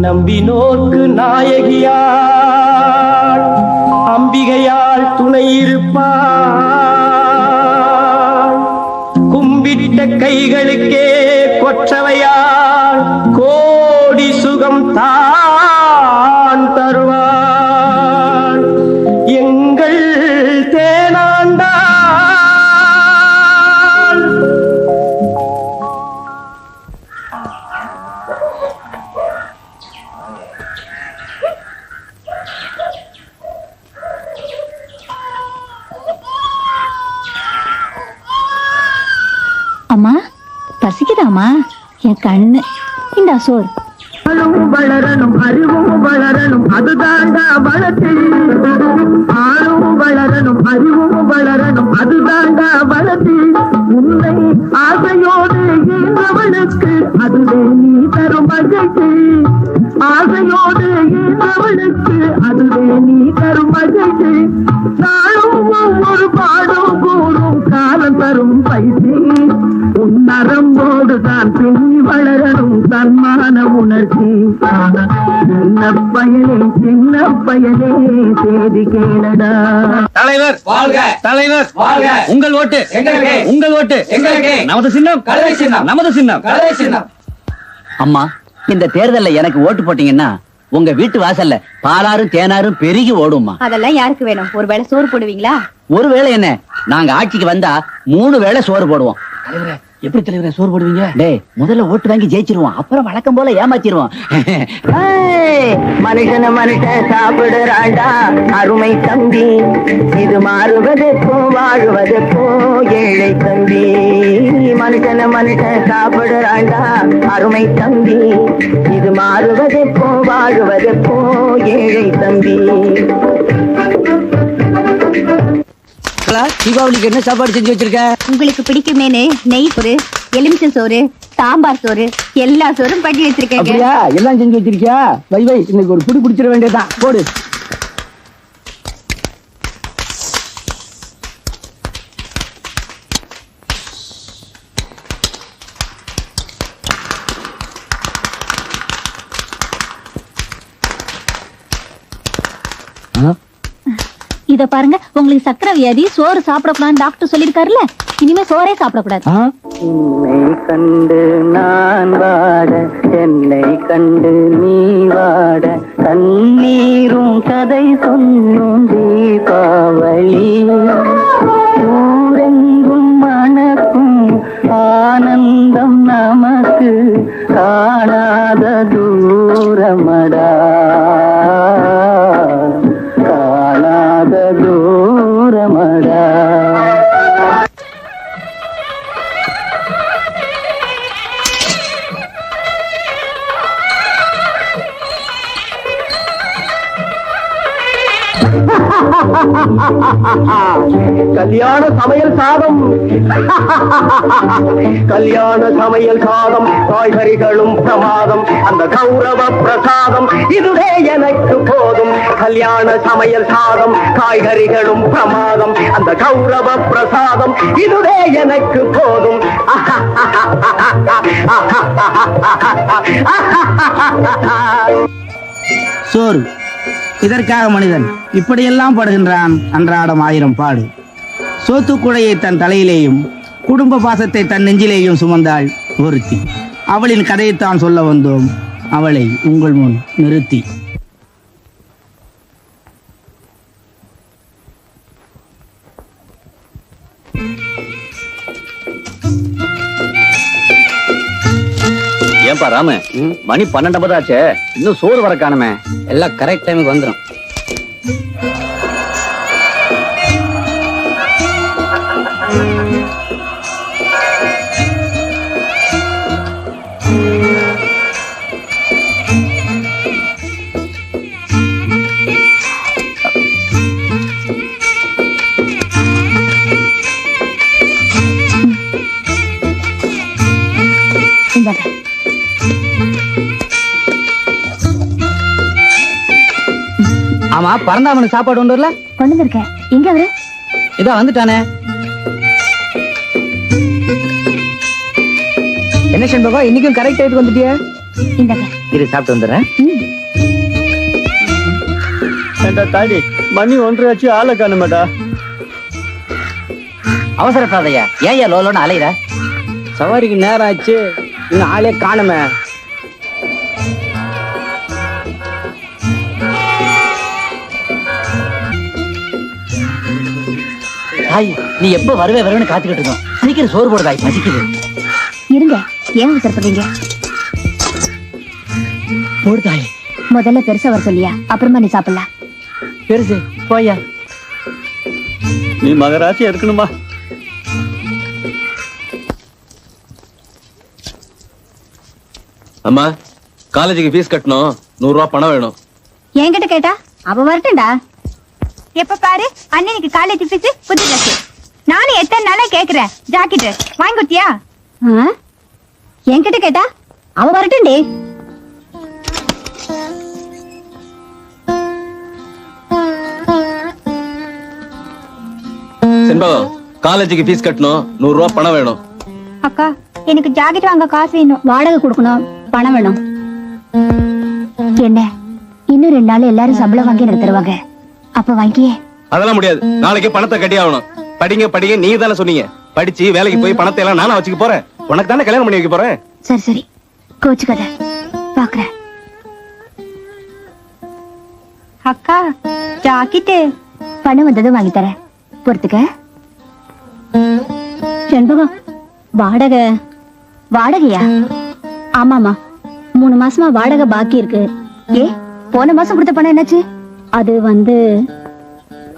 நம்பினோர்க்கு நாயகியாள் அம்பிகையால் துணை இருப்பாள். கும்பிட்ட கைகளுக்கே கொற்றவையாள் கோடி சுகம் தான் தருவாள். எங்கள் தேனாண்டாள். அம்மா பசிக்குதாமா? என் கண்ணு இந்த சோறு. வளரணும் அறிவும் வளரணும் அதுதாண்டா வளர்ச்சி. ஆளும் வளரணும் அறிவும் வளரணும் அதுதாண்டா வளர்ச்சி. உன்னை ஆசையோடு ஈன்றவளுக்கு அதுவே நீ தரும் மகிழ்ச்சி. ஆசையோடு ஈன்றவளுக்கு அதுவே நீ தரும் மகிழ்ச்சி. நாளும் ஒவ்வொரு பாடும் கூறும் காலம் தரும் பயிற்சி. உன் நரம்போடு தான் பின்னி வளரணும் தன்மான உணர்ச்சி. சின்ன பயலே செய்தி கேளடா. தலைவர் வாழ்க, தலைவர் வாழ்க. உங்கள் ஓட்டு எங்களுக்கு, உங்கள் ஓட்டு எங்களுக்கு. நமது சின்னம் கழுதை சின்னம், நமது சின்னம் கழுதை சின்னம். அம்மா, இந்த தேர்தல்ல எனக்கு ஓட்டு போட்டீங்கன்னா உங்க வீட்டு வாசல்ல பாலாரும் தேனாரும் பெருகி ஓடும்மா. அதெல்லாம் யாருக்கு வேணும்? ஒருவேளை சோறு போடுவீங்களா? ஒருவேளை என்ன, நாங்க ஆட்சிக்கு வந்தா 3 வேளை சோறு போடுவோம். எப்படி தலைவரே சோறு போடுவீங்க? டேய், முதல்ல ஓட்டு வாங்கி ஜெயிச்சிருவோம், அப்புறம் வழக்கம் போல ஏமாத்திடுவோம். மனுஷன மனுஷன் சாப்பிடுறாண்டா அருமை தம்பி. இது மாறுவதற்கோ வாழுவதற்கோ ஏழை தம்பி. மனுஷன மனுஷன் சாப்பிடுறாண்டா அருமை தம்பி. இது மாறுவதற்கோ வாழுவதற்கோ ஏழை தம்பி. தீபாவளிக்கு என்ன சாப்பாடு செஞ்சு வச்சிருக்க? உங்களுக்கு பிடிக்குமேனு நெய் சோறு, எலுமிச்சம் சோறு, சாம்பார் சோறு, எல்லா சோறும் பண்ணி வச்சிருக்கேன். அப்படியா? எல்லாம் செஞ்சு வச்சிருக்கியா? வை வை, இன்னைக்கு ஒரு புடி பிடிச்சிட வேண்டியதான். போடு. இத பாருங்க, உங்களுக்கு சக்கரை வியாதி, சோறு சாப்பிடக்கூடாது டாக்டர் சொல்லிருக்காருல்ல. இனிமே சோறே சாப்பிடக்கூடாது. உன்னை கண்டு நான் வாட, என்னை கண்டு நீ வாட, கண்ணீரும் கதை சொல்லும் தீபாவளி. ஊரெங்கும் மணக்கும் ஆனந்தம் நமக்கு காணாத தூரமடா, காணாத தூரமடா. கல்யாண சமையல் சாதம், கல்யாண சமையல் சாதம், காய்கறிகளும் பிரமாதம், அந்த கௌரவ பிரசாதம் இதுவே எனக்கு போதும். கல்யாண சமையல் சாதம், காய்கறிகளும் பிரமாதம், அந்த கௌரவ பிரசாதம் இதுவே எனக்கு போதும். சோறு இதற்காக மனிதன் இப்படியெல்லாம் படுகின்றான் அன்றாடம் 1000 பாடு. சோத்துக்குடையை தன் தலையிலேயும் குடும்ப பாசத்தை தன் நெஞ்சிலேயும் சுமந்தாள் ஒருத்தி. அவளின் கதையைத்தான் சொல்ல வந்தோம், அவளை உங்கள் முன் நிறுத்தி. ஏன்பா ராம, மணி 12 ஆச்சே, இன்னும் சோறு வர காணுமே. எல்லாம் கரெக்ட் டைமுக்கு வந்துடும். ஆமா, பரந்தாமனுக்கு சாப்பாடு கொண்டு வரல? கொண்டு வந்திருக்கேன். எங்க அவரு? இதான் வந்துட்டானே. என்ன செண்பகா, இன்னைக்கும் கரெக்ட் டைத்துக்கு வந்துட்டியே? இந்தாங்க. இது சாப்பிட்டு வந்துடுறேன். ஏண்டா தாடி, மணி 1:30 ஆச்சு, ஆளை காணுமேடா. அவசரப்படாதயா, ஏன் லோலோன்னு அலையிற? சவாரிக்கு நேரம் ஆச்சு, இன்னும் ஆளே காணுமே. தாய், நீ எப்ப வருவேன்னு காத்துக்கிட்டு இருக்கோம். சீக்கிரம் சோறு போடு தாய், பசிக்குது. இருங்க, ஏன் அவசரப்படுறீங்க? போடு தாய். முதல்ல பெருசா வர சொல்லியா, அப்புறமா நீ சாப்பிடலாம். பெருசு போயா. நீ மகராசி எடுக்கணுமா? அம்மா, காலேஜுக்கு ஃபீஸ் கட்டணும், 100 ரூபாய் பணம் வேணும். என்கிட்ட கேட்டா அவ வரட்டும்டா. எப்ப பாரு அண்ணனுக்கு காலேஜ் ஃபீஸ், புது ட்ரெஸ். நானும் எத்தனை நாளா கேக்குறேன், ஜாக்கெட் வாங்கி கொடுத்தியா? என்கிட்ட கேட்டா அவ வரட்டும்டி. செண்பகம், காலேஜுக்கு ஃபீஸ் கட்டணும், 100 ரூபாய் பணம் வேணும். அக்கா, எனக்கு ஜாக்கெட் வாங்க காசு வேணும். வாடகை கொடுக்கணும், பணம் வேணும். என்ன, இன்னும் 2 நாள் எல்லாரும் சம்பளம் வாங்கி எனக்கு தருவாங்க, அப்ப வாங்கியே. அதெல்லாம் முடியாது, நாளைக்கே பணத்தை கட்டி ஆகணும். படிங்க படிங்க, நீங்க தானே சொன்னீங்க. படிச்சு வேலைக்கு போய் பணத்தை எல்லாம் நானா வச்சுக்க போறேன். உனக்கு தானே கல்யாணம் பண்ணி வைக்க போறேன். சரி சரி, கோச்சுக்காத, பாக்குறேன். அக்கா, ஜாக்கெட்டு பணம் வந்ததும் வாங்கி தரேன், பொறுத்துக்க. செண்பகம், வாடகையா? ஆமாமா, 3 மாசமா வாடகை பாக்கி இருக்கு. ஏ, போன மாசம் கொடுத்த பணம் என்னாச்சு? அது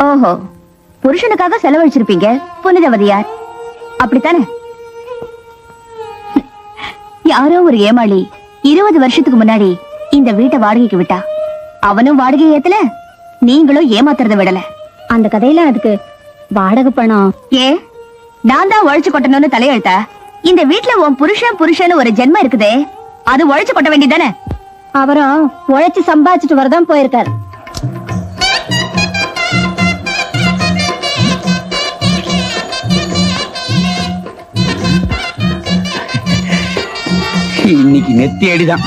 ஓஹோ, புருஷனுக்காக செலவழிச்சிருப்பீங்க, புனிதவதியார் அப்படித்தானே? யாரோ ஒரு ஏமாளி 20 வருஷத்துக்கு முன்னாடி இந்த வீட்டை வாடகைக்கு விட்டா. அவனும் வாடகை ஏத்தல, நீங்களும் ஏமாத்துறத விடல. அந்த கதையில அதுக்கு வாடகை பணம். ஏ, நான் தான் உழைச்சு கொட்டணும்னு தலையெழுத்த? இந்த வீட்டுல உன் புருஷன் ஒரு ஜென்மம் இருக்குதே, அது உழைச்சு கொட்ட வேண்டியதானே? அவரும் உழைச்சு சம்பாதிச்சுட்டு வரதான் போயிருக்காரு. இன்னைக்கு நெத்தி அடிதான்.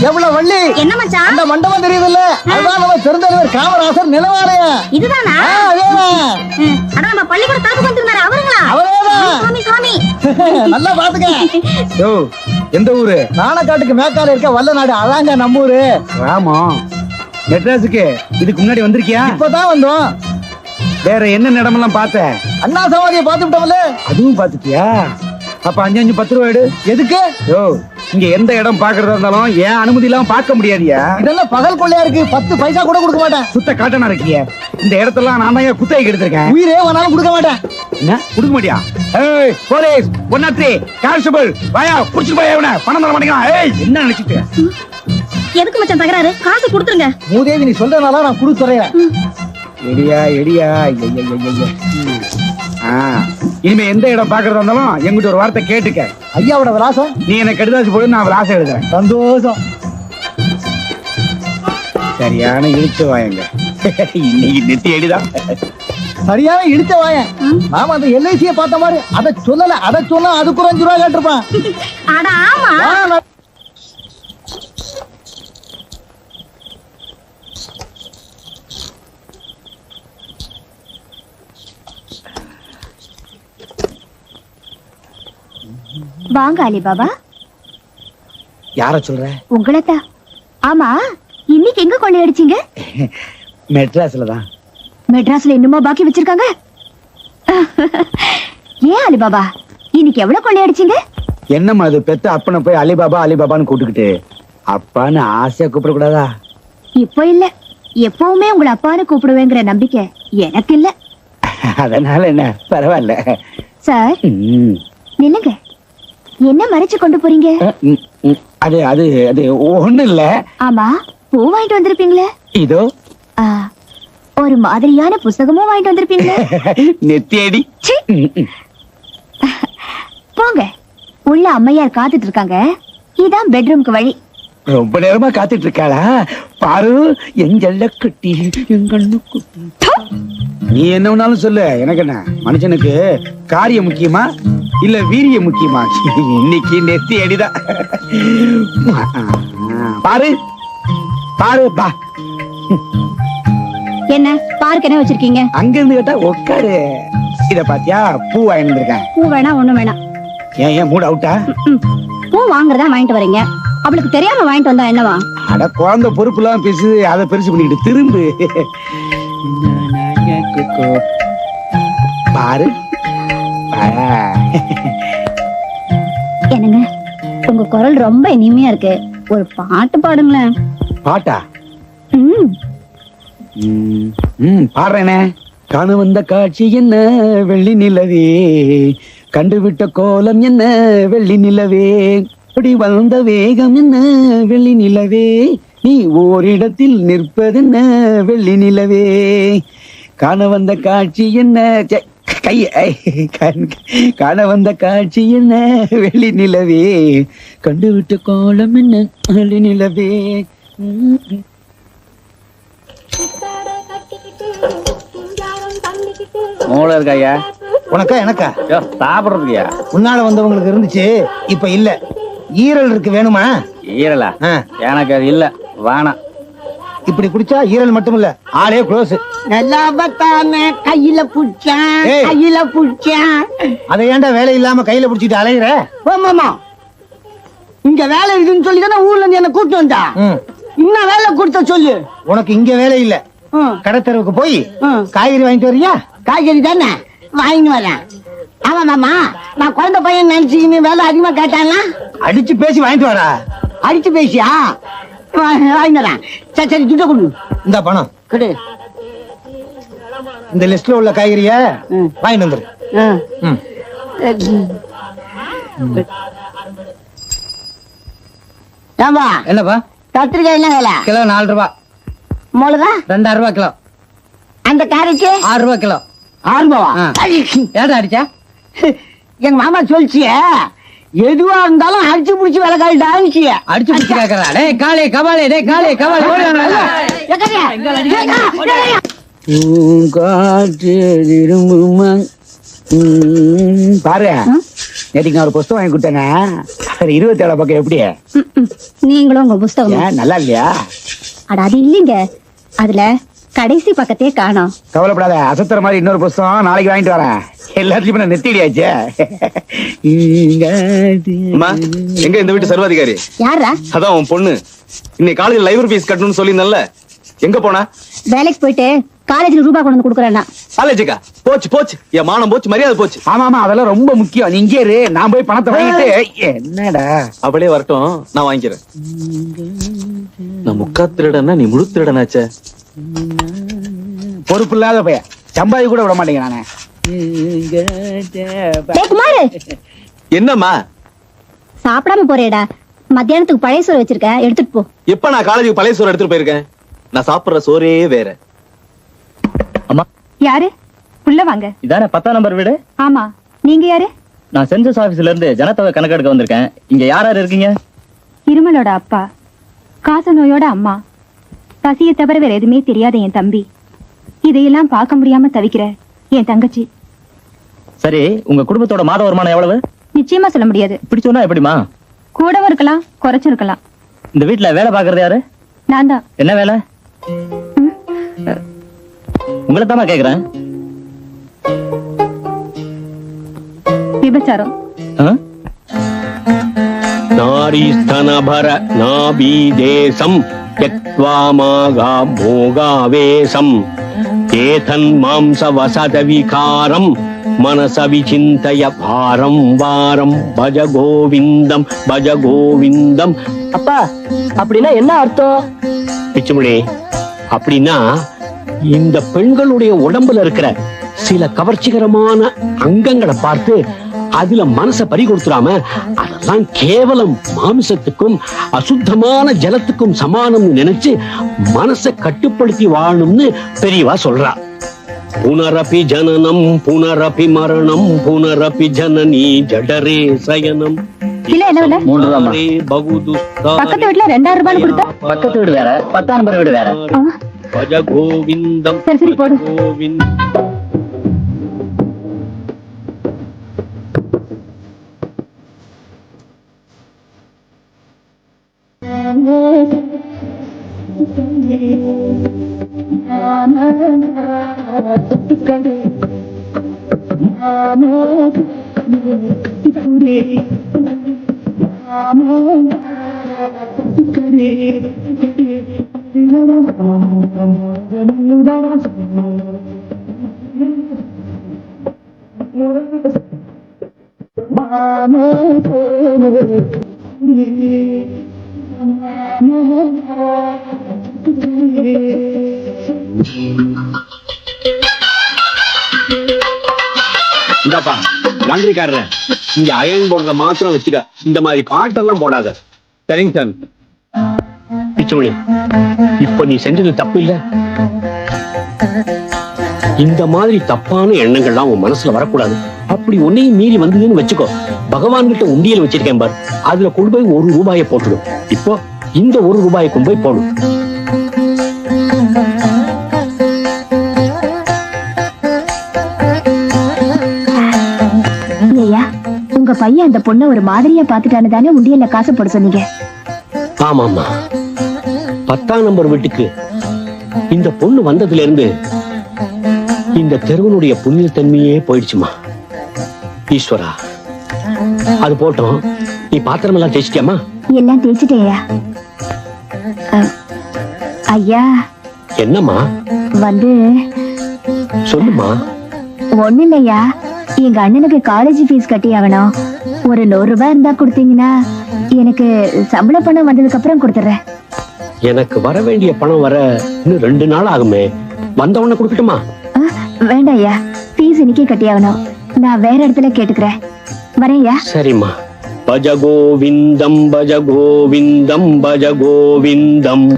எவ்வளவு வள்ளி, என்ன மச்சான்? அந்த மண்டபம் தெரியுதுல்ல, அதுதான் நம்ம பெருந்தலைவர் காமராசர் நிலவாலயம். இதுதானா? அதேதான். அட, நம்ம பள்ளிக்கூட தாக்கு வந்துருந்தாரு அவருங்களா? அவரேதான். சாமி நல்லா பாத்துக்க. எந்த ஊரு? நாணக்காட்டுக்கு மேக்கால இருக்க வல்ல நாடு, அதாங்க நம்ம ஊரு. ஆமா. மெட்ராஸுக்கு இதுக்கு முன்னாடி வந்திருக்கியா? இப்பதான் வந்தோம். வேற என்ன இடமெல்லாம் பார்த்த? அண்ணா சமாதியை பாத்துட்டோம்ல. அதுவும் பாத்துட்டியா? அப்ப 5 10 ரூபா எடு. எதுக்கு? இங்க எந்த இடம் பாக்குறதா இருந்தாலும் ஏன் அனுமதி இல்லாம பார்க்க முடியாதியா? இதெல்லாம் பகல் கொள்ளையா இருக்கு, 10 பைசா கூட கொடுக்க மாட்டேன். சுத்த காட்டனா இருக்கிய. இந்த இடத்தெல்லாம் நான் தான் குத்தகைக்கு எடுத்திருக்கேன். உயிரே வேணாலும் கொடுக்க மாட்டேன். என்ன கொடுக்க மாட்டியா? ஏய் போலீஸ், 103 கான்ஸ்டபிள், வாயா புடிச்சு போய் அவனை. பணம் தர மாட்டேங்கிறான். ஏய், என்ன நினைச்சிட்டு? எதுக்கு மச்சான் தகராறு? காசு கொடுத்துருங்க. மூதேவி, நீ சொல்றதுனால நான் கொடுத்துறேன். எடியா. இனிமே எந்த இடம் பாக்குறதா இருந்தாலும் எங்கிட்ட ஒரு வார்த்தை கேட்டுக்க. ஐயாவோட விலாசம் நீ எனக்கு கெடுதாச்சு போது நான் விலாசம் எழுதுறேன். சந்தோஷம். சரியான இழுச்சு வாயங்க. இன்னைக்கு நெத்தி அடிதான். சரியான இழுத்த வாயன். நாம அந்த எல்ஐசியை பார்த்த மாதிரி அதை சொல்லல, அதை சொன்னா அதுக்கு ஒரு 5 ரூபா கேட்டிருப்பான். அட ஆமா. வாங்க அலிபாபா. யார சொல்ற? உங்களைத்தான். ஆமா, இன்னைக்கு எங்க கொள்ளையடிச்சீங்க? மெட்ராஸ்ல தான். மெட்ராஸ்ல இன்னுமா பாக்கி வச்சிருக்காங்க? ஏன் அலிபாபா, இன்னைக்கு எவ்வளவு கொள்ளையடிச்சீங்க? என்னம்மா அது, பெத்த அப்பனை போய் அலிபாபான்னு கூப்பிட்டுக்கிட்டு அப்பான்னு ஆசையா கூப்பிட கூடாதா? இப்போ இல்ல, எப்பவுமே உங்களை அப்பான்னு கூப்பிடுவேங்கிற நம்பிக்கை எனக்கு இல்ல. அதனால என்ன, பரவாயில்ல சார். நில்லுங்க, என்ன மறைச்சு கொண்டு போறீங்க? அது அது அது ஒண்ணு இல்ல. ஆமா, பூ வாங்கிட்டு வந்திருப்பீங்களே. இதோ. ஒரு மாதிரியான புஸ்தகமும் வாங்கிட்டு வந்திருப்பீங்களே. நெத்தியடி. போங்க, உள்ள அம்மையார் காத்துட்டு இருக்காங்க. இதான் பெட்ரூம்க்கு வழி. ரொம்ப நேரமா காத்துட்டு இருக்காளா? பாரு, என் ஜல்ல குட்டி, என் கண்ணு குட்டி. நீ என்ன வேணாலும் சொல்லு, எனக்கு என்ன. மனுஷனுக்கு காரியம் முக்கியமா இல்ல வீரியம் முக்கியமா? இன்னைக்கு நெத்தி அடிதான். பாரு பாரு பா. என்ன பார்க்க என்ன வச்சிருக்கீங்க? அங்க இருந்து கேட்டா உட்காரு. இத பாத்தியா, பூ வாங்கிட்டு வந்திருக்கேன். பூ வேணா ஒண்ணு வேணாம். ஏன் மூட் அவுட்டா? பூ வாங்குறதா வாங்கிட்டு வரீங்க, அவளுக்கு தெரியாம வாங்கிட்டு வந்தா என்னவா? அட குழந்தை பொறுப்பு எல்லாம் பேசு, அதை பெருசு பண்ணிக்கிட்டு திரும்பு. பாரு. என்னங்க, உங்க குரல் ரொம்ப இனிமையா இருக்கு, ஒரு பாட்டு பாடுங்களேன். பாட்டா? ம் பாடுறேனே. காண வந்த காட்சி என்ன வெள்ளி நிலவே, கண்டுவிட்ட கோலம் என்ன வெள்ளி நிலவே, அப்படி வந்த வேகம் என்ன வெள்ளி நிலவே, நீ ஓரிடத்தில் நிற்பதென்ன வெள்ளி நிலவே, காண வந்த காட்சி என்ன காண வந்த காட்சி என்ன வெள்ளி நிலவே, கண்டுவிட்ட கோலம் என்ன வெள்ளி நிலவே. மூளை இருக்காயா உனக்கா எனக்கா? சாப்பிடுறதுக்குயா? முன்னால வந்தவங்களுக்கு இருந்துச்சு, இப்ப இல்ல. ஈரல் இருக்கு, வேணுமா? ஈரலா? எனக்கு அது இல்ல, வேணாம். இப்படி குடிச்சா ஈரல் மட்டும் இல்ல, ஆளே க்ளோஸ். நல்லா பார்த்தானே கையில புடிச்சேன், ஏய். கையில புடிச்சேன். அதை ஏன்டா வேலை இல்லாம கையில புடிச்சிட்டு அலையிற? ஆமாமா, இங்க வேலை இருக்குன்னு சொல்லி தானே ஊர்ல இருந்து என்ன கூட்டு வந்தா. இன்னும் வேலை கொடுத்த சொல்லு. உனக்கு இங்க வேலை இல்ல, கடத்தெருவுக்கு போய் காய்கறி வாங்கிட்டு வரியா? காய்கறி தானே வாங்கிட்டு வரேன். ஆமா மாமா, நான் குழந்தை பையன் நினைச்சு வேலை அதிகமா கேட்டானா அடிச்சு பேசி வாங்கிட்டு வரா. அடிச்சு பேசியா? வாங்கிட்டு வரேன். சரி சரி, துட்ட கொடு. இந்த பணம் கொடு. இந்த லிஸ்ட்ல உள்ள காய்கறிய வாங்கிட்டு வந்துரு. ஏம்பா, என்னப்பா? கத்திரிக்காய் என்ன வேலை? கிலோ 4 ரூபாய். மிளகா 2000 கிலோ. அந்த கேரட்டு 6 ரூபாய் கிலோ. 6 ரூபாவா? ஏடா அடிச்சா? எங்க மாமா சொல்லிச்சிய, எதுவா இருந்தாலும் அடிச்சு புடிச்சு வேலை காயிட்டாச்சு. அடிச்சு பிடிச்சு கேக்குறா. டேய் காளே கபாலே, டேய் காளே கபாலே, ஓடி வாடா. பாரு, நேற்றுக்கு நான் ஒரு புஸ்தகம் வாங்கி கொடுத்தேனே, 27 பக்கம். எப்படி? நீங்களும் உங்க புஸ்தகம் ஏன் நல்லா இல்லையா? அட அது இல்லைங்க, அதுல கடைசி பக்கத்தையே காணோம். கவலைப்படாத, அசத்துற மாதிரி இன்னொரு புஸ்தகம் நாளைக்கு வாங்கிட்டு வரேன். எல்லாத்துலயும் நான் நெத்திடியாச்சே. அம்மா, எங்க இந்த வீட்டு சர்வாதிகாரி? யாரா? அதான் உன் பொண்ணு. இன்னைக்கு காலேஜ் லைப்ரரி ஃபீஸ் கட்டணும்னு சொல்லியிருந்தல்ல, எங்க போனா? வேலைக்கு போயிட்டு காலேஜ்ல ரூபா கொண்டு வந்து கொடுக்குறேன்னா. காலேஜுக்கா? போச்சு போச்சு, என் மானம் போச்சு, மரியாதை போச்சு. ஆமா ஆமா, அதெல்லாம் ரொம்ப முக்கியம். நீ இங்கே இரு, நான் போய் பணத்தை வாங்கிட்டு. என்னடா? அப்படியே வரட்டும், நான் வாங்கிக்கிறேன். நான் முக்கா திருடனா, நீ முழு திருடனாச்சே. பொறுப்பு இல்லாத பையன், சம்பாதி கூட விட மாட்டேங்க நானே. குமாரு, என்னம்மா சாப்பிடாம போறேடா? மத்தியானத்துக்கு பழைய சோறு வச்சிருக்க, எடுத்துட்டு போ. எப்ப நான் காலேஜுக்கு பழைய சோறு எடுத்துட்டு போயிருக்கேன்? நான் சாப்பிடுற சோறே வேற. அம்மா, யாரு? உள்ள வாங்க. இதானே 10ஆம் நம்பர் வீடு? ஆமா, நீங்க யாரு? நான் சென்சஸ் ஆபீஸ்ல இருந்து ஜனத்தொகை கணக்கெடுக்க வந்திருக்கேன். இங்க யார் யார் இருக்கீங்க? இருமலோட அப்பா, காச நோயோட அம்மா, பசியை தவிர வேற எதுவுமே தெரியாத என் தம்பி, இதையெல்லாம் பார்க்க முடியாம தவிக்கிற என் தங்கச்சி. சரி, உங்க குடும்பத்தோட மாத வருமானம் எவ்வளவு? நிச்சயமா சொல்ல முடியாது. இப்படி சொன்னா எப்படிமா? கூடவும் இருக்கலாம், குறைச்சும் இருக்கலாம். இந்த வீட்டுல வேலை பாக்குறது யாரு? நான் தான். என்ன வேலை? உங்களை தாமா கேக்குறேன். விபச்சாரம். நாரீஸ்தனபர நாபீதேசம் யக்வாமாகா போகாவேசம் ஏதன் மாம்ச வசத விகாரம் மனச விசிந்தய வாரம் வாரம் பஜ கோவிந்தம் பஜ கோவிந்தம். அப்பா, அப்படின்னா என்ன அர்த்தம்? பிச்சுமணி, அப்படின்னா இந்த பெண்களுடைய உடம்புல இருக்கிற சில கவர்ச்சிகரமான அங்கங்களை பார்த்து அதுல மனச பறி கொடுத்துடாம, அதெல்லாம் கேவலம் மாமிசத்துக்கும் அசுத்தமான ஜலத்துக்கும் சமானம்னு நினைச்சு மனசை கட்டுப்படுத்தி வாழணும்னு பெரியவா சொல்றா. புனரபி ஜனனம் புனரபி மரணம் புனரபி ஜனனி ஜடரே சயனம். இல்ல என்ன விலை? 3 ரூபாமா. பக்கத்து வீட்டுல 2000 ரூபாய் கொடுத்தா? பக்கத்து வீடு வேற, 10ஆம் நம்பர் வீடு வேற. பஜ கோவிந்தம் சரி, சரி, போடு. கோவிந்தம். இந்தாப்பா லாண்டரிக்காரர், இங்க அயன் போடுறத மாத்திரம் வச்சுக்க, இந்த மாதிரி பாட்டெல்லாம் போடாத. சரிங்க சார். பிச்சுமணி, இப்ப நீ செஞ்சது தப்பு இல்ல. இந்த மாதிரி தப்பான எண்ணங்கள்லாம் உன் மனசுல வரக்கூடாது. அப்படி உன்னையும் மீறி வந்ததுன்னு வச்சுக்கோ, பகவான் கிட்ட உண்டியல் வச்சிருக்கேன் பார், அதுல கொண்டு போய் 1 ரூபாயை போட்டுடும். இப்போ இந்த 1 ரூபாயை கொண்டு போய் போடும். ஐயா, உங்க பையன் அந்த பொண்ணை ஒரு மாதிரியா பாத்துட்டானு தானே உண்டியல்ல காசு போட சொன்னீங்க? ஆமாமா, 10ஆம் நம்பர் வீட்டுக்கு இந்த பொண்ணு வந்ததுல இருந்து இந்த தெருவனுடைய புண்ணியத்தன்மையே போயிடுச்சுமா. ஈஸ்வரா, அது போட்டோம். நீ பாத்திரம் எல்லாம் தேய்ச்சிட்டியாமா? எல்லாம் தேய்ச்சிட்டேயா. ஐயா, என்னம்மா? வந்து சொல்லுமா. ஒண்ணு இல்லையா, எங்க அண்ணனுக்கு காலேஜ் ஃபீஸ் கட்டி ஆகணும். ஒரு 100 ரூபாய் இருந்தா கொடுத்தீங்கன்னா எனக்கு சம்பள பணம் வந்ததுக்கு அப்புறம் கொடுத்துறேன். எனக்கு வர வேண்டிய பணம் வர இன்னும் 2 நாள் ஆகுமே, வந்தவொடனே கொடுக்கட்டுமா? வேண்டாம் ஐயா, ஃபீஸ் இன்னைக்கே கட்டி ஆகணும். நான் வேற இடத்துல கேட்டுக்கிறேன். வரேன் ஐயா. சரிம்மா. பஜ கோவிந்தம் பஜ கோவிந்தம் பஜ கோவிந்தம்.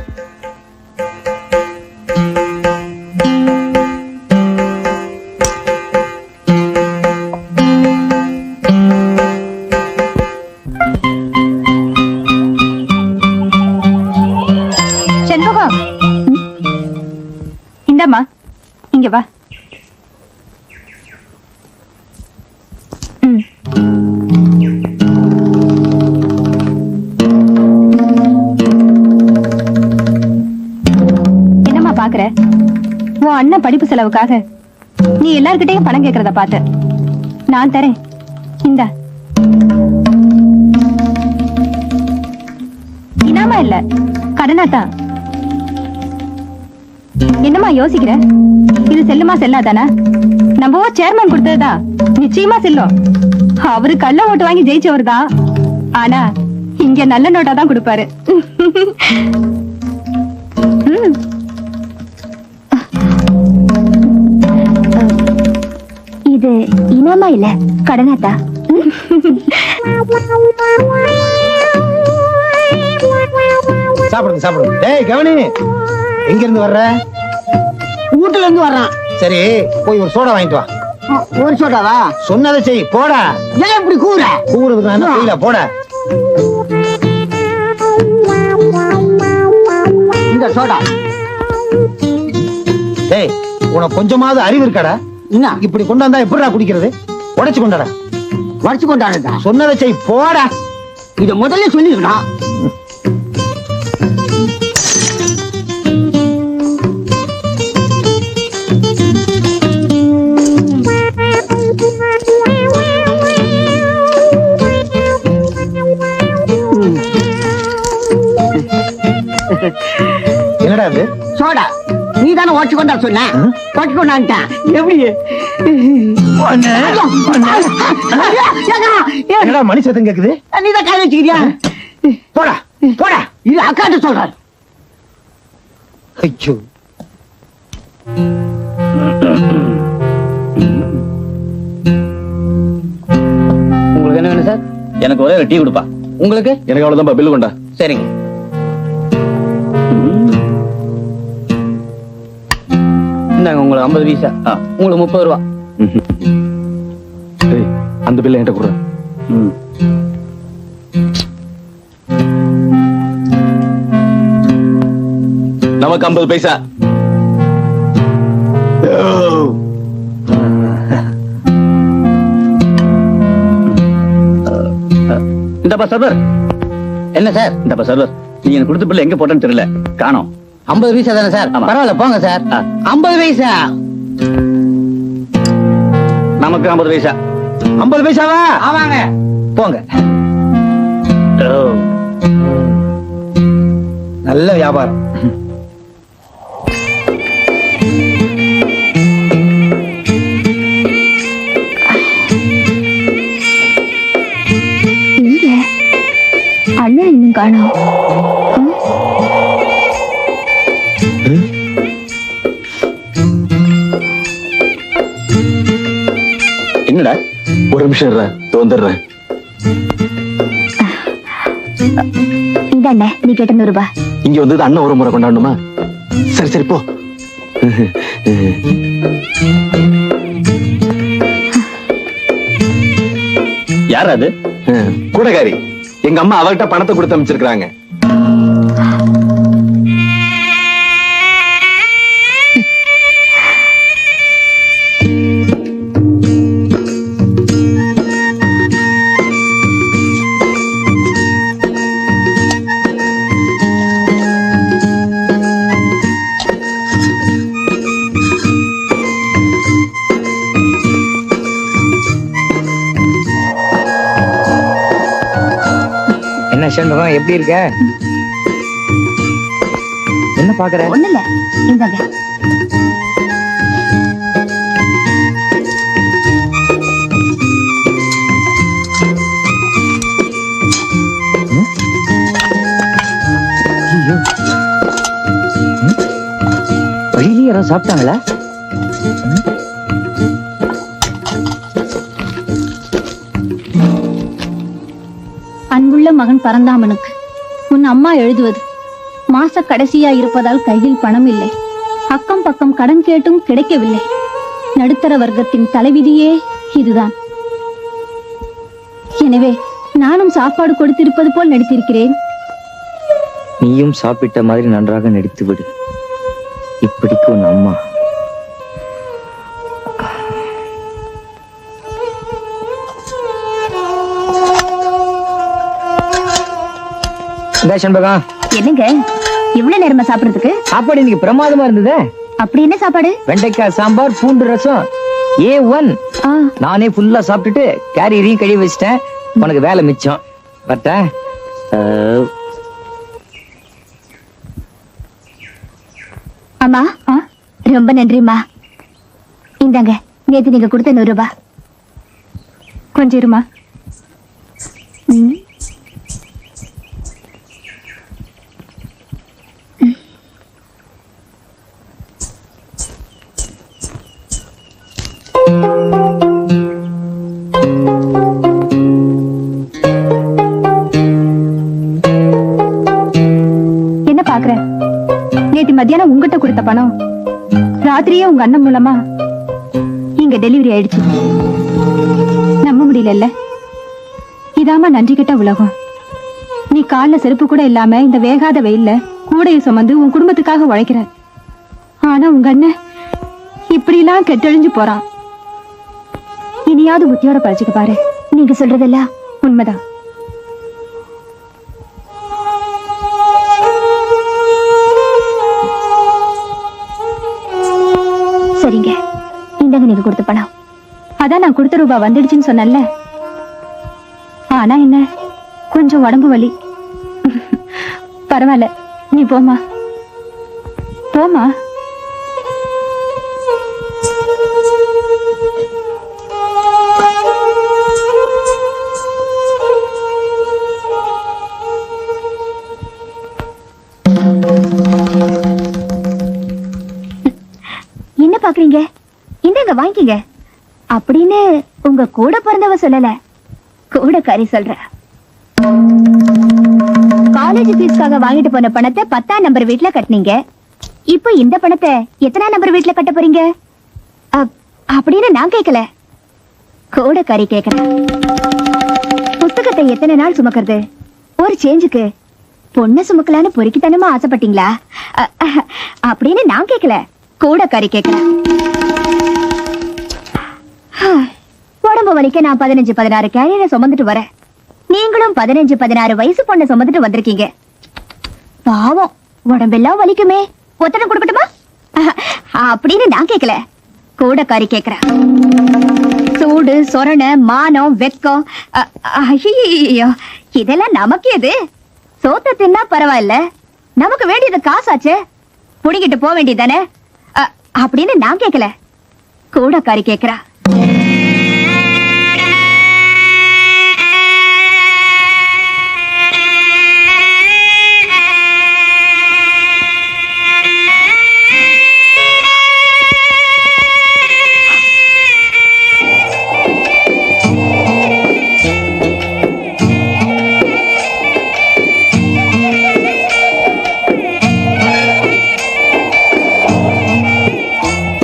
செண்பகம், இந்தம்மா, இங்க வா. என்னம்மா பாக்குற? உன் அண்ணன் படிப்பு செலவுக்காக நீ எல்லார்கிட்டயும் பணம் கேக்குறத பாத்து நான் தரேன். இந்தா. இனாமா இல்ல, கடனாத்தான். என்னம்மா யோசிக்கிற? இது செல்லுமா செல்லாதானா? நம்ம சேர்மன் கொடுத்ததுதான், நிச்சயமா செல்லும். அவரு கள்ள ஓட்டு வாங்கி ஜெயிச்சவர் தான். ஆனா இங்க நல்ல நோட்டா தான் கொடுப்பாரு. இது இனாமா இல்ல, கடனாத்தா. சாப்பிடுங்க சாப்பிடுங்க. டேய் கவனி, எங்க இருந்து வர்ற? வீட்டுல இருந்து வர்றான். சரி, போய் ஒரு சோடா வாங்கிட்டு வா. ஒரு சோடாவா? சொன்னதை செய், போடா. ஏன் இப்படி கூற? கூறதுக்கு நான் என்ன செய்யல, போடா. இந்த சோடா. டேய், உனக்கு கொஞ்சமாவது அறிவு இருக்காடா? என்ன இப்படி கொண்டு வந்தா எப்படிடா குடிக்கிறது? உடைச்சு கொண்டாடா. வடிச்சு கொண்டாடுதா? சொன்னதை செய், போடா. இத முதல்ல சொல்லிருக்கணும். என்னடா இது? சோடா. நீ தானே ஓட்டு கொண்டா சொன்ன. ஓட்டு கொண்டான்ட்டான். எப்படி? என்னடா மணி சத்தம் கேக்குது? நீ தான் கையில வச்சுக்கிறியா? போடா போடா. இது அக்காட்ட சொல்றாரு. ஐயோ, உங்களுக்கு என்ன வேணும் சார்? எனக்கு ஒரே ஒரு டீ கொடுப்பா. உங்களுக்கு? எனக்கு அவ்வளவுதான் பில்லு கொண்டா. சரிங்க. இந்தாங்க உங்களுக்கு 50 பைசா. உங்களுக்கு 30 ரூபா. ஏய், அந்த பில்லை என்கிட்ட கொடுறேன். நமக்கு 50 பைசா. இந்தப்பா சர்வர். என்ன சார்? இந்தப்பா சர்வர், நீங்க எனக்கு கொடுத்த பிள்ளை எங்க போட்டேன்னு தெரியல, காணோம். 50 பைசா தானே சார்? ஆமா. பரவாயில்ல போங்க சார். 50 பைசா. நமக்கு 50 பைசா. 50 பைசாவா? ஆமாங்க. போங்க. நல்ல வியாபாரம். இங்க அண்ணன் இன்னும் காணோம். என்னடா? ஒரு நிமிஷம் இருடா, தோந்துடுறேன். இதாண்ணே நீ கேட்ட 100 ரூபாய். இங்க வந்தது அண்ணன் ஒரு முறை கொண்டாடணுமா? சரி சரி போ. யார் அது? கூடகாரி. எங்க அம்மா அவர்கிட்ட பணத்தை கொடுத்து அமைச்சிருக்காங்க. என்ன சண்முகம், எப்படி இருக்க? என்ன பாக்குற? ஒண்ணு இல்ல, இந்தாங்க. வழியில யாரும் சாப்பிட்டாங்களா? அன்புள்ள மகன் பரந்தாமனுக்கு உன் அம்மா எழுதுவது, மாச கடைசியா இருப்பதால் கையில் பணம் இல்லை, அக்கம் பக்கம் கடன் கேட்டும் கிடைக்கவில்லை, நடுத்தர வர்க்கத்தின் தலைவிதியே இதுதான். எனவே நானும் சாப்பாடு கொடுத்திருப்பது போல் நடித்திருக்கிறேன். நீயும் சாப்பிட்ட மாதிரி நன்றாக நடித்து விடு. இப்படிக்கு உன் அம்மா. சண்பகம், என்னங்க இவ்வளவு நேரமா சாப்பிடுறதுக்கு? சாப்பாடு இன்னைக்கு பிரமாதமா இருந்தது. அப்படி என்ன சாப்பாடு? வெண்டைக்காய் சாம்பார், பூண்டு ரசம், A1. நானே ஃபுல்லா சாப்பிட்டுட்டு கேரியரையும் கழுவி வச்சிட்டேன். உனக்கு வேலை மிச்சம். பட்டா அம்மா, ரொம்ப நன்றிம்மா. இந்தாங்க, நேத்து நீங்க கொடுத்த 100 ரூபாய். கொஞ்சம் இருமா. என்ன பாக்குற? நேத்து மத்தியானம் உங்ககிட்ட கொடுத்த பணம் ராத்திரியே உங்க அண்ணன் மூலமா இங்க டெலிவரி ஆயிடுச்சு. நம்ப முடியல. இதாம நன்றி கிட்ட உலகம். நீ கால்ல செருப்பு கூட இல்லாம இந்த வேகாத வெயில்ல கூடைய சுமந்து உன் குடும்பத்துக்காக உழைக்கிற. ஆனா உங்க அண்ணன் இப்படி எல்லாம் கெட்டழிஞ்சு போறான். இனியாவது புத்தியோட பழச்சுக்க பாரு. நீங்க சொல்றதெல்லாம் உண்மைதான். சரிங்க, இந்தாங்க நீங்க கொடுத்த பணம். அதான் நான் கொடுத்த ரூபாய் வந்துடுச்சுன்னு சொன்னேன்ல. ஆனா என்ன, கொஞ்சம் உடம்பு வலி. பரவாயில்ல, நீ போமா போமா. என்ன பாக்குறீங்க? இந்தாங்க வாங்கிங்க அப்படின்னு உங்க கூட பிறந்தவ சொல்லல, கூட கறி சொல்ற. காலேஜ் ஃபீஸ்க்காக வாங்கிட்டு போன பணத்தை 10ஆம் நம்பர் வீட்ல கட்டினீங்க. இப்போ இந்த பணத்தை எத்தனாம் நம்பர் வீட்ல கட்ட போறீங்க அப்படின்னு நான் கேட்கல, கூட கறி கேட்கிறேன். புத்தகத்தை எத்தனை நாள் சுமக்கிறது? ஒரு சேஞ்சுக்கு பொண்ணு சுமக்கலான்னு பொறுக்கித்தனமா ஆசைப்பட்டீங்களா அப்படின்னு நான் கேட்கல, கூட கறி கேக்குறேன். உடம்பு வலிக்க நான் 15-16 கேரியரை சுமந்துட்டு வரேன். நீங்களும் 15-16 வயசு பொண்ணை சுமந்துட்டு வந்திருக்கீங்க. பாவம் உடம்பெல்லாம் வலிக்குமே. ஒத்தனை கொடுக்கட்டுமா அப்படின்னு நான் கேட்கல, கூட கறி கேக்குறேன். சூடு, சொரண, மானம், வெக்கம், ஐயோ இதெல்லாம் நமக்கு எது? சோத்த தின்னா பரவாயில்ல, நமக்கு வேண்டியது காசாச்சு, புடிங்கிட்டு போக வேண்டியதானே அப்படின்னு நான் கேட்கல, கூட கறி கேக்குறா.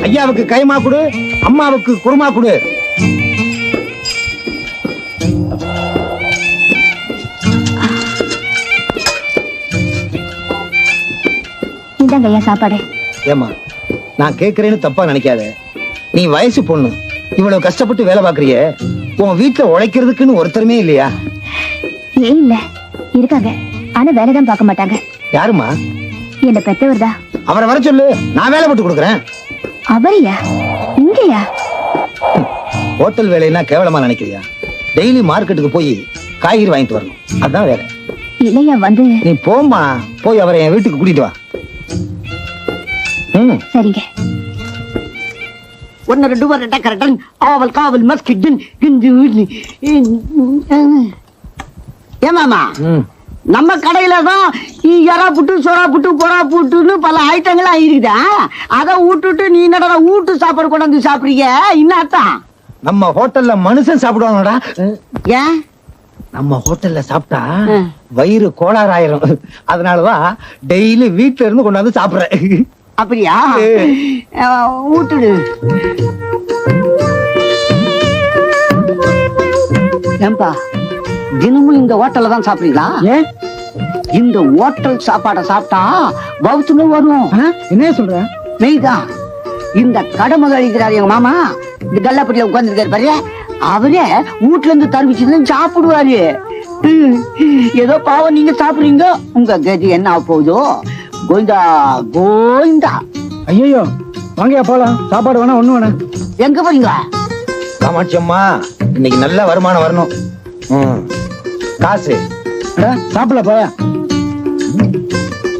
ஐயாவுக்கு கைமா கொடு, அம்மாவுக்கு குருமா கொடு. இந்தாங்க ஐயா சாப்பாடு. ஏமா, நான் கேக்குறேன்னு தப்பா நினைக்காத. நீ வயசு பொண்ணு, இவ்வளவு கஷ்டப்பட்டு வேலை பாக்குறிய, உன் வீட்டுல உழைக்கிறதுக்குன்னு ஒருத்தருமே இல்லையா? ஏன் இல்ல, இருக்காங்க. ஆனா வேலைதான் பார்க்க மாட்டாங்க. யாருமா? என்ன பெத்தவர்தா. அவரை வர சொல்லு, நான் வேலை போட்டு கொடுக்குறேன். அவரையா? இங்கயா? ஹோட்டல் வேலைன்னா கேவலமா நினைக்கிறியா? டெய்லி மார்க்கெட்டுக்கு போய் காய்கறி வாங்கிட்டு வரணும், அதான் வேலை. இல்லையா வந்து. நீ போம்மா, போய் அவரை என் வீட்டுக்கு கூட்டிட்டு வா. சரிங்க. 1 2 3 கரெக்டன் ஆவல் காவல் மஸ்கிட்டன் ஏமாமா, நம்ம கடையில தான் எறா புட்டு, சொரா புட்டு, பொறா புட்டுன்னு பல ஐட்டங்கள்லாம் இருக்குதா. அதை விட்டுட்டு நீ என்னடா வீட்டு சாப்பாடு கொண்டாந்து சாப்பிடுறீங்க, என்னத்தான்? நம்ம ஹோட்டல்ல மனுஷன் சாப்பிடுவாங்கடா. ஏன்? நம்ம ஹோட்டல்ல சாப்பிட்டா வயிறு கோளாறு ஆயிரும். அதனாலதான் டெய்லி வீட்டுல இருந்து கொண்டாந்து சாப்பிடுறேன். அப்படியா? விட்டுடு. ஏன்பா தினமும் இந்த ஹோட்டல்ல தான் சாப்பிடுறீங்களா? ஏன்? இந்த ஹோட்டல் சாப்பாடை சாப்பிட்டா வவுத்துன்னு வரும். என்ன சொல்ற? மெய்தான். இந்த கடை முதலாளிக்கிறாரு எங்க மாமா, இந்த கல்லாப்பட்டியில உட்கார்ந்து இருக்காரு பாரு, அவரே வீட்டுல இருந்து தருவிச்சு சாப்பிடுவாரு. ஏதோ பாவம் நீங்க சாப்பிடுறீங்க, உங்க கதி என்ன ஆக போகுதோ? கோவிந்தா கோவிந்தா. ஐயோ, வாங்கயா போலாம். சாப்பாடு வேணா, ஒண்ணு வேணா. எங்க போறீங்க? காமாட்சி அம்மா, இன்னைக்கு நல்ல வருமானம் வரணும். காசு சாப்பிடல போயா.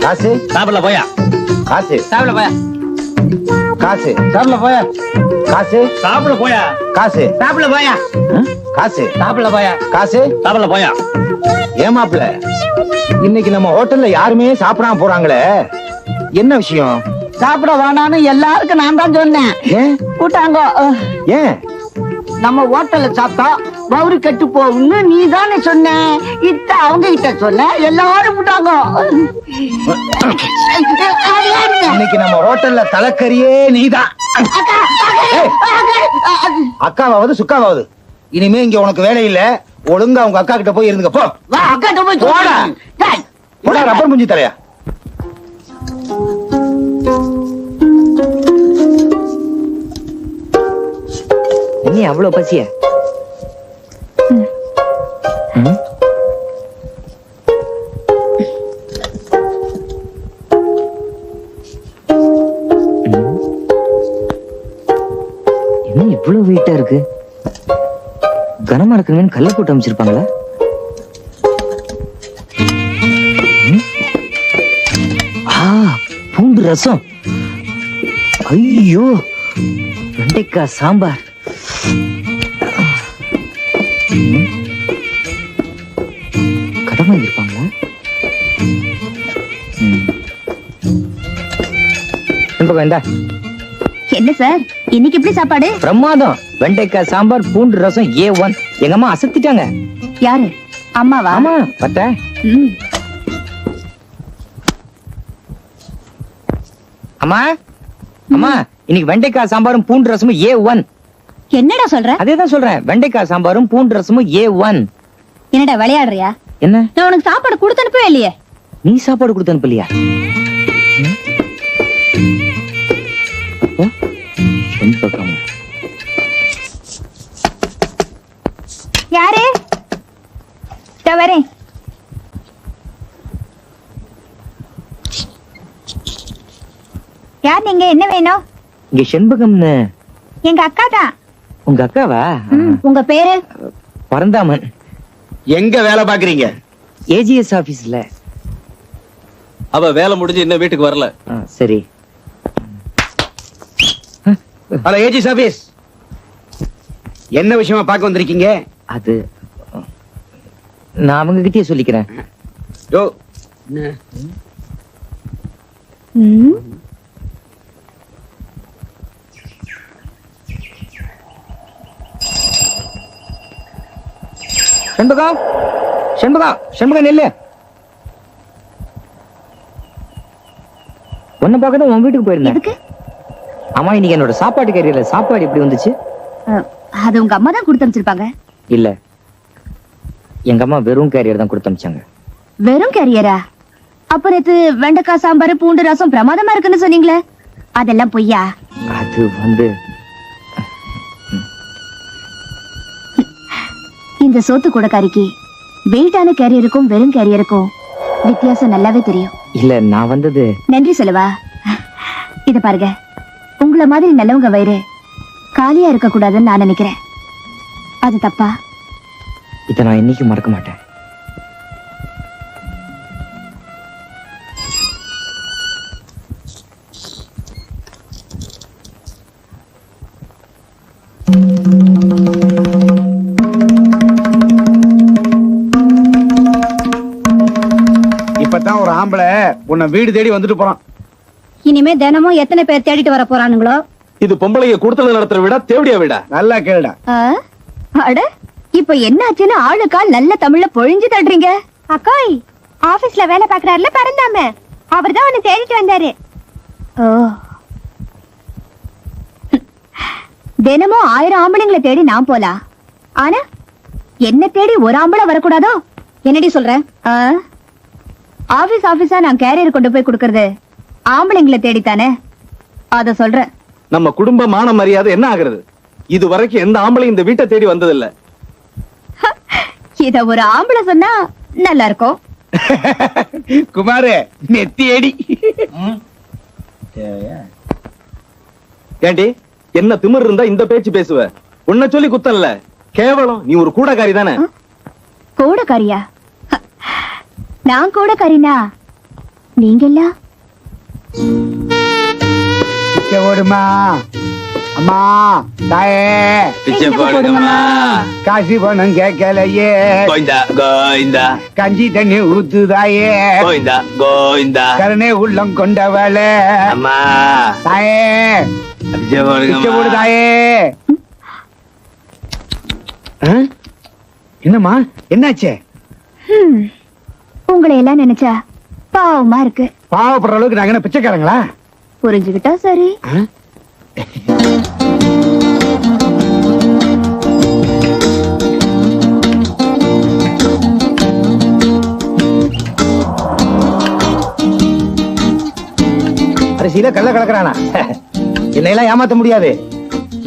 காசு சாப்பிடல போயா. காசு சாப்பிடல போயா. காசு சாப்பிடல போயா. காசு சாப்பிடல போயா. காசு சாப்பிடல போயா. காசு சாப்பிடல போயா. காசு சாப்பிடல போயா. ஏமாப்ல, இன்னைக்கு நம்ம ஹோட்டல்ல யாருமே சாப்பிடாம போறாங்களே, என்ன விஷயம்? சாப்பிட வேணான்னு எல்லாருக்கும் நான் தான் சொன்னேன். ஏன் கூட்டாங்க. ஏன்? நம்ம ஹோட்டல்ல சாப்பிட்டா வவுறு கெட்டு போகும்னு நீ தானே சொன்ன. இத்த அவங்க கிட்ட சொன்ன, எல்லாரும் விட்டாங்க. இன்னைக்கு நம்ம ஹோட்டல்ல தலைக்கறியே நீதான். அக்காவாவது சுக்காவாவது, இனிமே இங்க உனக்கு வேலை இல்ல. ஒழுங்கா உங்க அக்கா கிட்ட போய் இருந்துங்க. போ. வா அக்கா போய் போடா. டேய், போடா, ரப்பர் முஞ்சி தலையா. நீ அவ்வளவு பசிய? என்ன இவ்வளவு வெயிட்டா இருக்கு? கனமா இருக்குன்னு கல்ல போட்டு அமைச்சிருப்பாங்களா? பூண்டு ரசம். ஐயோ, வெண்டைக்காய் சாம்பார். கடமை இருப்பாங்களா? என்ன சார், இன்னைக்கு எப்படி சாப்பாடு? பிரமாதம். வெண்டைக்காய் சாம்பார், பூண்டு ரசம் A1. எங்க அம்மா அசத்திட்டாங்க. யாரு? அம்மாவா? ஆமா, பத்த. அம்மா, அம்மா, இன்னைக்கு வெண்டைக்காய் சாம்பாரும் பூண்டு ரசமும் A1. என்னடா சொல்ற? அதேதான் சொல்றேன். வெண்டைக்காய் சாம்பாரும் பூண்டு ரசமும் A1. என்னடா விளையாடுறியா? என்ன? நான் உனக்கு சாப்பாடு கொடுத்து அனுப்பவே இல்லையே. நீ சாப்பாடு கொடுத்து அனுப்பலையா? யார் நீங்க, என்ன வேணும்? இங்க செண்பகம்னு எங்க அக்கா தான். உங்க அக்காவா? உங்க பேரு? பரந்தாமன். எங்க வேலை பாக்குறீங்க? ஏஜிஎஸ் ஆபீஸ்ல. அவ வேலை முடிஞ்சு இன்னும் வீட்டுக்கு வரல. சரி. ஹலோ ஏஜி ஆபீஸ், என்ன விஷயமா பார்க்க வந்திருக்கீங்க? அது நான் அவங்க கிட்டயே சொல்லிக்கிறேன். யோ, செண்பகம், செண்பகம், செண்பகம் நெல்லு. உன்னை பார்க்க தான் உன் வீட்டுக்கு போயிருந்தேன். எதுக்கு? அம்மா, இன்னைக்கு என்னோட சாப்பாட்டு கேரியர்ல சாப்பாடு எப்படி வந்துச்சு? அது உங்க அம்மா தான் கொடுத்து அனுப்பிச்சிருப்பாங்க. இல்ல, எங்க அம்மா வெறும் கேரியர் தான் கொடுத்து அனுப்பிச்சாங்க. வெறும் கேரியரா? அப்ப நேத்து வெண்டைக்காய் சாம்பார் பூண்டு ரசம் பிரமாதமா இருக்குன்னு சொன்னீங்களே, அதெல்லாம் பொய்யா? அது வந்து இந்த சோத்து கூடக்காரிக்கு வெயிட்டான கேரியருக்கும் வெறும் கேரியருக்கும் வித்தியாசம் நல்லாவே தெரியும். இல்ல, நான் வந்தது நன்றி சொல்லவா? இத பாருங்க, உங்கள மாதிரி நல்லவங்க வயிறு காலியா இருக்க கூடாதுன்னு நான் நினைக்கிறேன். அது தப்பா? இதை நான் என்னைக்கும் மறக்க மாட்டேன். இப்பதான் ஒரு ஆம்பளை உன்னை வீடு தேடி வந்துட்டு போறான். இனிமே தினமும் எத்தனை பேர் தேடிட்டு வர போறானுங்களோ? இது பொம்பளைங்க கொடுத்தல நடத்துற விடா தேவடியா விடா? நல்லா கேளுடா. அட, இப்ப என்ன ஆச்சுன்னு ஆளுக்கால் நல்ல தமிழ்ல பொழிஞ்சு தள்ளுறீங்க. அக்காய், ஆபீஸ்ல வேலை பாக்குறாருல பறந்தாம, அவர்தான் உன்னை தேடிட்டு வந்தாரு. ஓ, தினமும் 1000 ஆம்பளைங்களை தேடி நான் போலாம், ஆனா என்ன தேடி ஒரு ஆம்பளை வரக்கூடாதோ? என்னடி சொல்ற? ஆபீஸா நான் கேரியர் கொண்டு போய் கொடுக்கறது ஆம்பளைங்களை தேடித்தானே, அத சொல்றேன். நம்ம குடும்ப மான மரியாதை என்ன ஆகுறது? இது வரைக்கும் எந்த ஆம்பளையும் இந்த வீட்டை தேடி வந்ததில்ல. இத ஒரு ஆம்பளை சொன்னா நல்லா இருக்கும். குமாரு, நெத்தி அடி. ஏண்டி, என்ன திமிர் இருந்தா இந்த பேச்சு பேசுவ? உன்னை சொல்லி குத்தல்ல, கேவலம் நீ ஒரு கூடக்காரி தானே. கூடக்காரியா? நான் கூடக்காரினா நீங்கெல்லாம் ஓடுமா? அம்மா, தாயே, பிச்சை போடுங்கம்மா. காசி பணம் கேட்கலையே, கோயிந்தா கோயிந்தா, கஞ்சி தண்ணி ஊத்துதாயே, கோயிந்தா கோயிந்தா, கருணை உள்ளம் கொண்டவளே, அம்மா தாயே, பிச்சை பிச்சை போடு போடுங்கம்மா. தாயே. என்னம்மா, என்னாச்சு? உங்களை எல்லாம் நினைச்சா பாவமா இருக்கு. பாவப்படுற அளவுக்கு நாங்க என்ன பிச்சைக்காரங்களா? புரிஞ்சுக்கிட்டா சரி. அரிசியில கல்ல கலக்குறானா? என்னையெல்லாம் ஏமாத்த முடியாது,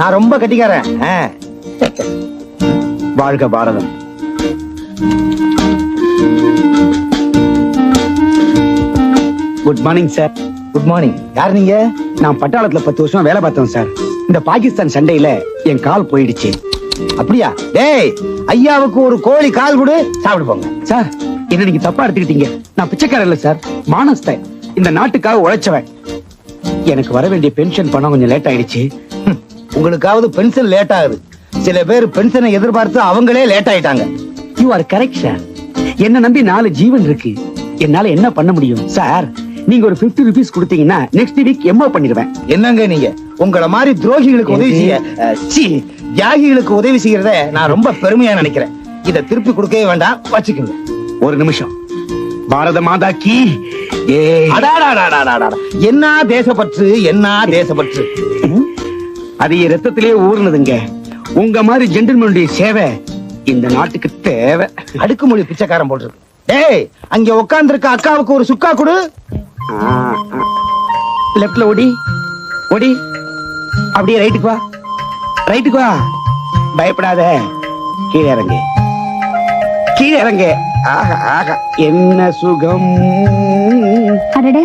நான் ரொம்ப கட்டிக்காரன். வாழ்க பாரதம். Good morning sir. Good morning. யார் நீங்க? நான் பட்டாளத்துல 10 வருஷம் வேலை பார்த்தேன் சார். இந்த பாகிஸ்தான் சண்டையில என் கால் போயிடுச்சு. அப்படியா? டேய், ஐயாவுக்கு ஒரு கோழி கால் கொடு, சாப்பிடு போங்க. சார், என்ன நீங்க தப்பா எடுத்துக்கிட்டீங்க. நான் பிச்சைக்காரன் இல்ல சார், மானஸ்தன். இந்த நாட்டுக்காக உழைச்சவன். எனக்கு வர வேண்டிய பென்ஷன் பணம் கொஞ்சம் லேட் ஆயிடுச்சு. உங்களுக்காவது பென்ஷன் லேட் ஆகுது, சில பேர் பென்ஷனை எதிர்பார்த்து அவங்களே லேட் ஆயிட்டாங்க. You are correct sir. என்ன நம்பி 4 ஜீவன் இருக்கு. என்னால என்ன பண்ண முடியும் சார்? நீங்க ஒரு 50 rupees கொடுத்தீங்கன்னா நெக்ஸ்ட் வீக் எம்ஓ பண்ணிடுவேன். என்னங்க நீங்க உங்கள மாதிரி துரோகிகளுக்கு உதவி செய்ய, தியாகிகளுக்கு உதவி செய்யறத நான் ரொம்ப பெருமையா நினைக்கிறேன். இத திருப்பி கொடுக்கவே வேண்டாம், வச்சுக்கோங்க. ஒரு நிமிஷம். பாரத மாதா கி. என்ன தேசப்பற்று, என்ன தேசப்பற்று. அது என் ரத்தத்திலே ஊர்னதுங்க. உங்க மாதிரி ஜென்டில்மேனுடைய சேவை இந்த நாட்டுக்கு தேவை. அடுக்குமொழி பிச்சைக்காரன் போடுறது. டேய், அங்க உட்கார்ந்து இருக்க அக்காவுக்கு ஒரு சுக்கா கொடு. லெப்ட்ல ஓடி ஓடி, அப்படியே ரைட்டுக்கு வா, ரைட்டுக்கு வா. பயப்படாத, கீழே இறங்கு, கீழே இறங்கு. ஆஹா ஆஹா, என்ன சுகம். அடடே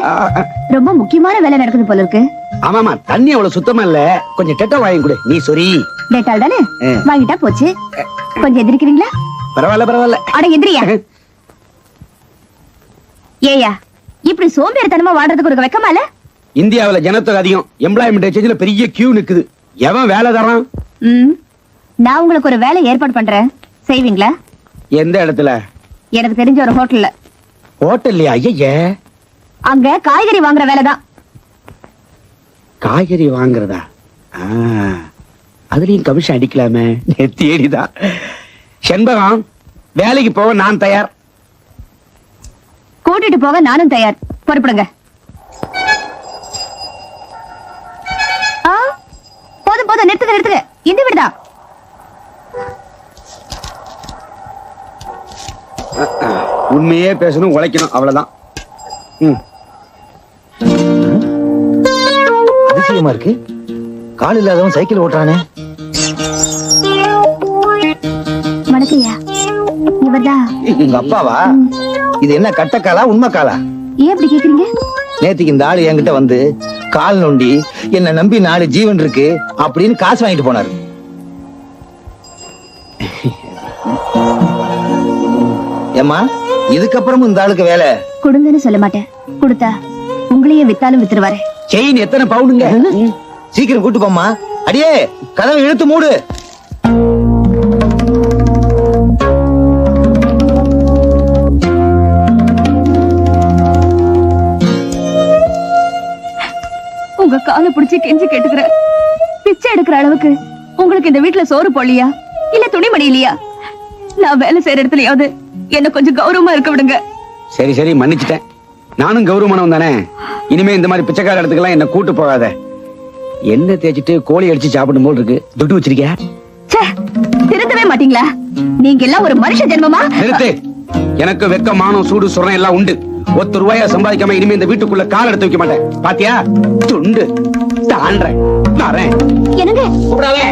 ரொம்ப முக்கியமான வேலை நடக்குது போல இருக்கு. ஆமாமா, தண்ணி அவ்வளவு சுத்தமா இல்ல, கொஞ்சம் டெட்டா வாங்கி கொடு. நீ சொரி. டேட்டால் தானே வாங்கிட்டா போச்சு. கொஞ்சம் எதிர்க்கிறீங்களா? பரவாயில்ல. அட எதிரியா? ஏயா இப்படி சோம்பேறித்தனமா வாடுறதுக்கு ஒரு வெக்கமா இல்ல? இந்தியாவுல ஜனத்தொகை அதிகம், எம்ப்ளாய்மெண்ட் எக்ஸ்சேஞ்சில பெரிய கியூ நிக்குது. எவன் வேலை தரான்? நான் உங்களுக்கு ஒரு வேலை ஏற்பாடு பண்றேன், செய்வீங்களா? எந்த இடத்துல? எனக்கு தெரிஞ்ச ஒரு ஹோட்டல்ல. ஹோட்டல்லையா? ஐயே, அங்க காய்கறி வாங்குற வேலைதான். காய்கறி வாங்குறதா? அதுலயும் கமிஷன் அடிக்கலாமே. தேடிதான். செண்பகம், வேலைக்கு போக நான் தயார். கூட்டிட்டு போக நானும் தயார். பொறுப்படுங்க. போதும் நிறுத்துங்க. இந்த வீடுதான். உண்மையே பேசணும், உழைக்கணும், அவ்வளவுதான். அதிசயமா இருக்கு, கால் இல்லாதவன் சைக்கிள் ஓட்டுறானே. வணக்கம்யா, இவர்தான் உங்க அப்பாவா? இது என்ன கட்டக்காலா உண்மை காலா? ஏன் அப்படி கேக்குறீங்க? நேத்துக்கு இந்த ஆளு என்கிட்ட வந்து கால் நொண்டி என்ன நம்பி 4 ஜீவன் இருக்கு அப்படின்னு காசு வாங்கிட்டு போனாரு. ஏமா, இதுக்கப்புறமும் இந்த ஆளுக்கு வேலை கொடுங்கன்னு சொல்ல மாட்டேன். கொடுத்தா உங்களையே வித்தாலும் வித்துருவாரு. செயின் எத்தனை பவுண்டுங்க? சீக்கிரம் கூட்டு போமா. அடியே, கதவை இழுத்து மூடு. உங்க காலை பிடிச்சி கெஞ்சி கேட்டுக்கிற, பிச்சை எடுக்கிற அளவுக்கு உங்களுக்கு இந்த வீட்டுல சோறு போடலையா, இல்ல துணிமணி இல்லையா? நான் வேலை செய்யற இடத்துலயாவது என்ன கொஞ்சம் கௌரவமா இருக்க விடுங்க. சரி, மன்னிச்சிட்டேன். நானும் கௌரவமானவன் தானே. இனிமே இந்த மாதிரி பிச்சைக்கார இடத்துக்கெல்லாம் என்ன கூட்டு போகாத. என்ன தேய்ச்சிட்டு கோழி அடிச்சு சாப்பிடும் போல் இருக்கு. துட்டு வச்சிருக்கியா? திருந்தவே மாட்டீங்களா? நீங்க எல்லாம் ஒரு மனுஷ ஜென்மமா? நிறுத்து. எனக்கு வெக்க, மானம், சூடு, சுரணம் எல்லாம் உண்டு. ₹1 சம்பாதிக்காம இனிமே இந்த வீட்டுக்குள்ள கால் எடுத்து வைக்க மாட்டேன். பாத்தியா? துண்டு தாண்டறேன். வரேன். என்னங்க? கூப்பிடாதே.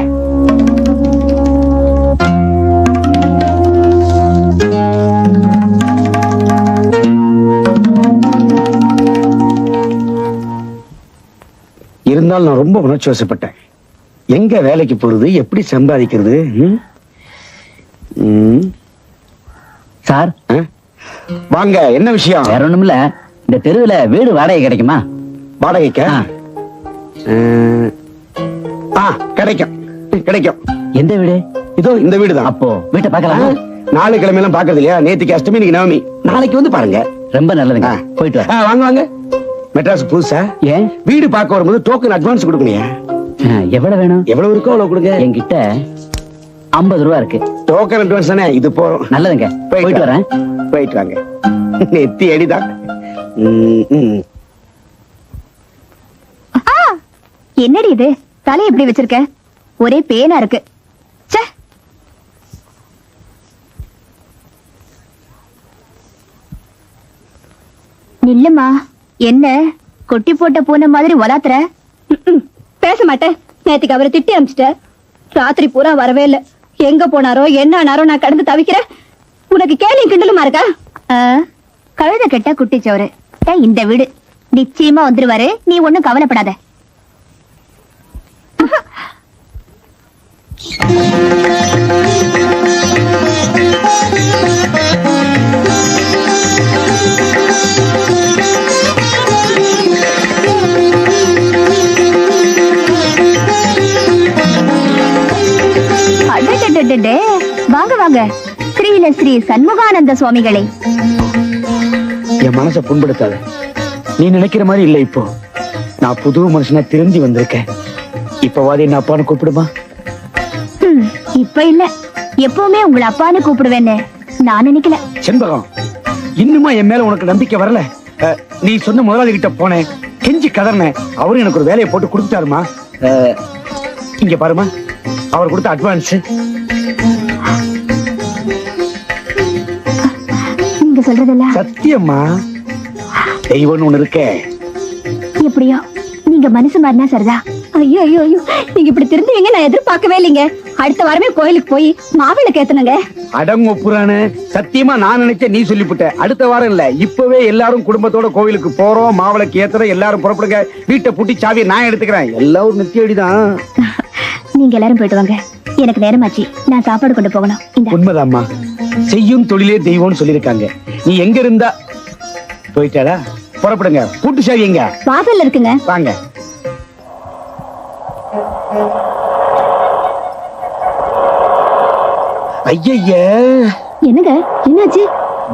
இருந்தாலும் நான் ரொம்ப உணர்ச்சி வசப்பட்டேன். எங்க வேலைக்கு போறது, எப்படி சம்பாதிக்கிறது? சார், வாங்க. என்ன விஷயம்? வேற ஒண்ணும் இல்ல, இந்த தெருவுல வீடு வாடகை கிடைக்குமா? வாடகைக்கா? கிடைக்கும். எந்த வீடு? இதோ இந்த வீடுதான். அப்போ வீட்டை பார்க்கலாம். 4 கிழமையெல்லாம் பாக்குறது இல்லையா? நேத்துக்கு அஷ்டமி, இன்னைக்கு நவமி. நாளைக்கு வந்து பாருங்க. ரொம்ப நல்லதுங்க, போயிட்டு வர. வாங்க. மெட்ராஸ் புதுசா? ஏன்? வீடு பார்க்க வரும்போது டோக்கன் அட்வான்ஸ் கொடுக்கணும். எவ்வளவு வேணும்? எவ்வளவு இருக்கோ அவ்வளவு கொடுங்க. என்கிட்ட 50 ரூபா இருக்கு. டோக்கன் அட்வான்ஸ் தானே, இது போறோம். நல்லதுங்க, போயிட்டு வரேன். போயிட்டு வாங்க. நெத்தி அடிதான். என்னடி இது, தலை எப்படி வச்சிருக்க? ஒரே பேனா இருக்கு. நில்லுமா. என்ன கொட்டி போட்ட பூனை மாதிரி வளாத்துற? பேச மாட்டேன். நேத்துக்கு அவரை திட்டி அமிச்சிட்ட. ராத்திரி பூரா வரவே இல்ல. எங்க போனாரோ என்ன ஆனாரோ நான் கடந்து தவிக்கிறேன். உனக்கு கேள்வி கிண்டலுமா இருக்கா? கழுத கெட்டா குட்டிச்சோறு. இந்த வீடு நிச்சயமா வந்துருவாரு, நீ ஒண்ணும் கவலைப்படாத. வாங்க, ஸ்ரீல ஸ்ரீ சண்முகானந்த சுவாமிகளே. என் மனசை புண்படுத்தாத. நீ நினைக்கிற மாதிரி இல்ல. இப்போ நான் புது மனுஷனா திரும்பி வந்திருக்கேன். இப்பவாது என்ன அப்பான்னு கூப்பிடுமா? இப்ப இல்ல, எப்பவுமே உங்களை அப்பான்னு கூப்பிடுவேன்னு நான் நினைக்கல. செண்பகம், இன்னுமா என் மேல உனக்கு நம்பிக்கை வரல? நீ சொன்ன முதலாளி கிட்ட போனேன், கெஞ்சி கதறினேன். அவரும் எனக்கு ஒரு வேலையை போட்டு கொடுத்துட்டாருமா. இங்க பாருமா, அவர் கொடுத்த அட்வான்ஸ். நீங்க சொல்றதல்ல சத்தியம்மா. தெய்வம்னு ஒண்ணு இருக்கே. எப்படியோ நீங்க மனசு மாறினா சரிதா. ஐயோ, நீங்க இப்படி திருந்துவீங்க நான் எதிர்பார்க்கவே இல்லைங்க. அடுத்த வாரமே கோயிலுக்கு போய் மாவிளக்கு ஏத்தணுங்க. அடங்கொப்புறானு சத்தியமா நான் நினைச்சேன், நீ சொல்லிவிட்ட. அடுத்த வாரம் இல்ல, இப்பவே எல்லாரும் குடும்பத்தோட கோவிலுக்கு போறோம், மாவிளக்கு ஏத்துறோம், எல்லாரும் புறப்படுங்க. வீட்டை பூட்டி சாவியை நான் எடுத்துக்கிறேன். எல்லாம் ஒரு நித்தியடிதான். நீங்க எல்லாரும் போயிட்டு வாங்க, எனக்கு நேரமாச்சு, நான் சாப்பாடு கொண்டு போகணும். இந்த உண்மைதாம்மா, செய்யும் தொழிலே தெய்வம்னு சொல்லிருக்காங்க. நீ எங்க இருந்தா போயிட்டாடா, புறப்படுங்க. பூட்டு சாவி எங்க? வாசல்ல இருக்குங்க. வாங்க. ஐய, என்னங்க என்னாச்சு?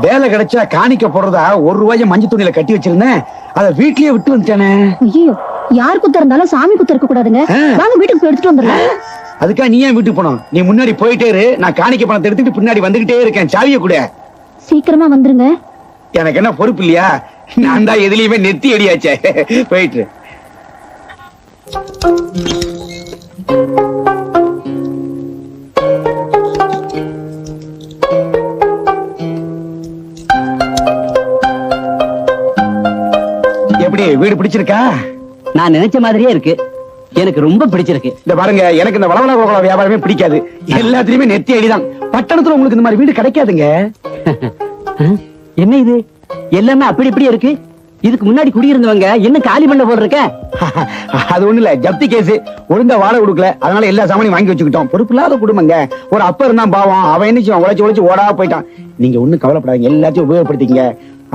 வேலை கிடைச்சா காணிக்க போறதா ₹1 மஞ்சள் துணியில கட்டி வச்சிருந்தேன், அத வீட்லயே விட்டு வந்துட்டானே. ஐயோ, யார் குத்த இருந்தாலும் சாமி குத்த இருக்க கூடாதுங்க. வாங்க வீட்டுக்கு போய் எடுத்துட்டு வந்துடலாம். அதுக்கா நீ ஏன் வீட்டுக்கு போனோம்? நீ முன்னாடி போயிட்டே இரு, நான் காணிக்க பணத்தை எடுத்துட்டு பின்னாடி வந்துகிட்டே இருக்கேன். சாவிய கூட. சீக்கிரமா வந்துருங்க. எனக்கு என்ன பொறுப்பு இல்லையா? நான் தான் எதுலயுமே நெத்தி அடியாச்சே. போயிட்டு எப்படி வீடு பிடிச்சிருக்கா? நான் நினைச்ச மாதிரியே இருக்கு, எனக்கு ரொம்ப பிடிச்சிருக்கு. இந்த பாருங்க, எனக்கு இந்த வளவள வியாபாரமே பிடிக்காது. எல்லாத்துலயுமே நெத்தி அடிதான். பட்டணத்துல உங்களுக்கு இந்த மாதிரி வீடு கிடைக்காதுங்க. என்ன இது எல்லாமே அப்படி இப்படி இருக்கு? இதுக்கு முன்னாடி குடியிருந்தவங்க என்ன காலி பண்ண போல இருக்க? அது ஒண்ணு இல்ல, ஜப்தி கேஸ். ஒழுங்கா வாழை கொடுக்கல, அதனால எல்லா சாமானையும் வாங்கி வச்சுக்கிட்டோம். பொறுப்பு இல்லாத குடும்பங்க. ஒரு அப்பா இருந்தான் பாவம், அவன் என்ன செய்வான், உழைச்சு ஓடா போயிட்டான். நீங்க ஒண்ணும் கவலைப்படாதீங்க, எல்லாத்தையும் உபயோகப்படுத்திங்க.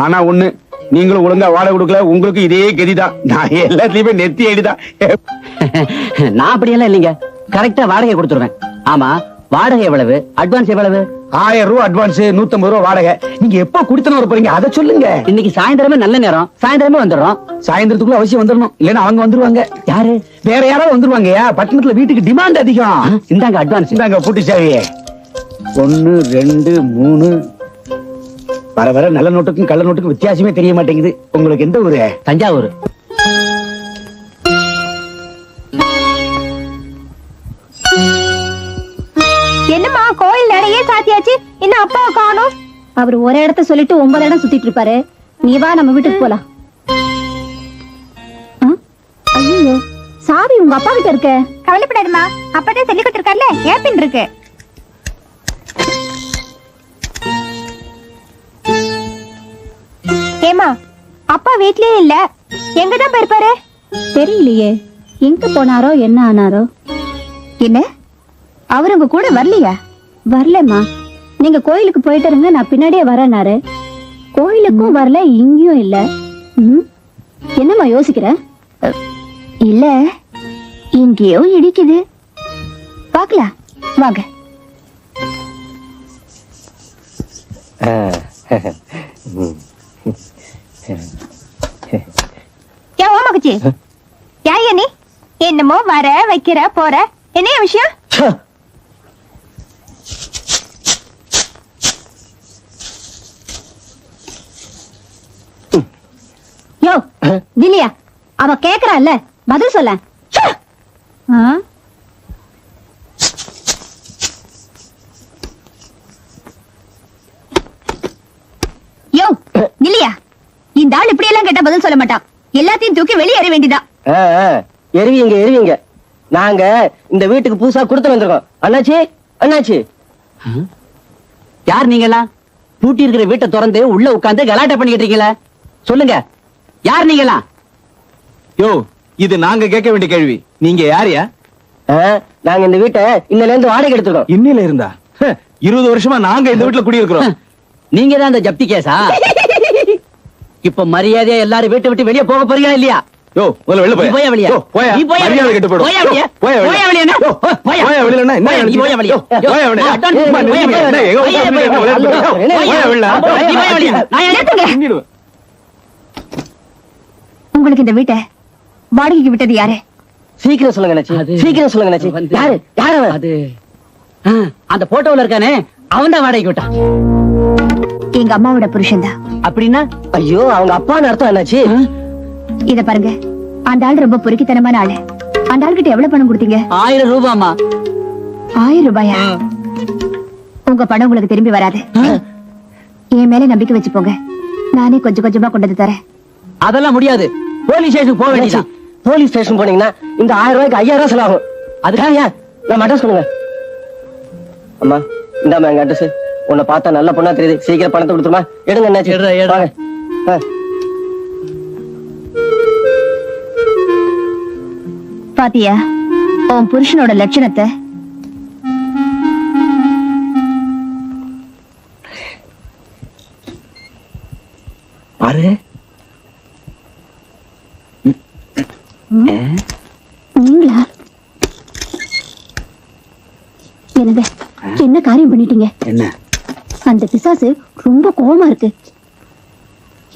ஆனா ஒண்ணு, நீங்களும் ஒழுங்கா வாழை கொடுக்கல, உங்களுக்கு இதே கதிதான். நான் எல்லாத்துலயுமே நெத்தி அடிதான். நான் அப்படியெல்லாம் இல்லைங்க, கரெக்டா வாடகை கொடுத்துருவேன். ஆமா, வாடகை எவ்வளவு? அட்வான்ஸ் எவ்வளவு? ₹1000 அட்வான்ஸ், ₹150 வாடகை. நீங்க எப்ப குடுத்தன வர போறீங்க அதை சொல்லுங்க. இன்னைக்கு சாயந்தரமே நல்ல நேரம், சாயந்தரமே வந்துடுறோம். சாயந்தரத்துக்குள்ள அவசியம் வந்துடணும், இல்லன்னா அவங்க வந்துருவாங்க. யாரு? வேற யாராவது வந்துருவாங்கயா. பட்டணத்துல வீட்டுக்கு டிமாண்ட் அதிகம். இந்தாங்க அட்வான்ஸ். இந்தாங்க பூட்டி சாவியே. 1 2 3. வர வர நல்ல நோட்டுக்கும் கள்ள நோட்டுக்கும் வித்தியாசமே தெரிய மாட்டேங்குது. உங்களுக்கு எந்த ஊரு? தஞ்சாவூர். என்னம்மா, கோயில் நிறைய சாத்தியாச்சு, இன்னும் அப்பாவை காணோம். அவர் ஒரு இடத்த சொல்லிட்டு 9 இடம் சுத்திட்டு இருப்பாரு. நீ வா, நம்ம வீட்டுக்கு போலாம். ஐயோ, சாவி உங்க அப்பா கிட்ட இருக்க. கவலைப்படாதம்மா, அப்பதான் சொல்லி கொடுத்திருக்காருல, ஏப்பின் இருக்கு. ஏமா, அப்பா வீட்லயே இல்ல, எங்கதான் போயிருப்பாரு? தெரியலையே, எங்க போனாரோ என்ன ஆனாரோ. என்ன, அவர் உங்க கூட வரலையா? வரலம்மா, நீங்க கோயிலுக்கு போயிட்டு இருங்க, நான் பின்னாடியே வரேனாரு. கோயிலுக்கும் வரல, இங்கேயும் இல்ல. என்னம்மா யோசிக்கிற? இல்ல, இங்கேயோ இடிக்குது, பாக்கலாம் வாங்க. ஓமகச்சி, யார் நீ? என்னமோ வர வைக்கிற போற, என்ன விஷயம்? யோ தில்லியா, அவ கேக்குறாள்ல, பதில் சொல்ல. யோ தில்லியா, இந்த ஆள் இப்படி எல்லாம் கேட்டா பதில் சொல்ல மாட்டான். எல்லாத்தையும் தூக்கி வெளியே எறிய வேண்டியதான். எருவிங்க எருவிங்க, நாங்க இந்த வீட்டுக்கு புதுசா கொடுத்து வந்திருக்கோம். அண்ணாச்சி அண்ணாச்சி. யார் நீங்களா? பூட்டி இருக்கிற வீட்டை திறந்து உள்ள உட்கார்ந்து கலாட்டா பண்ணிக்கிட்டு இருக்கீங்களா? சொல்லுங்க, யார் நீங்களா? யோ, இது நாங்க கேட்க வேண்டிய கேள்வி. நீங்க யாரையா? நாங்க இந்த வீட்டை இன்னையில இருந்து வாடகை எடுத்துக்கோம். இன்னில இருந்தா? 20 வருஷமா நாங்க இந்த வீட்டுல குடியிருக்கிறோம். நீங்க தான் இந்த ஜப்தி கேஸா? இப்ப மரியாதையா எல்லாரும் வீட்டை விட்டு வெளியே போக போறீங்களா இல்லையா? யோ, முதல்ல வெளிய போய். போயா வெளிய. போயா. மரியாதை கெட்டு போய்டும். போயா வெளிய. போயா வெளிய. போயா வெளிய. போயா வெளியனா என்ன? நீ போயா வெளிய. போயா வெளிய. போயா வெளிய. உங்களுக்கு இந்த வீட்டை வாடகைக்கு விட்டது யாரு? சீக்கிரம் சொல்லுங்க அண்ணாச்சி, சீக்கிரம் சொல்லுங்க அண்ணாச்சி. யாரு யாரு அவன்? அது அந்த போட்டோல இருக்கானே, அவன் தான் வாடகைக்கு விட்டான். எங்க அம்மாவோட புருஷன் தான். அப்படின்னா? ஐயோ, அவங்க அப்பான்னு அர்த்தம் அண்ணாச்சி. இத பாருங்க, அந்த ஆள் ரொம்ப பொறுக்கித்தனமான ஆளு. அந்த ஆள்கிட்ட எவ்வளவு பணம் கொடுத்தீங்க? 1000 ரூபாமா? 1000 ரூபாயா? உங்க பணம் உங்களுக்கு திரும்பி வராது. என் மேல நம்பிக்கை வச்சு போங்க, நானே கொஞ்சம் கொஞ்சமா கொண்டு வந்து தரேன். அதெல்லாம் முடியாது, போலீஸ் ஸ்டேஷனுக்கு போக வேண்டியதான். போலீஸ் ஸ்டேஷன் போனீங்கன்னா இந்த 1000 ரூபாய்க்கு 5000 செலவாகும். அதுக்காக நான் அட்ரஸ் பண்ணுங்க. அம்மா இந்தாம்மா எங்க அட்ரஸ். உன்னை பார்த்தா நல்ல பொண்ணா தெரியுது. சீக்கிரம் பணத்தை கொடுத்துருமா. எடுங்க என்னாச்சு. வாங்க. பாத்தியா உன் புருஷனோட லட்சணத்தை? பாரு நீங்களா? என்னங்க என்ன காரியம் பண்ணிட்டீங்க? என்ன? அந்த பிசாசு ரொம்ப கோவமா இருக்கு.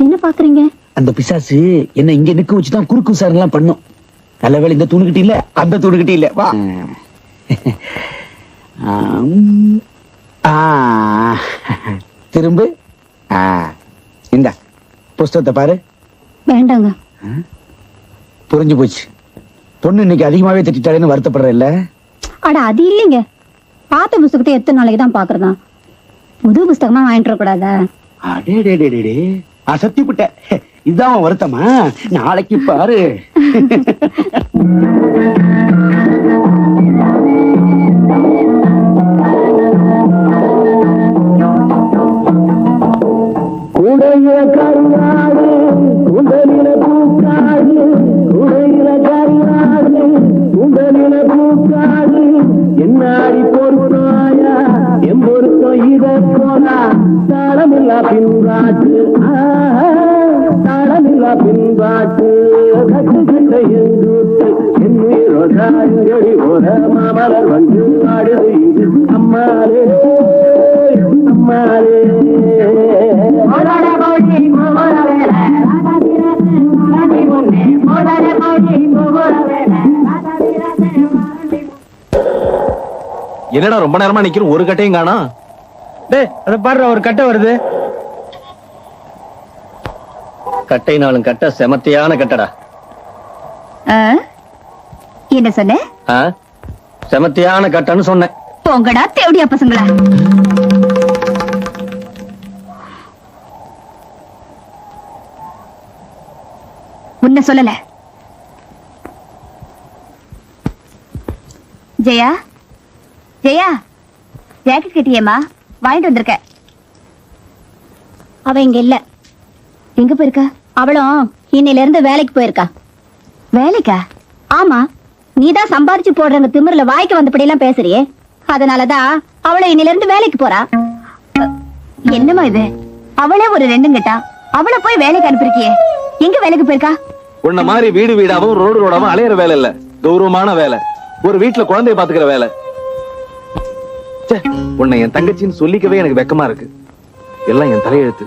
என்ன பாக்குறீங்க? அந்த பிசாசு என்ன இங்க நிக்க வச்சுதான் குறுக்கு விசாரணை எல்லாம் பண்ணும். நல்ல வேளை இந்த தூணுகிட்ட இல்ல, அந்த தூணுகிட்ட இல்ல. வா. திரும்ப இந்த புஸ்தகத்தை பாரு. வேண்டாங்க. புரிஞ்சு போச்சு. பொண்ணு இன்னைக்கு அதிகமாவே திட்டாலேன்னு வருத்தப்படுற இல்ல? அட அது இல்லைங்க. பார்த்த புஸ்தகத்தை எத்தனை நாளைக்கு தான் பாக்குறதா? புது புஸ்தகமா வாங்கிட்டு கூடாதா? அடே அசத்திப்பட்ட. இதான் வருத்தமா? நாளைக்கு பாரு. உடைய கருவாடு உடலில பூக்காடு, உடைய கருவாடு உடலில பூக்காடு, என்னாடி பொறுத்தாயா என் பொருத்தம் இத போனா தாளமில்லா பின்பாட்டு, தாளமில்லா பின்பாட்டு, கட்டு கட்ட எங்கூத்து என்னுயிரோசாயங்கடி ஒரு மாமலர் வந்து ஆடுது இது அம்மாரே அம்மாரே. என்னடா ரொம்ப நேரமா நிக்கிறோம், ஒரு கட்டையும் காணோம். டேய் அத பாரு, ஒரு கட்டை வருது. கட்டைனாலும் கட்ட செமத்தியான கட்டடா. என்ன சொன்ன? செமத்தியான கட்டன்னு சொன்னேன். போங்கடா தேவடியா பசங்களா. உன்ன சொல்லல. ஜெயா ஜெயா ஜாக்கெட் கட்டியேமா, வாங்கிட்டு வந்திருக்க. அவ இங்க இல்ல. எங்க போயிருக்கா? அவளும் இன்னையில இருந்து வேலைக்கு போயிருக்கா. வேலைக்கா? ஆமா, நீதான் சம்பாரிச்சு போடுற திமிர்ல வாய்க்கு வந்தபடி எல்லாம் பேசுறியே, அதனாலதான் அவளை இன்னையில இருந்து வேலைக்கு போறா. என்னமா இது? அவளே ஒரு ரெண்டும் கேட்டா, அவளை போய் வேலைக்கு அனுப்பிருக்கியே. எங்க வேலைக்கு போயிருக்கா? உன்ன மாதிரி வீடு வீடாவும் ரோடு ரோடாவும் அலையிற வேலை இல்ல, கௌரவமான வேலை. ஒரு வீட்டுல குழந்தைய பாத்துக்கிற வேலை. உன்னை என் தங்கச்சின்னு சொல்லிக்கவே எனக்கு வெக்கமா இருக்கு. எல்லாம் என் தலையெழுத்து.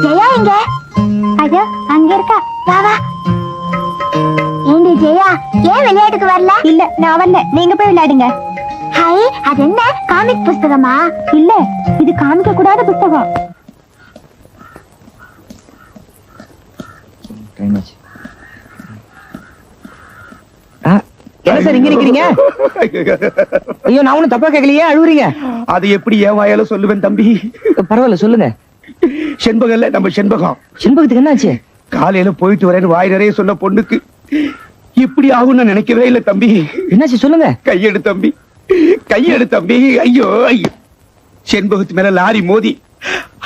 ஜெயா எங்க? அதோ அங்க இருக்கா. வா வா. ஏண்டி ஜெயா, ஏன் விளையாட்டுக்கு வரல? இல்ல நான் வரல, நீங்க போய் விளையாடுங்க. ஹாய், அது என்ன காமிக் புஸ்தகமா? இல்ல, இது காமிக்க கூடாத புஸ்தகம். என்ன சார் இங்க நிக்கிறீங்க? ஐயோ நான் ஒண்ணும் தப்பா கேட்கலையே, அழுவுறீங்க. அது எப்படி ஏன் வாயால சொல்லுவேன் தம்பி? பரவாயில்ல சொல்லுங்க. செண்பகம்ல நம்ம செண்பகம். செண்பகத்துக்கு என்னாச்சு? காலையில போயிட்டு வரேன்னு வாய் நிறைய சொன்ன பொண்ணுக்கு இப்படி ஆகும்னு நினைக்கவே இல்ல தம்பி. என்னாச்சு சொல்லுங்க. கையெடு தம்பி, கையெடு தம்பி. ஐயோ ஐயோ, செண்பகத்து மேல லாரி மோதி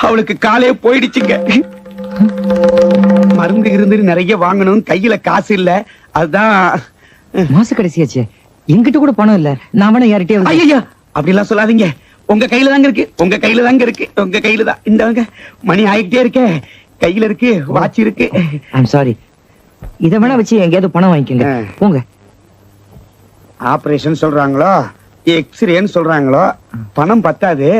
அவளுக்கு காலே போயிடுச்சுங்க. மருந்து இருந்து நிறைய வாங்கணும், கையில காசு இல்ல. அதுதான் மாச கடைசியாச்சு, என்கிட்ட கூட பணம் இல்ல. நான் வேணா யார்கிட்டயே ஐயா அப்படி எல்லாம் சொல்லாதீங்க. உங்க கையில தாங்க இருக்கு, உங்க கையில தாங்க இருக்கு, உங்க கையில தான். இந்த மணி ஆயிட்டே இருக்க, கையில இருக்கு, வாட்ச் இருக்கு. I'm sorry. இத வேணா வச்சு எங்கேயாவது பணம் வாங்கிக்கங்க போங்க. ஆபரேஷன் சொல்றாங்களோ எக்ஸ்ரேன்னு சொல்றாங்களோ, பணம் பத்தாது.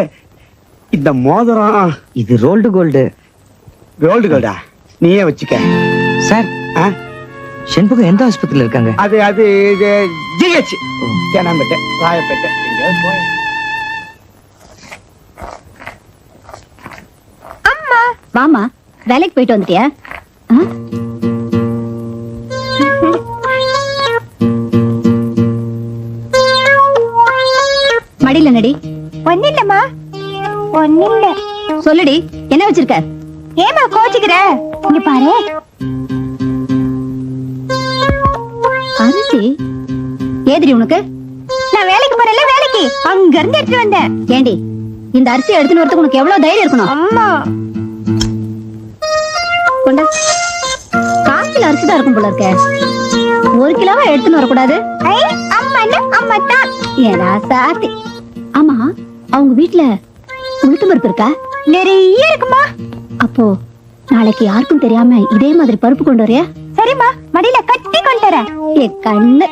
இந்த மோதிரம் இது ரோல்டு கோல்டு. கோல்டு கோல்டா? நீயே வச்சுக்க சார். செண்பகம் எந்த ஆஸ்பத்திரியில இருக்காங்க? அது அது ஜிஹெச் தேனாம்பேட்டை, ராயப்பேட்டை. அம்மா வாமா, வேலைக்கு போயிட்டு வந்துட்டியா? மடியில நடி. ஒன்னில்லம்மா, ஒன்னில்ல. சொல்லுடி, என்ன வச்சிருக்க? ஏமா கோச்சிக்கிற? இங்க பாரு. அரிசி ஏதிரி உனக்கு? நான் வேலைக்கு போறேன்ல, வேலைக்கு அங்க இருந்து எடுத்து வந்தேன். ஏண்டி இந்த அரிசி எடுத்துன்னு வரதுக்கு உனக்கு எவ்வளவு தைரியம் இருக்கணும்? அம்மா கொண்டா. 1/4 கிலோ அரிசி தான் இருக்கும் போல இருக்க. 1 கிலோவா எடுத்துன்னு வரக்கூடாது? அம்மா தான். ஏடா சாத்தி. ஆமா, அவங்க வீட்டுல உளுத்து பருப்பு இருக்கா? நிறைய இருக்குமா. அப்போ நாளைக்கு யாருக்கும் தெரியாம இதே மாதிரி பருப்பு கொண்டு வரையா? சரிம்மா, மடியில கட்டி கொண்டு வரேன். ஏ கண்ணு,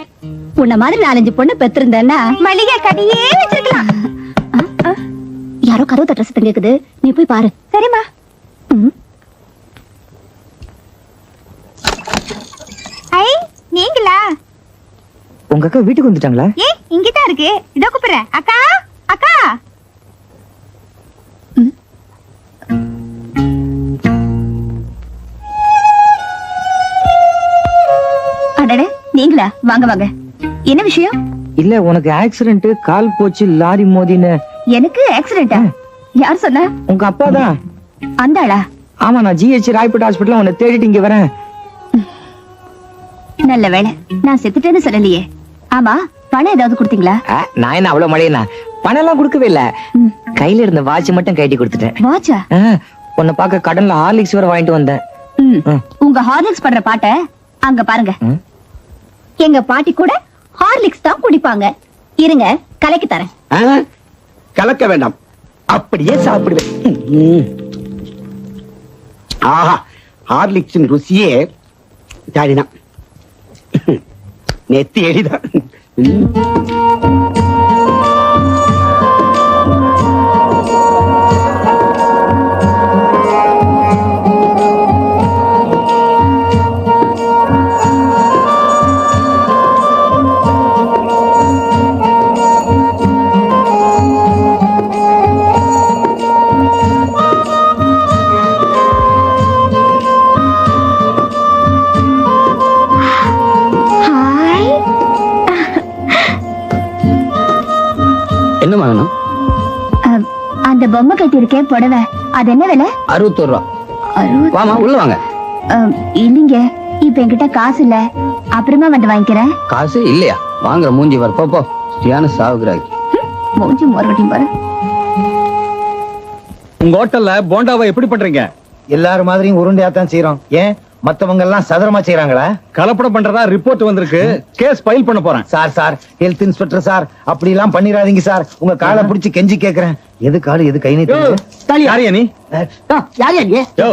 உன்ன மாதிரி 4-5 பொண்ணு பெற்றிருந்தேன்னா மளிகை கடையே வச்சிருக்கலாம். யாரோ கதவு தட்டுற சத்தம் கேக்குது, நீ போய் பாரு. சரிம்மா. ஐ, நீங்களா? உங்க அக்கா வீட்டுக்கு வந்துட்டாங்களா? ஏ, இங்கதான் இருக்கு. இதோ கூப்பிடுறேன். அக்கா, அக்கா. அடடே, நீங்களா? வாங்க வாங்க. என்ன விஷயம்? இல்ல, உனக்கு ஆக்சிடென்ட், கால் போச்சு, லாரி மோதின்னு. எனக்கு ஆக்சிடென்டா? யார் சொன்னா? உங்க அப்பா தான். அந்த ஆளா? ஆமா, நான் ஜிஹெச் ராய்பேட் ஹாஸ்பிட்டல் உன்னை தேடிட்டு இங்க வரேன். நல்ல வேளை நான் செத்துட்டேன்னு சொல்லலையே. ஆமா, பணம் ஏதாவது கொடுத்தீங்களா? நான் என்ன அவ்வளவு மழையனா? பணம் எல்லாம் கொடுக்கவே இல்ல. கையில இருந்த வாட்ச் மட்டும் கைட்டி கொடுத்துட்டேன். வாட்சா? உன்னை பார்க்க கடன்ல ஹார்லிக்ஸ் வர வாங்கிட்டு வந்தேன். உங்க ஹார்லிக்ஸ் பண்ற பாட்ட அங்க பாருங்க. எங்க பாட்டி கூட ஹார்லிக்ஸ் தான் குடிப்பாங்க. இருங்க, கலக்கி தரேன். கலக்க வேண்டாம், அப்படியே சாப்பிடுவேன். ஆஹா, ஹார்லிக்ஸின் ருசியே சரிதான். நெத்தி எளிதான். என்னமா வேணும்? அந்த பொம்மை கட்டி இருக்கே புடவை, அது என்ன விலை? 61 ரூபா. வாமா, உள்ள வாங்க. இல்லீங்க, இப்ப என்கிட்ட காசு இல்ல. அப்புறமா வந்து வாங்கிக்கிறேன். காசு இல்லையா? வாங்குற மூஞ்சி வர போ. ஸ்டியான சாவுகிறாய். மூஞ்சி மறுபடியும் பாரு. உங்க ஹோட்டல்ல போண்டாவை எப்படி பண்றீங்க? எல்லாரும் மாதிரியும் உருண்டையா தான் செய்யறோம். ஏன் மத்தவங்க எல்லாம் சதுரமா செய்யறாங்களா? கலப்படம் பண்றதா ரிப்போர்ட் வந்திருக்கு. கேஸ் ஃபைல் பண்ண போறேன். சார் ஹெல்த் இன்ஸ்பெக்டர் சார், அப்படி எல்லாம் பண்ணிராதீங்க சார். உங்க காலை பிடிச்சு கெஞ்சி கேக்குறேன். எது காலு எது கை நீட்டு? யாரியா நீ? யாரையா நீ? யோ,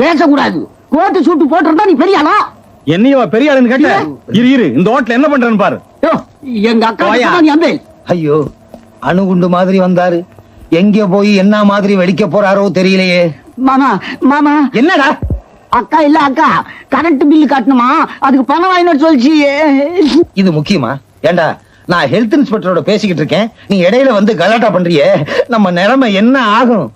பேசக்கூடாது. கோட்டு சூட்டு போட்டிருந்தா நீ பெரிய ஆளா? என்னையவா பெரிய ஆளுன்னு கேட்ட? இரு இந்த ஹோட்டல் என்ன பண்றேன்னு பாரு. எங்க அக்கா நீ அந்த ஐயோ, அணுகுண்டு மாதிரி வந்தாரு. எங்க போய் என்ன மாதிரி வெடிக்க போறாரோ தெரியலையே. மாமா மாமா, என்னடா? அக்கா இல்ல அக்கா, கரண்ட் பில்லு கட்டணுமா, அதுக்கு பணம் வாங்கினு சொல்லிச்சு. இது முக்கியமா? ஏண்டா, நான் ஹெல்த் இன்ஸ்பெக்டரோட பேசிக்கிட்டு இருக்கேன், நீ இடையில வந்து கலாட்டா பண்றியே. நம்ம நிலைமை என்ன ஆகும்?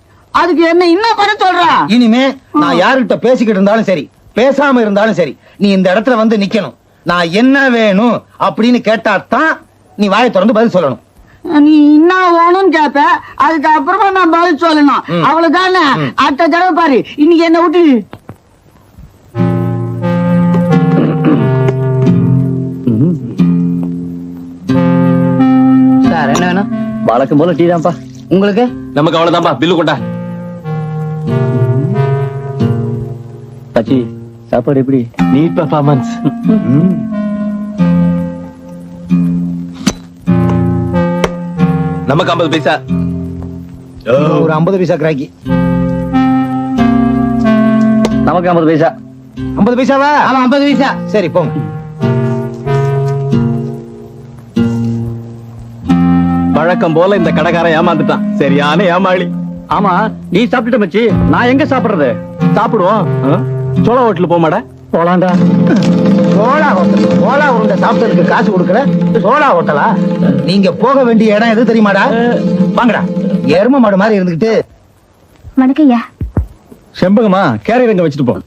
அதுக்கு என்ன இன்னும் பண்ண சொல்றா? இனிமே நான் யாருகிட்ட பேசிக்கிட்டு இருந்தாலும் சரி, பேசாம இருந்தாலும் சரி, நீ இந்த இடத்துல வந்து நிக்கணும். நான் என்ன வேணும் அப்படின்னு கேட்டாதான் நீ வாயை திறந்து பதில் சொல்லணும். நீ என்ன வேணும்னு கேப்ப, அதுக்கு அப்புறமா நான் பதில் சொல்லணும். அவ்வளவுதானே? அடுத்த தடவை பாரு, இன்னைக்கு என்ன விட்டு. சார், என்ன வேணும்? வழக்கம் போல டீ தான்ப்பா. உங்களுக்கு? நமக்கு அவ்வளவுதான்ப்பா. பில்லு கொண்டா. பச்சி, சாப்பாடு எப்படி? Neat performance. நமக்கு 50 பைசா. ஒரு 50 பைசா கிராக்கி. நமக்கு 50 பைசா. 50 பைசாவா? ஆமா 50 பைசா. சரி போங்க. வழக்கம் போல இந்த கடைக்காரன் ஏமாந்துட்டான். சரியான ஏமாளி. ஆமா, நீ சாப்பிட்டுட்ட மச்சி, நான் எங்க சாப்பிடுறது? சாப்பிடுவோம். சோளா ஹோட்டல் போமாடா. போலாண்டா. சோளா ஹோட்டல்? சோளா உருண்டை சாப்பிட்டதுக்கு காசு கொடுக்கற சோளா ஹோட்டலா? நீங்க போக வேண்டிய இடம் எது தெரியுமாடா? வாங்கடா, எரும மாடு மாதிரி இருந்துகிட்டு. வணக்கம்யா. செம்பகமா, கேரியர் எங்க வச்சுட்டு போ.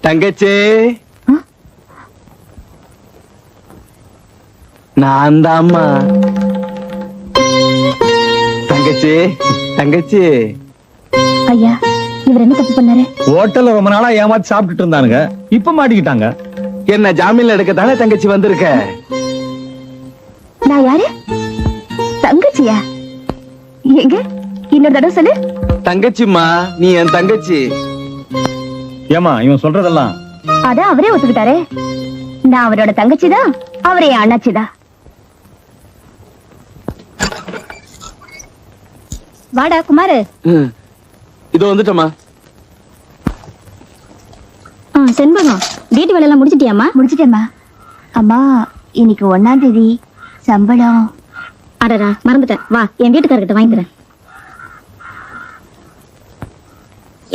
தங்கச்சி, நான் தாம்மா. தங்கச்சி தங்கச்சி. ஐயா, இவர் என்ன தப்பு பண்ணாரு? ஹோட்டல்ல ரொம்ப நாளா ஏமாத்தி சாப்பிட்டுட்டு இருந்தானுங்க, இப்ப மாட்டிக்கிட்டாங்க. என்ன ஜாமீன்ல எடுக்க தானே தங்கச்சி வந்திருக்க? நான் யாரு? தங்கச்சியா? எங்க இன்னொரு தடவை சொல்லு. தங்கச்சிம்மா, நீ என் தங்கச்சி. ஏமா இவன் சொல்றதெல்லாம்? அதான் அவரே ஒத்துக்கிட்டாரே. நான் அவரோட தங்கச்சிதான், அவரே என் அண்ணாச்சிதான். வாடா குமாரு. இதோ வந்துட்டோமா. செண்பகம், வீட்டு வேலை எல்லாம் முடிச்சிட்டியாமா? முடிச்சிட்டேம்மா. அம்மா, இன்னைக்கு 1ஆம் தேதி சம்பளம். அடடா, மறந்துட்டேன். வா, என் வீட்டுக்காரர்கிட்ட வாங்கிக்கிறேன்.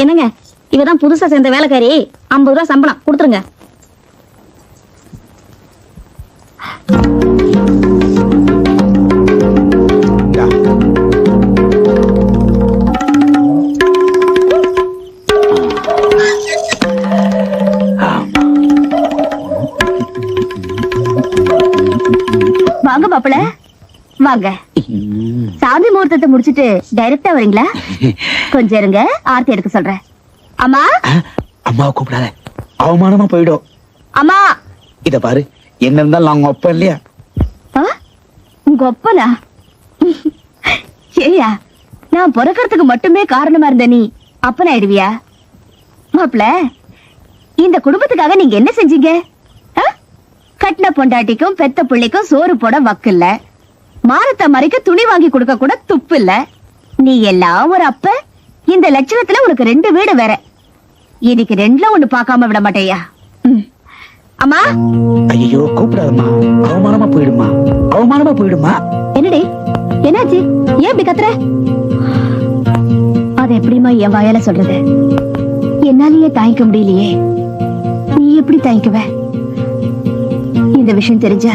என்னங்க, இவதான் புதுசா சேர்ந்த வேலைக்காரி. 50 ரூபா சம்பளம் கொடுத்துருங்க. வாங்க மாப்பிள, வாங்க. சாமி முகூர்த்தத்தை முடிச்சிட்டு டைரக்டா வரீங்களா? கொஞ்சம் இருங்க, ஆர்த்தி எடுக்க சொல்றேன். அம்மா. அம்மாவை கூப்பிடாத, அவமானமா போயிடும். அம்மா. இத பாரு, என்ன இருந்தாலும் நாங்க ஒப்ப இல்லையா? உங்க ஒப்பனா? ஏயா, நான் பிறக்கிறதுக்கு மட்டுமே காரணமா இருந்த நீ அப்பன் ஆயிடுவியா? மாப்பிள, இந்த குடும்பத்துக்காக நீங்க என்ன செஞ்சீங்க? கட்டின பொண்டாட்டிக்கும் பெத்த பிள்ளைக்கும் சோறு போட வக்கு இல்ல, மானத்தை மறைக்க துணி வாங்கி கொடுக்க கூட துப்பு இல்ல. நீ எல்லாம் ஒரு அப்ப. இந்த லட்சணத்துல உனக்கு 2 வீடு வேற. இன்னைக்கு 2ல ஒண்ணு பார்க்காம விட மாட்டேயா? அம்மா. ஐயோ, கூப்பிடாதம்மா, அவமானமா போயிடுமா, அவமானமா போயிடுமா. என்னடி, என்னாச்சு? ஏன் இப்படி கத்துற? அது எப்படிமா என் வாயால சொல்றது? என்னாலேயே தாங்கிக்க முடியலையே. நீ எப்படி தாங்கிக்குவ? இந்த விஷயம் தெரிஞ்சா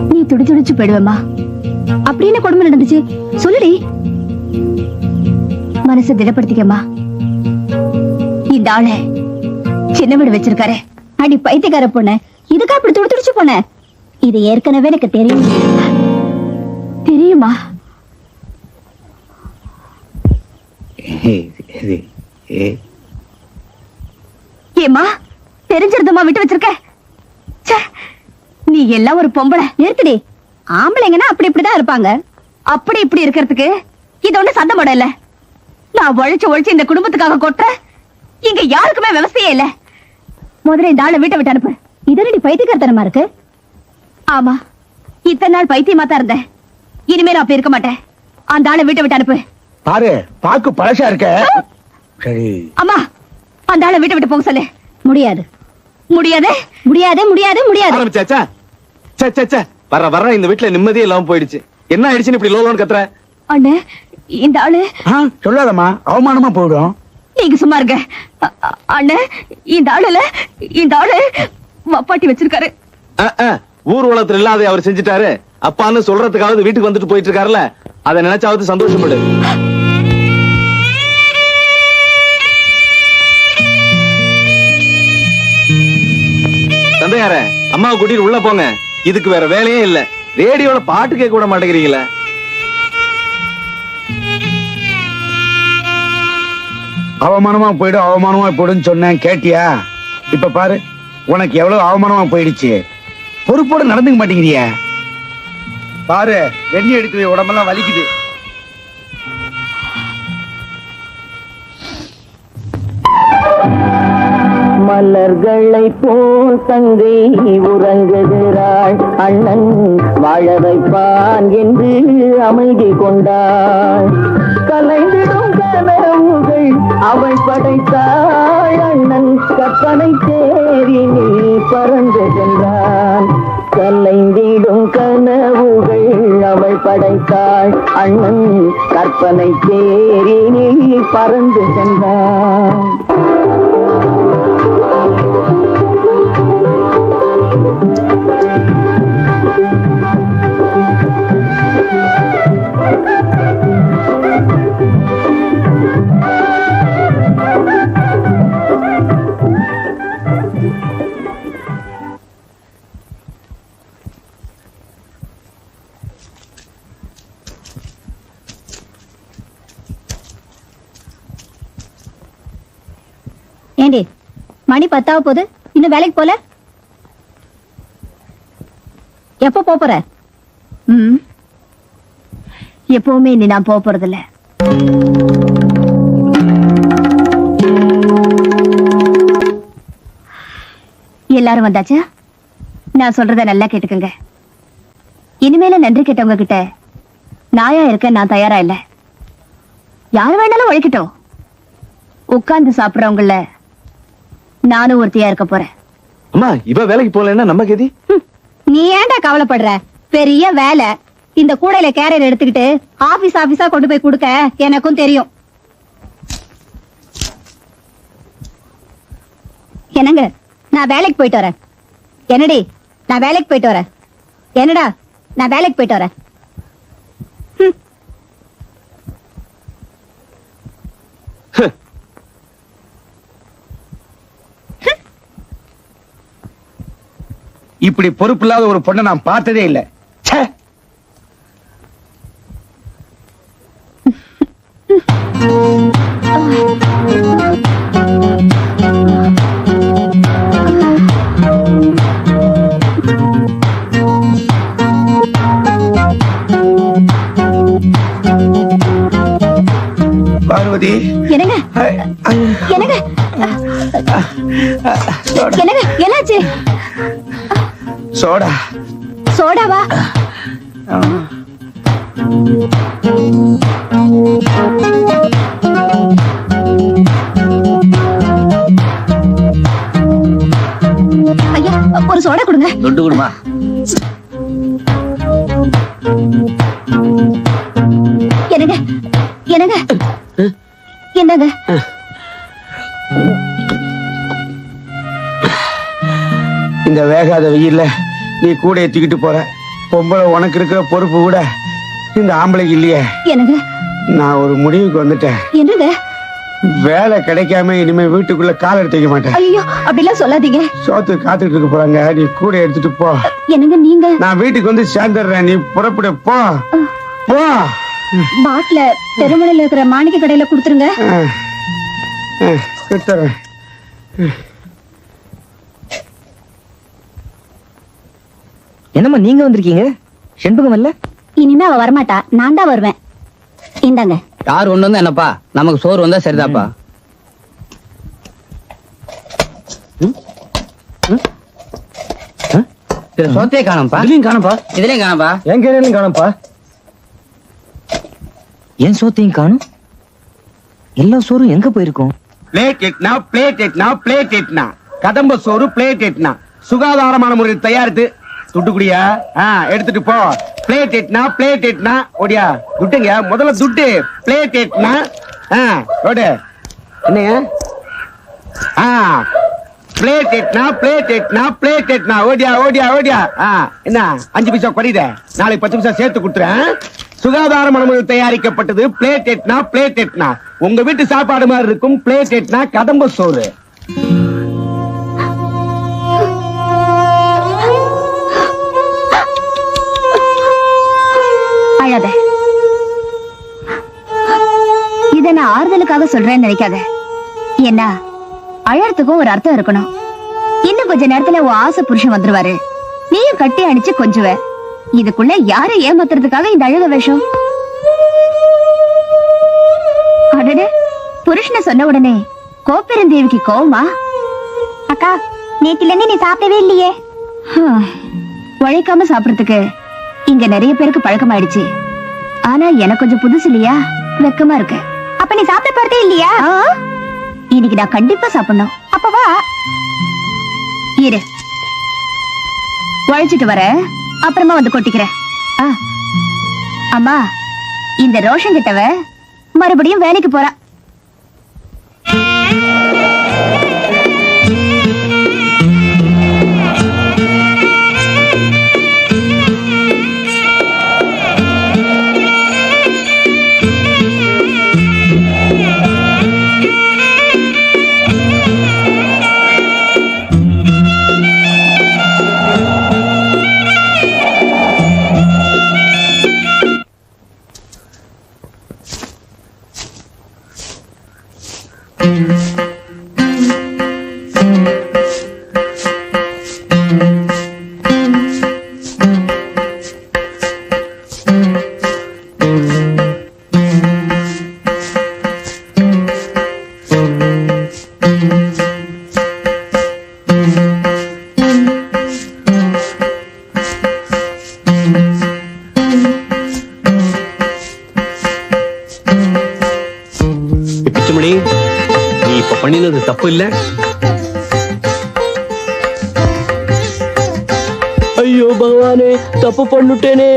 நீ துடிச்சு போயிடுவேமா. அப்படி என்ன கொடுமை நடந்துச்சு சொல்லுடி. மனசை திடப்படுத்திக்கமா. இந்த ஆள சின்ன வீடு வச்சிருக்காரு. அடி பைத்தியக்கார பொண்ணு, இதுக்கு அப்படி துடிச்சு போன? இது ஏற்கனவே எனக்கு தெரியும். தெரியுமா? ஏமா, தெரிஞ்சிருந்தமா விட்டு வச்சிருக்க? நீ எல்லாம் ஒரு பொம்பளை. நிறுத்துடி. ஆம்பளைங்கன்னா அப்படி இப்படிதான் இருப்பாங்க. அப்படி இப்படி இருக்கிறதுக்கு இது ஒண்ணு சண்டை போட இல்ல. நான் உழைச்சு இந்த குடும்பத்துக்காக கொட்ட இங்க யாருக்குமே விவசாயம் இல்ல. முதல்ல இந்த ஆளை வீட்டை விட்டு அனுப்பு. இதனடி பைத்தியக்காரத்தனமா இருக்கு. ஆமா, இத்தனை நாள் பைத்தியமா தான் இருந்தேன். இனிமே நான் அப்படி இருக்க மாட்டேன். அந்த ஆளை வீட்டை விட்டு அனுப்பு. பாரு, பாக்கு பழசா இருக்க. சரி அம்மா, அந்த ஆளை வீட்டை விட்டு போக சொல்லு. முடியாது, முடியாது, முடியாது, முடியாது, முடியாது. ஆரம்பிச்சாச்சா? வர இந்த வீட்டுல நிம்மதியே இல்லாம போயிடுச்சு. என்ன ஆயிடுச்சுன்னு இப்படி லோலோன்னு கத்துற? அண்ணே, இந்த ஆளு. சொல்லாதம்மா, அவமானமா போயிடும். நீங்க சும்மா இருங்க. அண்ணே, இந்த ஆளு வப்பாட்டி வச்சிருக்காரு. ஊர் உலகத்துல இல்லாத அவர் செஞ்சுட்டாரு. அப்பான்னு சொல்றதுக்காவது வீட்டுக்கு வந்துட்டு போயிட்டு இருக்காருல்ல, அதை நினைச்சாவது சந்தோஷப்படு. தந்தையார, அம்மாவை கூட்டிட்டு உள்ள போங்க. இதுக்கு வேற வேலையே இல்ல. ரேடியோல பாட்டு கேட்க விட மாட்டேங்கிறீங்களா? அவமானமா போயிடும் சொன்னேன், கேட்டியா? இப்ப பாரு, உனக்கு எவ்வளவு அவமானமா போயிடுச்சு. பொறுப்போடு நடந்துக்க மாட்டேங்கிறிய. பாரு, வெண்ணி எடுத்து உடம்பெல்லாம் வலிக்குது. மலர்களை போல் தங்கை உறங்குகிறாள். அண்ணன் வாழ வைப்பான் என்று அமைதி கொண்டாள். கலைந்திடும் கனவுகள் அவள் படைத்தாள். அண்ணன் கற்பனை தேரினில் பறந்து சென்றான். கலைந்திடும் கனவுகள் அவள் படைத்தாள். அண்ணன் கற்பனை தேரினில் பறந்து சென்றான். ஏண்டி மணி 10 போகுது, இன்னும் வேலைக்கு போல? எப்ப போற? எப்பவுமே இனி நான் போறதில்ல. எல்லாரும் வந்தாச்சா? நான் சொல்றத நல்லா கேட்டுக்கங்க. இனிமேல நன்றி கேட்டவங்க கிட்ட நாயா இருக்க நான் தயாரா இல்ல. யாரு வேணாலும் உழைக்கட்டும். உட்கார்ந்து சாப்பிடறவங்கள நானும் ஒருத்தியா இருக்க போறேன். அம்மா, இவ வேலைக்கு போலன்னா நம்ம கதி. நீ ஏன்டா கவலைப்படுற? பெரிய வேலை. இந்த கூடையில கேரியர் எடுத்துக்கிட்டு ஆபீஸா கொண்டு போய் கொடுக்க எனக்கும் தெரியும். என்னங்க, நான் வேலைக்கு போயிட்டு வரேன். என்னடி, நான் வேலைக்கு போயிட்டு வரேன். என்னடா, நான் வேலைக்கு போயிட்டு வரேன். இப்படி பொறுப்பு இல்லாத ஒரு பொண்ணை நான் பார்த்ததே இல்ல. ச்சே. பார்வதி, என்னங்க என்னங்க என்னங்க என்னாச்சு? சோடா. சோடாவா? ஐயா, ஒரு சோடா கொடுங்க. தொட்டு கொடுமா. என்னங்க என்னங்க என்னங்க? இந்த வேகாத வெயில்ல நீ கூட தூக்கிட்டு போற. பொம்பளை உனக்கு இருக்கிற பொறுப்பு கூட இந்த ஆம்பளைக்கு இல்லையே. என்னங்க? நான் ஒரு முடிவுக்கு வந்துட்டேன். என்னங்க? வேலை கிடைக்காம இனிமே வீட்டுக்குள்ள கால் எடுத்து வைக்க மாட்டேன். ஐயோ, அப்படிலாம் சொல்லாதீங்க. சோத்து காத்துட்டு இருக்க போறாங்க, நீ கூட எடுத்துட்டு போ. என்னங்க நீங்க? நான் வீட்டுக்கு வந்து சேர்ந்துடுறேன், நீ புறப்படு. போ போ. பாட்டில தெருமலையில இருக்கிற மாணிக்க கடையில கொடுத்துருங்க. கொடுத்துறேன். என்னம்மா நீங்க வந்திருக்கீங்க? செண்பகம் இல்ல? இனிமே அவ வரமாட்டா, நான் தான் வருவேன். இந்தாங்க. யார் ஒண்ணு வந்தா என்னப்பா, நமக்கு சோறு வந்தா சரிதாப்பா. இதுல சோத்தையே காணோம்ப்பா. இதுலயும் காணப்பா, இதுலயும் காணோம்ப்பா. என் கேரியர்லயும் காணப்பா. என் சோத்தையும் காணும். எல்லா சோறும் எங்க போயிருக்கும்? பிளேட் எட்னா, பிளேட் எட்னா, பிளேட் எட்னா. கதம்ப சோறு பிளேட் எட்னா. சுகாதாரமான முறையில் தயாரித்து துட்டுக்குடியா எடுத்துட்டு போ. பிளேட் எட்னா, பிளேட் எட்னா. ஓடியா துட்டுங்க, முதல்ல துட்டு. பிளேட் எட்னா. ஓடு. என்னங்க? பிளேட் எட்னா, பிளேட் எட்னா, பிளேட் எட்னா. ஓடியா ஓடியா ஓடியா. என்ன 5 பைசா குறையுத, நாளைக்கு 10 பைசா சேர்த்து கொடுத்துறேன். சுகாதாரமான முறையில் தயாரிக்கப்பட்டது பிளேட் எட்னா, பிளேட் எட்னா. உங்க வீட்டு சாப்பாடு மாதிரி இருக்கும். பிளேட் எட்னா கதம்ப சோறு. அழாத. இத நான் ஆறுதலுக்காக சொல்றேன்னு நினைக்காத. என்ன, அழறதுக்கும் ஒரு அர்த்தம் இருக்கணும். இன்னும் கொஞ்ச நேரத்துல உன் ஆசை புருஷன் வந்துருவாரு. நீயும் கட்டி அடிச்சு கொஞ்சுவ. இதுக்குள்ள யாரை ஏமாத்துறதுக்காக இந்த அழக வேஷம்? அடடே, புருஷனை சொன்ன உடனே கோப்பெருந்தேவிக்கு கோவமா? அக்கா, நேத்தில இருந்து நீ சாப்பிடவே இல்லையே. உழைக்காம சாப்பிடறதுக்கு இங்க நிறைய பேருக்கு பழக்கமாயிடுச்சு. ஆனா எனக்கு கொஞ்சம் புதுசு இல்லையா, வெக்கமா இருக்கு. அப்ப நீ சாப்பிட போறதே இல்லையா? இன்னைக்கு நான் கண்டிப்பா சாப்பிடணும். அப்ப வா. இரு, உழைச்சிட்டு வர, அப்புறமா வந்து கொட்டிக்கிறேன். அம்மா, இந்த ரோஷன் கிட்டவ மறுபடியும் வேலைக்கு போறா. பிச்சுமணி, நீ இப்ப பண்ணினது தப்பு இல்ல? ஐயோ பகவானே, தப்பு பண்ணிட்டேனே.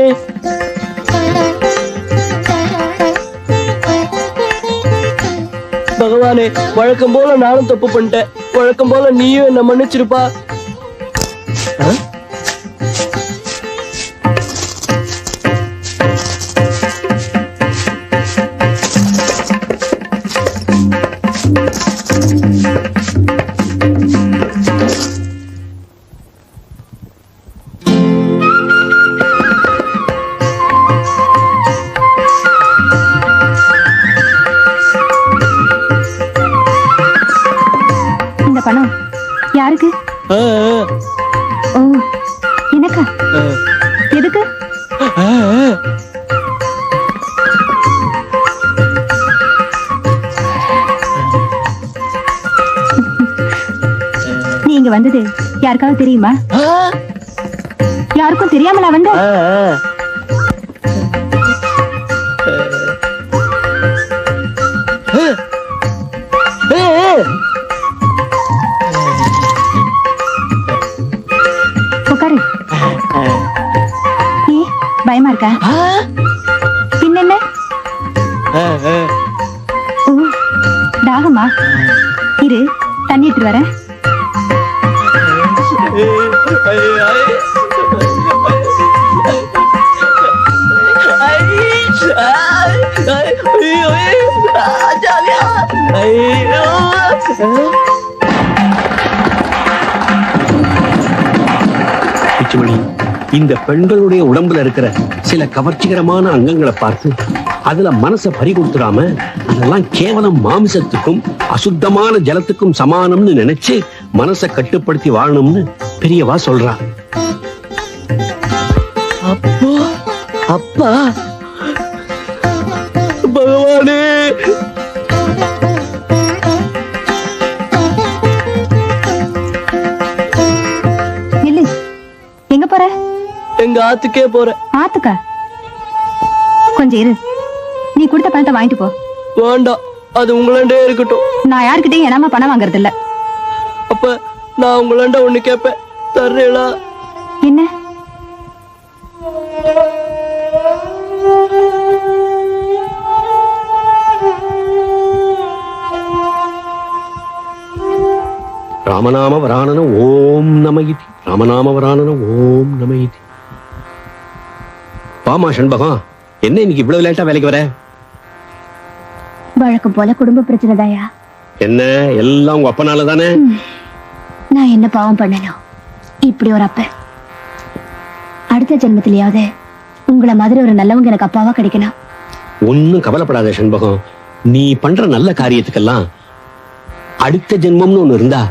பகவானே, வழக்கம் போல நானும் தப்பு பண்ணிட்டேன். வழக்கம் போல நீயும் என்ன மன்னிச்சிருப்பா. இந்த பணம் யாருக்கு? ஓ, எனக்கா? எதுக்கு? நீங்க வந்தது யாருக்காவது தெரியுமா? யாருக்கும் தெரியாமலா வந்த? உட்காரு. பயமா இருக்கா? பின்ன ஓ, தாகமா? இரு, தண்ணி எடுத்துட்டு வரேன். பிச்சுமணி, இந்த பெண்களுடைய உடம்புல இருக்கிற சில கவர்ச்சிகரமான அங்கங்களை பார்த்து அதுல மனசை பறி கொடுத்துடாம, அதெல்லாம் கேவலம் மாமிசத்துக்கும் அசுத்தமான ஜலத்துக்கும் சமானம்னு நினைச்சு மனசை கட்டுப்படுத்தி வாழணும்னு பெரியவா சொல்றா. அப்பா, அப்பா, பகவானே, நில்லு. எங்க போற? எங்க ஆத்துக்கே போறேன். ஆத்துக்கா? கொஞ்சம் இரு, நீ கொடுத்த பணத்தை வாங்கிட்டு போ. வேண்டாம், அது உங்களாண்டே இருக்கட்டும். நான் யாருக்கிட்டையும் எனாம பணம் வாங்குறது இல்ல. அப்ப நான் உங்களாண்ட ஒண்ணு கேட்பேன், தர்றீங்களா? என்ன? ராமநாம வராணன ஓம் நமயிதி, ராமநாம வராணன ஓம் நமயிதி. பாமா சண்பகம், என்ன இன்னைக்கு இவ்வளவு லேட்டா வேலைக்கு வர? வழக்கம் போல குடும்ப பிரச்சனை தாயா. என்ன, எல்லாம் உங்க அப்பனால தானே? நான் என்ன பாவம் பண்ணணும் இப்படி ஒரு அப்ப? அடுத்த ஜென்மத்திலேயாவது உங்களை மாதிரி ஒரு நல்லவங்க எனக்கு அப்பாவா கிடைக்கணும். ஒன்னும் கவலைப்படாத சண்பகம், நீ பண்ற நல்ல காரியத்துக்கெல்லாம் அடுத்த ஜென்மம்னு ஒண்ணு இருந்தா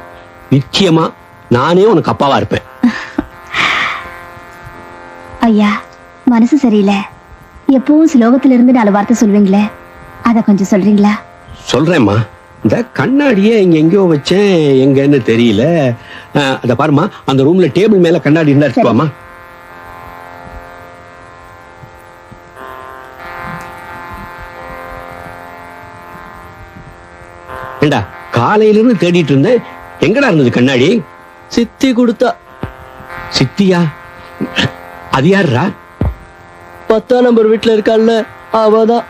நிச்சயமா நானே உனக்கு அப்பாவா இருப்பேன். ஐயா, மனசு சரியில்லை. எப்பவும் ஸ்லோகத்துல இருந்து 4 வார்த்தை சொல்வீங்களே, அத கொஞ்சம் சொல்றீங்களா? சொல்றேம்மா. இந்த கண்ணாடியே இங்க எங்கேயோ வச்சேன், எங்கன்னு தெரியல. அத பாருமா, அந்த ரூம்ல டேபிள் மேல கண்ணாடி இருந்தா எடுத்துவாமா. ஏண்டா, காலையில இருந்து தேடிட்டு இருந்தேன், எங்கடா இருந்தது கண்ணாடி? சித்தி கொடுத்தா. சித்தியா? அது யாருடா? 10ஆம் நம்பர் வீட்டுல இருக்காள்ல, அவதான்.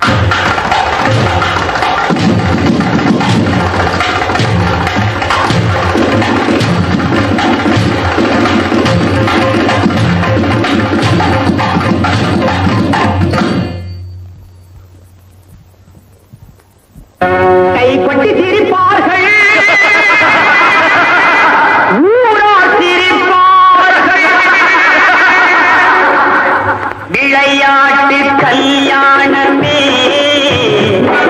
கைப்பற்றி சிரிப்பார்கள், ஊரார் சிரிப்பார்கள். விளையாட்டு கல்யாணமே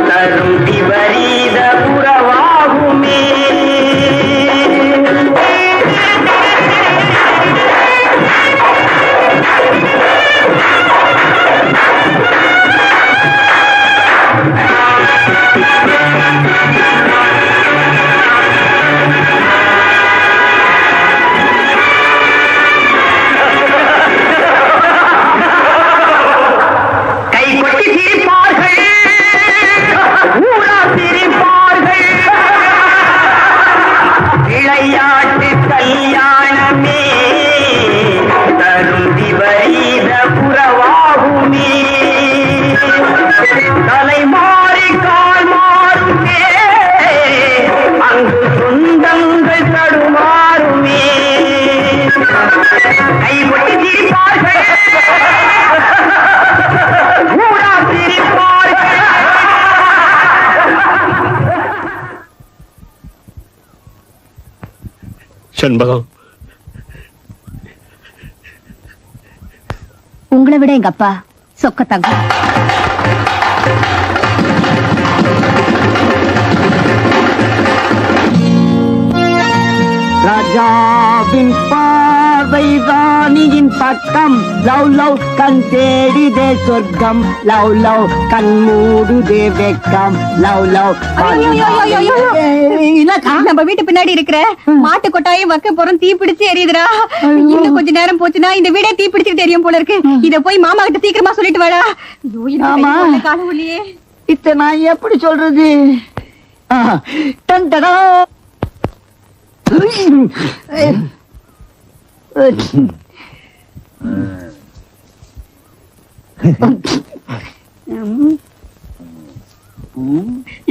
தரும் விபரீத உறவாகுமே. செண்பகம், உங்களை விட எங்க அப்பா சொக்கத்தாங்க. ராஜாவின் பார்வை ராணியின் பக்கம், லவ் லவ் கண் தேடிதே சொர்க்கம், லவ் லவ் கண் மூடுதே வெக்கம், லவ் லவ். நம்ம வீட்டு பின்னாடி இருக்கிற மாட்டு கொட்டாயும் வைக்க போறோம், தீ பிடிச்சு எரியுதுடா. இன்னும் கொஞ்ச நேரம் போச்சுன்னா இந்த வீடே தீ பிடிச்சுட்டு எரியும் போல இருக்கு. இத போய் மாமா கிட்ட சீக்கிரமா சொல்லிட்டு வாடா. ஆமா. காலவலியே இத்த நான் எப்படி சொல்றது? டன் டடா.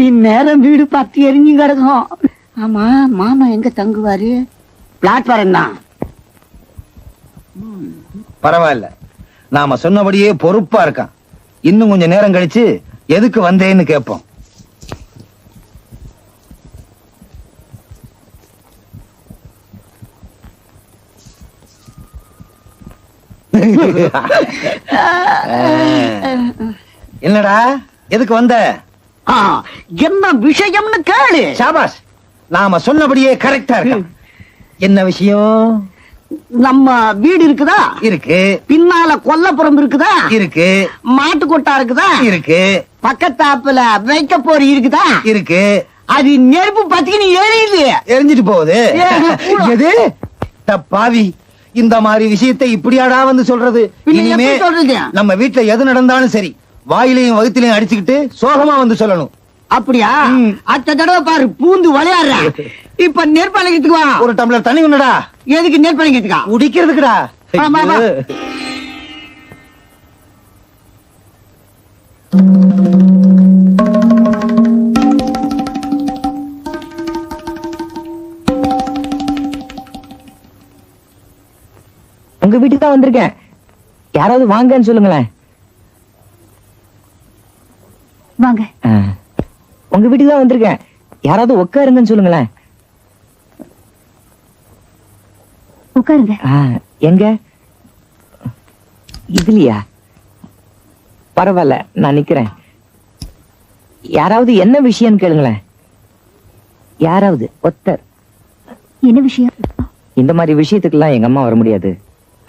இந்நேரம் வீடு பத்தி எரிஞ்சு கிடக்கும். ஆமா, மாமா எங்க தங்குவாரு? பிளாட்பாரம் தான். பரவாயில்ல, நாம சொன்னபடியே பொறுப்பா இருக்கான். இன்னும் கொஞ்சம் நேரம் கழிச்சு எதுக்கு வந்தேன்னு கேட்போம். என்னடா எதுக்கு வந்த? என்ன விஷயம்னு கேளு. ஷாபாஷ், நாம சொன்னபடியே கரெக்டா இருக்கு. என்ன விஷயம்? நம்ம வீடு இருக்குதா? இருக்கு. பின்னால கொல்லப்புறம் இருக்குதா? இருக்கு. மாட்டு கொட்டா இருக்குதா? இருக்கு. பக்கத்தாப்புல வைக்க போற இருக்குதா? இருக்கு. அது நெருப்பு பத்திக்கு நீ எரியுது. எரிஞ்சிட்டு போகுது. எது பாவி, இந்த மாதிரி விஷயத்தை இப்படியாடா வந்து சொல்றது? இனிமே சொல்றது நம்ம வீட்டுல எது நடந்தாலும் சரி, வாயிலையும் வகுத்திலையும் அடிச்சுக்கிட்டு சோகமா வந்து சொல்லணும். அப்படியா? அத்த தடவை பாரு பூந்து விளையாடுற. இப்ப நெற்பழகத்துக்கு வா. ஒரு டம்ளர் தண்ணி ஒண்ணுடா. எதுக்கு நெற்பழகத்துக்கா? குடிக்கிறதுக்குடா. ஆமா, ஆமா. உங்க வீட்டுக்கு தான் வந்திருக்கேன். யாராவது வாங்கன்னு சொல்லுங்களேன். வாங்க. உங்க வீட்டுக்கு தான் வந்திருக்கேன். யாராவது உட்காருங்கன்னு சொல்லுங்களேன். உட்காருங்க. எங்க? இதுலயா? பரவாயில்ல, நான் நிக்கிறேன். யாராவது என்ன விஷயம்னு கேளுங்களேன். யாராவது ஒருத்தர். என்ன விஷயம்? இந்த மாதிரி விஷயத்துக்கெல்லாம் எங்க அம்மா வர முடியாது.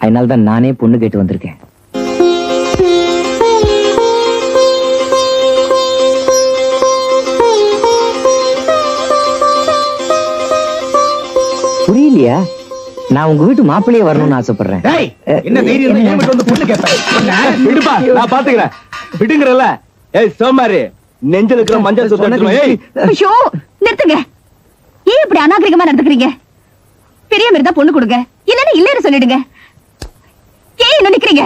அதனால்தான் நானே பொண்ணு கேட்டு வந்திருக்கேன். புரியலையா? நான் உங்க வீட்டு மாப்பிள்ளையே வரணும்னு ஆசைப்படுறேன். என்ன தைரியம் இருந்தா ஏன் வந்து பொண்ணு கேட்பேன்? விடுப்பா, நான் பாத்துக்கிறேன். விடுங்கறல. ஏய் சோமாரி, நெஞ்சில இருக்கிற மஞ்சள் சுத்தம். ஏய் ஐயோ, நிறுத்துங்க. ஏன் இப்படி அநாகரிகமா நடந்துக்கிறீங்க? பெரிய இருந்தா பொண்ணு கொடுங்க, இல்லன்னா இல்லன்னு சொல்லிடுங்க. ஏன் என்ன நிக்கிறீங்க?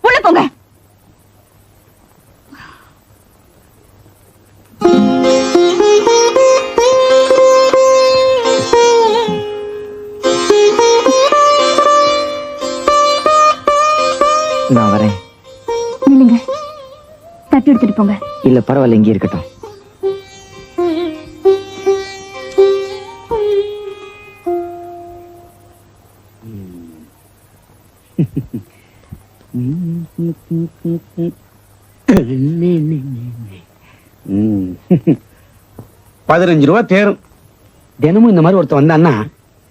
உள்ள போங்க. நான் வரேன். நில்லுங்க. தட்டு எடுத்துட்டு போங்க. இல்ல பரவாயில்ல, இங்கே இருக்கட்டும். ₹15 தேரும். தினமும் இந்த மாதிரி ஒருத்தன் வந்தான்னா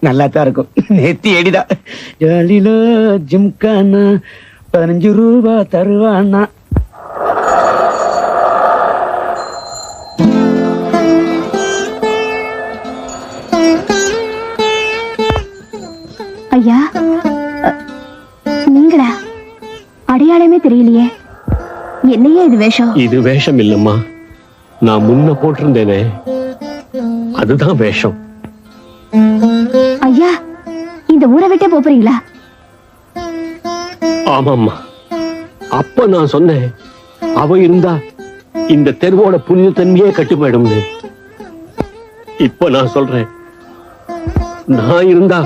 நல்லா தான் இருக்கும். நேத்தி எடிதா ஜாலிலோ ஜிம்கானா ₹15 தருவானா. ஐயா, நீங்களா? அடையாளமே தெரியலையே. என்னையே இது வேஷம்? இது வேஷம் இல்லம்மா, நான் முன்ன போட்டிருந்தேனே அதுதான் வேஷம். ஐயா, இந்த ஊரை விட்டே போறீங்களா? ஆமாம்மா, அப்ப நான் சொன்னேன் அவ இருந்தா இந்த தெருவோட புனித தன்மையே கட்டு போயிடும்னு. இப்ப நான் சொல்றேன், நான் இருந்தா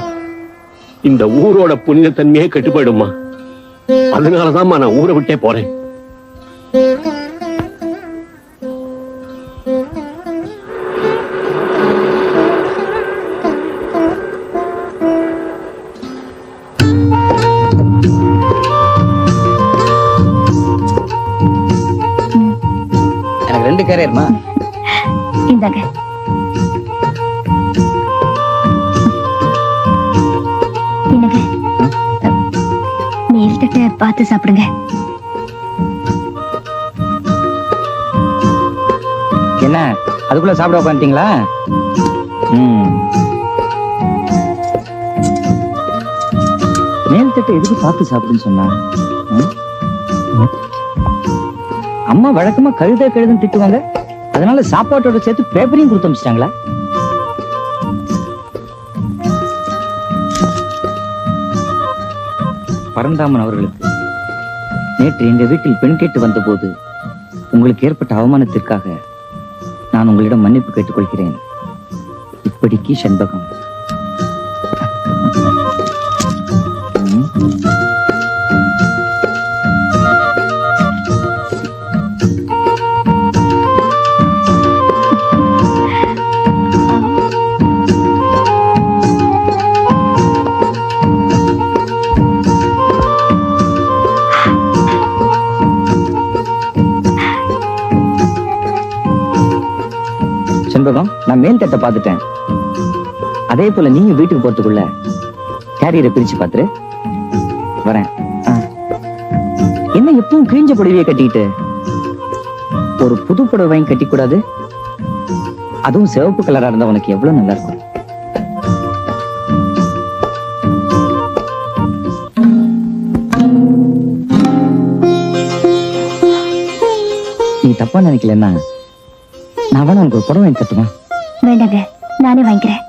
இந்த ஊரோட புனித தன்மையே கட்டு போயிடுமா. அதனாலதான் நான் ஊரை விட்டே போறேன். கேரியர்மா. இந்தாங்க. என்னங்க மேல் தட்டை பார்த்து சாப்பிடுங்க. என்ன அதுக்குள்ள சாப்பிட உட்காந்துட்டீங்களா? மேல் தட்டை எதுக்கு பார்த்து சாப்பிடுன்னு சொன்னா? அம்மா வழக்கமா கழுதுன்னு திட்டுவாங்க, அதனால சாப்பாட்டோட சேர்த்து பேப்பரையும் கொடுத்து அனுப்பிச்சிட்டாங்களா? பரந்தாமன் அவர்களுக்கு நேற்று எங்க வீட்டில் பெண் கேட்டு வந்த போது உங்களுக்கு ஏற்பட்ட அவமானத்திற்காக நான் உங்களிடம் மன்னிப்பு கேட்டுக்கொள்கிறேன். இப்படிக்கு செண்பகம். செண்பகம், நான் மேல் தட்டை பார்த்துட்டேன். அதே போல நீங்க வீட்டுக்கு போறதுக்குள்ள கேரியரை பிரிச்சு பாத்துரு. வரேன். என்ன எப்பவும் கிழிஞ்ச புடவையை கட்டிட்டு ஒரு புது புடவை கட்டி கூடாது? அதுவும் சிவப்பு கலரா இருந்தா உனக்கு எவ்வளவு நல்லா இருக்கும். நீ தப்பா நினைக்கலன்னா நான் வேணா உனக்கு ஒரு புடவை வாங்கி தட்டுமா? வேண்டாங்க, நானே வாங்கிக்கிறேன்.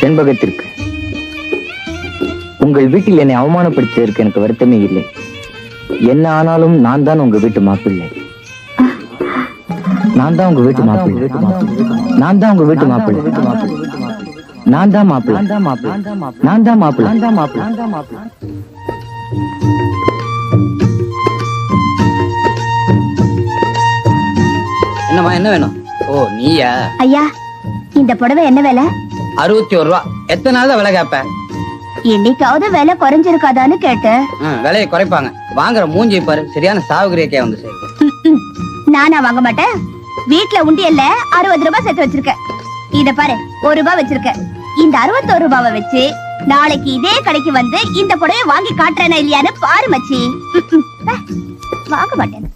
செண்பகத்திற்கு உங்கள் வீட்டில் என்னை அவமானப்படுத்தியதற்கு எனக்கு வருத்தமே இல்லை. என்ன ஆனாலும் நான் தான் உங்க வீட்டு மாப்பிள்ளை. நான் தான் உங்க வீட்டு மாப்பிள்ளை. நான் தான் உங்க வீட்டு மாப்பிள்ளை. நான் தான் மாப்பிள்ளை. நான் தான் மாப்பிள்ளை. என்னம்மா, என்ன வேணும்? ஓ, நீயா? ஐயா, இந்த புடவை என்ன விலை? 61 ரூபா. எத்தனை நாள் தான் விலை கேப்ப? இன்னைக்காவது விலை குறைஞ்சிருக்காதான்னு கேட்டேன். விலையை குறைப்பாங்க. வாங்குற மூஞ்சி பாரு, சரியான சாவுகிரியே வந்து சரி. நானா வாங்க மாட்டேன். வீட்டுல உண்டியல்ல 60 ரூபாய் சேர்த்து வச்சிருக்கேன். இத பாரு, 1 ரூபாய் வச்சிருக்கேன். இந்த 61 ரூபாவை வச்சு நாளைக்கு இதே கடைக்கு வந்து இந்த புடவை வாங்கி காட்டுறேனா இல்லையான்னு பாரு மச்சி. வாங்க மாட்டேன்.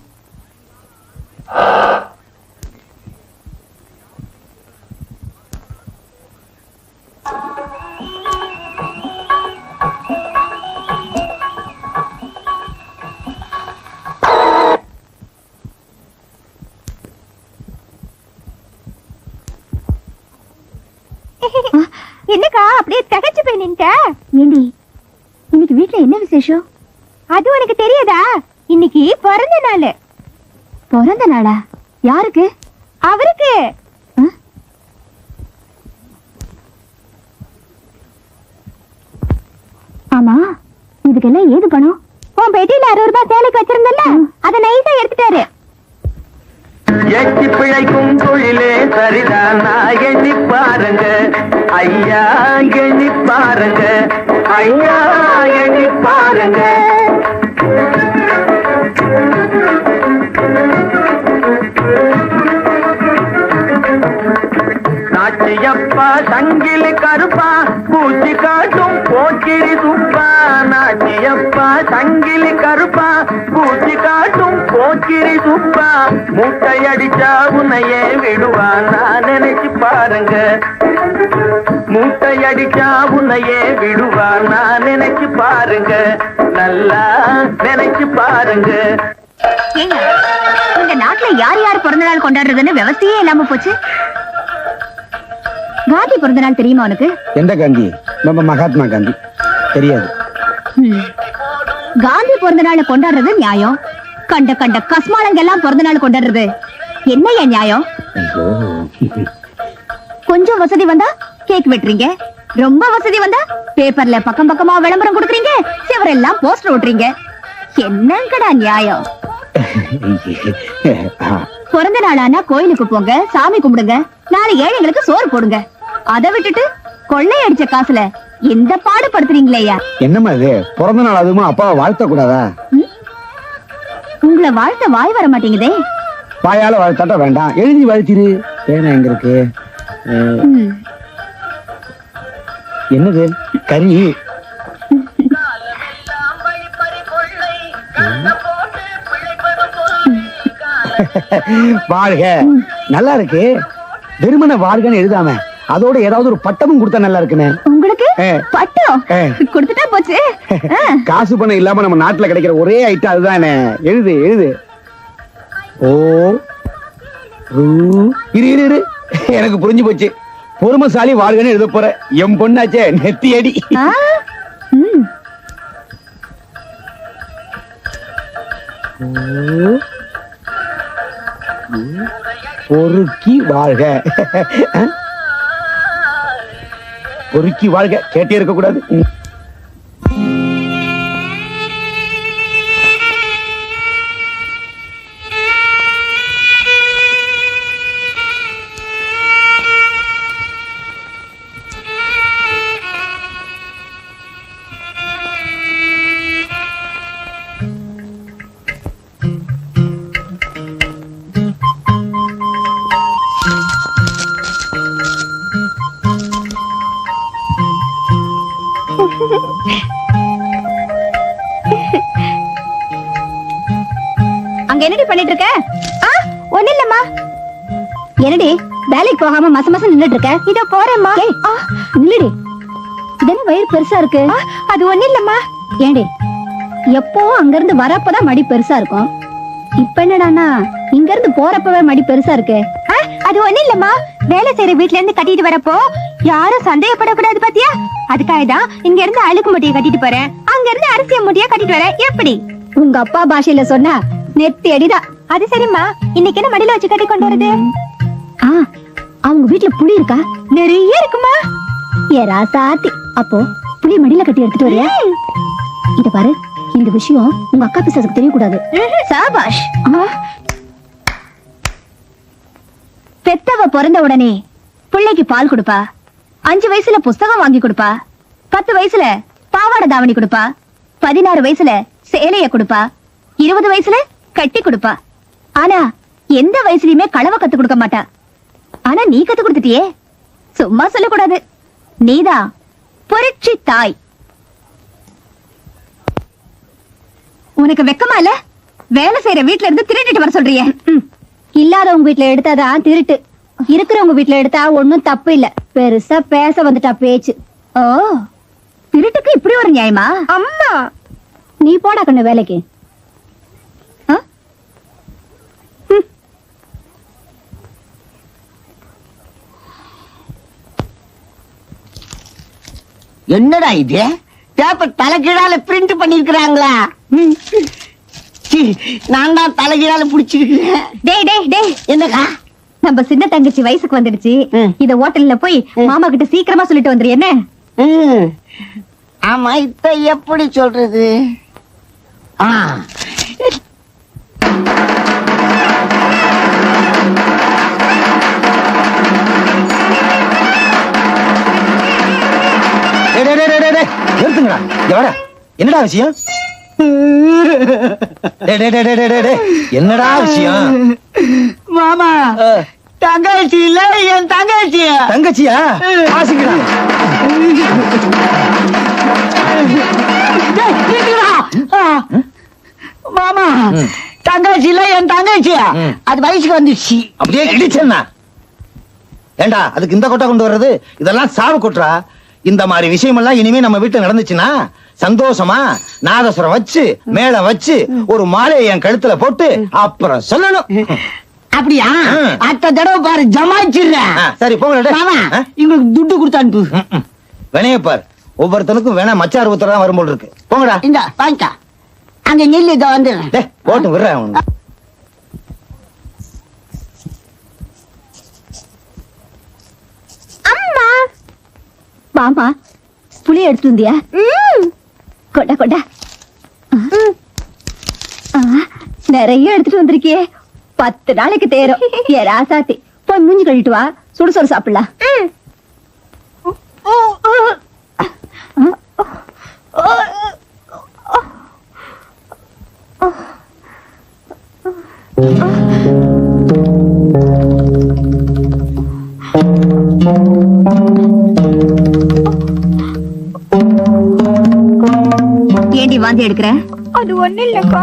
என்னக்கா அப்படியே தகச்சு போய் நின்ட்ட? ஏண்டி, இன்னைக்கு வீட்ல என்ன விசேஷம்? அது உனக்கு தெரியாதா? இன்னைக்கு பிறந்த நாள். பிறந்த நாளா? யாருக்கு? அவருக்கு. ஆமா, இதுக்கெல்லாம் ஏது பணம்? உன் பெட்டியில 60 ரூபாய் சேலைக்கு வச்சிருந்தல்ல, அதை நைஸா எடுத்துட்டாரு. எட்டி பிழைக்கும் தொழிலே சரிதானா? எண்ணி பாருங்க ஐயா, எண்ணி பாருங்க ஐயா, எண்ணி பாருங்க. நாச்சியப்பா சங்கிலி கருப்பா, பூச்சி காட்டும் போக்கிரி சுப்பா. நாச்சியப்பா சங்கிலி கருப்பா, பூச்சி காட்டும் போக்கிரி சுப்பா. மூட்டை அடிச்சா உன்னையே விடுவான், நான் நினைச்சு பாருங்க. மூட்டை அடிச்சா உன்னையே விடுவான், நான் நினைச்சு பாருங்க. நல்லா நினைச்சு பாருங்க. ஏங்க, இந்த நாட்டுல யார் யார் பிறந்த நாள் கொண்டாடுறதுன்னு விவசாயே இல்லாம போச்சு. காந்தி பிறந்த நாள் தெரியுமா உனக்கு? எந்த காந்தி? நம்ம மகாத்மா காந்தி. தெரியாது. காந்தி பிறந்த நாளை கொண்டாடுறது நியாயம். கண்ட கண்ட கஸ்மாலங்க எல்லாம் பிறந்த நாள் கொண்டாடுறது என்னையா நியாயம்? கொஞ்சம் வசதி வந்தா கேக் வெட்டுறீங்க, ரொம்ப வசதி வந்தா பேப்பர்ல பக்கம் பக்கமா விளம்பரம் கொடுக்குறீங்க, சிவரெல்லாம் போஸ்டர் ஓட்டுறீங்க. என்னங்கடா நியாயம்? பிறந்த நாளானா கோயிலுக்கு போங்க, சாமி கும்பிடுங்க, 4 ஏழைங்களுக்கு சோறு போடுங்க. அதை விட்டுட்டு கொள்ளை அடிச்ச காசுல எந்த பாடுபடுத்துறீங்களேயா? என்னம்மா இது? பிறந்த நாள் அதுமா அப்பாவை வாழ்த்த கூடாதா? உங்களை வாழ்த்த வாய் வர மாட்டேங்குதே. வாயால வாழ்த்தாட்ட வேண்டாம், எழுதி வாழ்த்திரு. பேனா எங்க இருக்கு? என்னது? கறி. வாழ்க. நல்லா இருக்கு. வெறுமன வாழ்கன்னு எழுதாம அதோட ஏதாவது ஒரு பட்டமும் கொடுத்தா நல்லா இருக்குன்னு. உங்களுக்கு பட்டம் கொடுத்துட்டா போச்சு. காசு பணம் இல்லாம நம்ம நாட்டுல கிடைக்கிற ஒரே ஐட்டம் அதுதானே. எழுது எழுது. ஓ இரு இரு இரு, எனக்கு புரிஞ்சு போச்சு. பொறுமைசாலி வாழ்கன்னு எழுத போற. என் பொண்ணாச்சே, நெத்தி அடி. பொறுக்கி வாழ்க. பொறுக்கி வாழ்க கேட்டே இருக்க கூடாது. அங்க என்னடி பண்ணிட்டு இருக்க? ஒண்ணு இல்லம்மா. என்னடி வேலைக்கு போகாம மச மசம் நின்னுட்டு இருக்க? இதோ போறேம்மா. நில்லுடி. இதென்ன வயிறு பெருசா இருக்கு? அது ஒண்ணு இல்லம்மா. ஏண்டி எப்போ அங்க இருந்து வரப்பதான் மடி பெருசா இருக்கும், இப்ப என்னடானா இங்க இருந்து போறப்பவே மடி பெருசா இருக்கு? அது ஒண்ணு இல்லம்மா, வேலை செய்யற வீட்ல இருந்து கட்டிட்டு வரப்போ யாரும் சந்தேகப்படக்கூடாது பாத்தியா? அதுக்காக தான் இங்க இருந்து அழுக்கு மூட்டையை கட்டிட்டு போறேன், அங்க இருந்து அரிசிய மூட்டையா கட்டிட்டு வரேன். எப்படி? உங்க அப்பா பாஷையில சொன்னா நெத்தி அடிதான். அது சரிம்மா, இன்னைக்கு என்ன மடியில வச்சு கட்டி கொண்டு வருது? அவங்க வீட்டுல புளி இருக்கா? நிறைய இருக்குமா? ஏ ராசாத்தி, அப்போ புளி மடியில கட்டி எடுத்துட்டு வரியா? இத பாரு, இந்த விஷயம் உங்க அக்கா பிசாசுக்கு தெரியக்கூடாது. சாபாஷ். பெத்தவ பிறந்த உடனே பிள்ளைக்கு பால் கொடுப்பா, 5 வயசுல புஸ்தகம் வாங்கி கொடுப்பா, 10 வயசுல பாவாடை தாவணி கொடுப்பா, 16 வயசுல சேலைய கொடுப்பா, 20 வயசுல கட்டி கொடுப்பா. ஆனா எந்த வயசுலயுமே களவ கத்து கொடுக்க மாட்டா. ஆனா நீ கத்து கொடுத்துட்டியே, சும்மா சொல்லக்கூடாது. நீதான் புரட்சி தாய். உனக்கு வெக்கமா இல்ல? வேலை செய்யற வீட்டுல இருந்து திருடிட்டு வர சொல்றியே. இல்லாதவங்க வீட்டுல எடுத்தாதான் திருட்டு, இருக்கிறவங்க வீட்டுல எடுத்தா ஒண்ணும் தப்பு இல்ல. பெருசா பேச வந்துட்டா பேச்சு. ஓ, திருட்டுக்கு இப்படி ஒரு நியாயமா? அம்மா நீ போடா கண்ணு வேலைக்கு. என்னடா இது? பேப்பர் தலைகீழால பிரிண்ட் பண்ணிருக்கிறாங்களா? நான் தான் தலைகீழால புடிச்சிருக்கிறேன். டேய் டேய் டேய், என்னக்கா? நம்ம சின்ன தங்கச்சி வயசுக்கு வந்துடுச்சு. இத ஹோட்டல்ல போய் மாமா கிட்ட சீக்கிரமா சொல்லிட்டு வந்துரு. என்ன? ஆமா, இத எப்படி சொல்றது? நிறுத்துங்கடா. இங்க வர. என்னடா விஷயம்? என்னடா விஷயம்? மாமா, தங்கச்சி இல்ல, என் தங்கச்சி. தங்கச்சியா? ஆசிக்கிறா. மாமா, தங்கச்சி இல்ல, என் தங்கச்சி. அது வயசுக்கு வந்துச்சு. அப்படியே இடிச்சா? ஏண்டா அதுக்கு இந்த கொட்டை கொண்டு வர்றது? இதெல்லாம் சாவு கொட்டுறா. இந்த மாதிரி விஷயம் எல்லாம் இனிமே நம்ம வீட்டுல நடந்துச்சுன்னா சந்தோஷமா நாதஸ்வரம் வச்சு மேல வச்சு ஒரு மாலையை என் கழுத்துல போட்டு அப்புறம் சொல்லணும். அப்படியா? அடுத்த தடவை பாரு ஜமாச்சிடுறேன். சரி போங்க. மாமா எங்களுக்கு துட்டு கொடுத்து அனுப்பு. வேணைய பார், ஒவ்வொருத்தனுக்கும் வேணா மச்சார் ஊத்தர் தான் வரும் போல் இருக்கு. போங்கடா. இந்த வாங்கிக்கா. அங்க நெல் இதை வந்துடுறேன். போட்டு விடுறேன். அம்மா மாமா புளி எடுத்து வந்தியா? கொண்டா கொண்டா. நிறைய எடுத்துட்டு வந்திருக்கியே. 10 நாளைக்கு தேரும். ஏ ராசாத்தி, போய் மூஞ்சி கழிட்டு வா, சுடுசோறு சாப்பிடலாம். ஏண்டி வாந்தி எடுக்கிற? அது ஒண்ணு இல்லக்கா.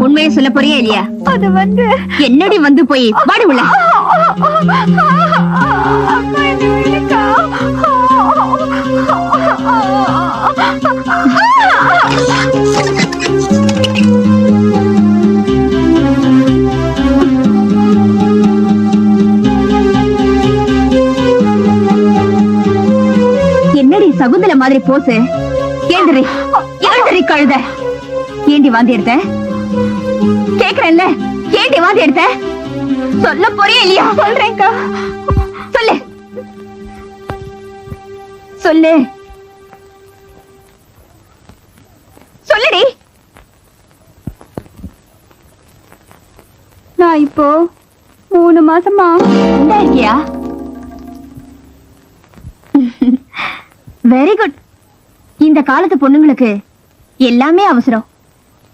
உண்மையை சொல்ல போறியா இல்லையா? அது என்னடி வந்து போய் வாடி உள்ள. அக்கா இது இல்லக்கா. என்னடி சகுந்தல மாதிரி போசு? ஏந்திரி ஏந்திரி கழுத. ஏண்டி வாந்தி எடுத்த? கேக்குறேன்ல, ஏண்டி வாந்தி எடுத்த? சொல்ல போறியா இல்லையா? சொல்றேன்க்கா. சொல்லு சொல்லு சொல்லுடி. நான் இப்போ 3 மாசமா உண்டா இருக்கியா? Very good. இந்த காலத்து பொண்ணுங்களுக்கு எல்லாமே அவசரம்.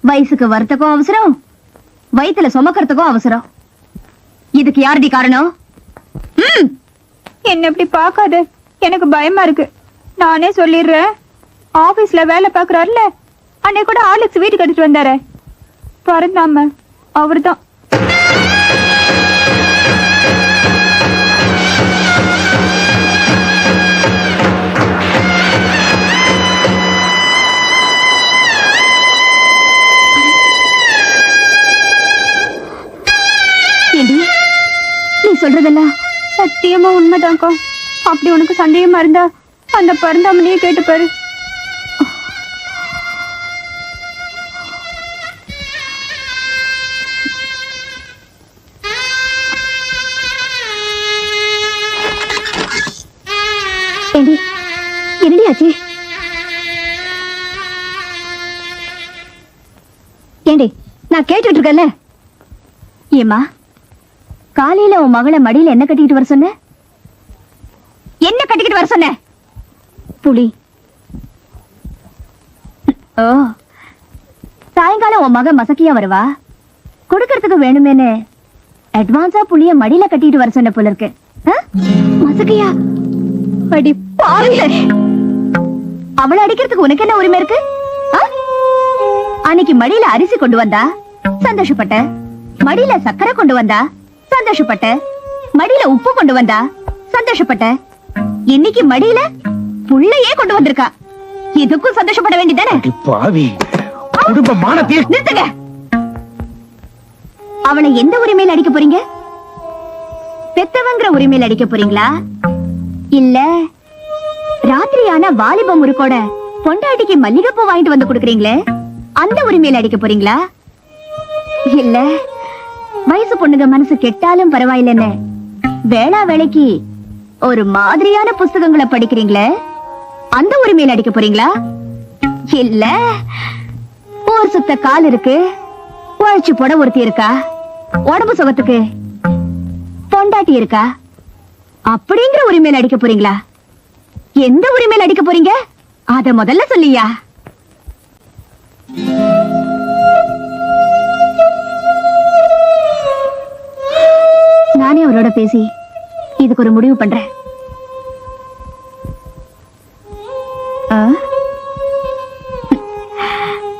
வயசுக்கு வரத்துக்கும் அவசரம், வயித்துல சுமக்கிறதுக்கும் அவசரம். இதுக்கு யாரடி காரணம்? என்ன இப்படி பார்க்காத, எனக்கு பயமா இருக்கு. நானே சொல்லிடுறேன். ஆபீஸ்ல வேலை பாக்குறாருல, அன்னைக்கு கூட ஆர்லிக்ஸ் வீட்டுக்கு எடுத்துட்டு வந்தாரு. பறந்தாம அவர்தான். நீ சொல்றதெல்லாம் சத்தியமா உண்மைதான்க்கா. அப்படி உனக்கு சந்தேகமா இருந்தா அந்த பறந்தாமனையே கேட்டு பாரு. ஏண்டி என்னடி ஆச்சு? ஏண்டி நான் கேட்டுட்டு இருக்கேன்ல. ஏமா காலையில உன் மகளை மடியில என்ன கட்டிக்கிட்டு வர சொன்ன? என்ன கட்டிக்கிட்டு வர சொன்ன? புலி. ஓ, சாயங்காலம் உன் மக மசக்கியா வருவா, கொடுக்கறதுக்கு வேணுமேனு அட்வான்ஸா புளிய மடியில கட்டிட்டு வர சொன்ன போல இருக்கு. மசக்கியா? அடி பாவி, அவளை அடிக்கிறதுக்கு உனக்கு என்ன உரிமை இருக்கு? அன்னைக்கு மடியில அரிசி கொண்டு வந்தா சந்தோஷப்பட்ட, மடியில சக்கரை கொண்டு வந்தா சந்தோஷப்பட்ட, மடியில உப்பு கொண்டு வந்தா சந்தோஷப்பட்ட. இன்னைக்கு மடியில புள்ளையே கொண்டு வந்திருக்கா. இதுக்கும் சந்தோஷப்பட வேண்டியதானே? பாவி, குடும்ப மானத்தை நிறுத்துங்க. அவனை எந்த உரிமையில அடிக்க போறீங்க? பெத்தவங்கிற உரிமையில அடிக்க போறீங்களா, இல்ல ராத்திரியான வாலிப முறுக்கோட பொண்டாட்டிக்கு மல்லிகைப்பூ வாங்கிட்டு வந்து கொடுக்குறீங்களே அந்த உரிமையில அடிக்க போறீங்களா, இல்ல வயசு பொண்ணுங்க மனசு கெட்டாலும் பரவாயில்லன்னு வேளா வேலைக்கு ஒரு மாதிரியான புஸ்தகங்களை படிக்கிறீங்களே அந்த உரிமையில அடிக்க போறீங்களா, இல்ல ஊர் சுத்த கால் இருக்கு, உழைச்சு போட ஒருத்தி இருக்கா, உடம்பு சுகத்துக்கு பொண்டாட்டி இருக்கா அப்படிங்கிற உரிமையில அடிக்க போறீங்களா? எந்த உரிமையில அடிக்க போறீங்க அத முதல்ல சொல்லியா? நானே அவரோட பேசி இதுக்கு ஒரு முடிவு பண்றேன்.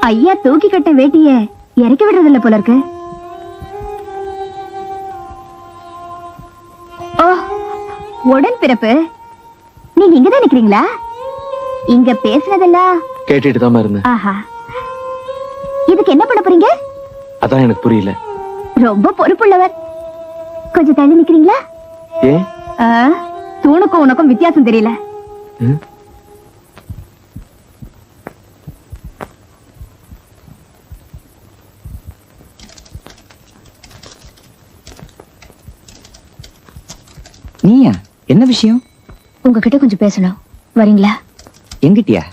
ஐயா தூக்கி கட்ட வேட்டிய இறக்கி விடுறதில்ல போல இருக்கு. ஓ, உடன் பிறப்பு. நீங்க இங்கதான் நிக்கிறீங்களா? இங்க பேசுனதெல்லாம் கேட்டுட்டு தான் இருந்தேன். ஆஹா, இதுக்கு என்ன பண்ண போறீங்க? அதான் எனக்கு புரியல. ரொம்ப பொறுப்புள்ளவர். கொஞ்சம் தள்ளி நிக்கிறீங்களா? ஏன்? தூணுக்கும் உனக்கும் வித்தியாசம் தெரியல. நீயா? என்ன விஷயம்? உங்ககிட்ட கொஞ்சம் பேசணும், வரீங்களா? எங்கிட்டியா?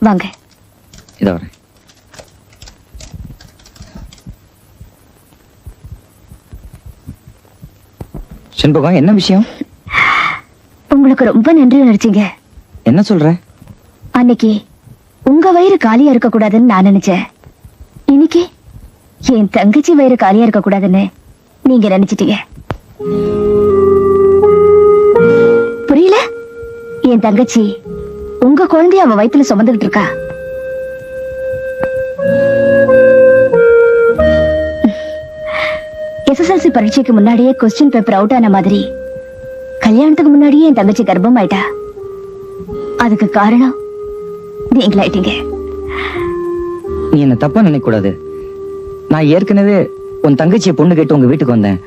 வாங்க. இதோ வரேன். செண்பகம், என்ன விஷயம்? உங்களுக்கு ரொம்ப நன்றி உணர்ச்சிங்க. என்ன சொல்ற? அன்னைக்கு உங்க வயிறு காலியா இருக்க கூடாதுன்னு நான் நினைச்சேன். இன்னைக்கு என் தங்கச்சி வயிறு காலியா இருக்க கூடாதுன்னு நீங்க நினைச்சிட்டீங்க. புரியல? என் தங்கச்சி உங்க குழந்தைய அவ வயித்துல சுமந்துகிட்டு இருக்கா. SSLC பரீட்சைக்கு முன்னாடியே கொஸ்டின் பேப்பர் அவுட் ஆன மாதிரி கல்யாணத்துக்கு முன்னாடியே என் தங்கச்சி கர்ப்பம் ஆயிட்டா. அதுக்கு காரணம் நீங்களாயிட்டீங்க. நீ என்ன தப்பா நினைக்க கூடாது. நான் ஏற்கனவே உன் தங்கச்சியை பொண்ணு கேட்டு உங்க வீட்டுக்கு வந்தேன்.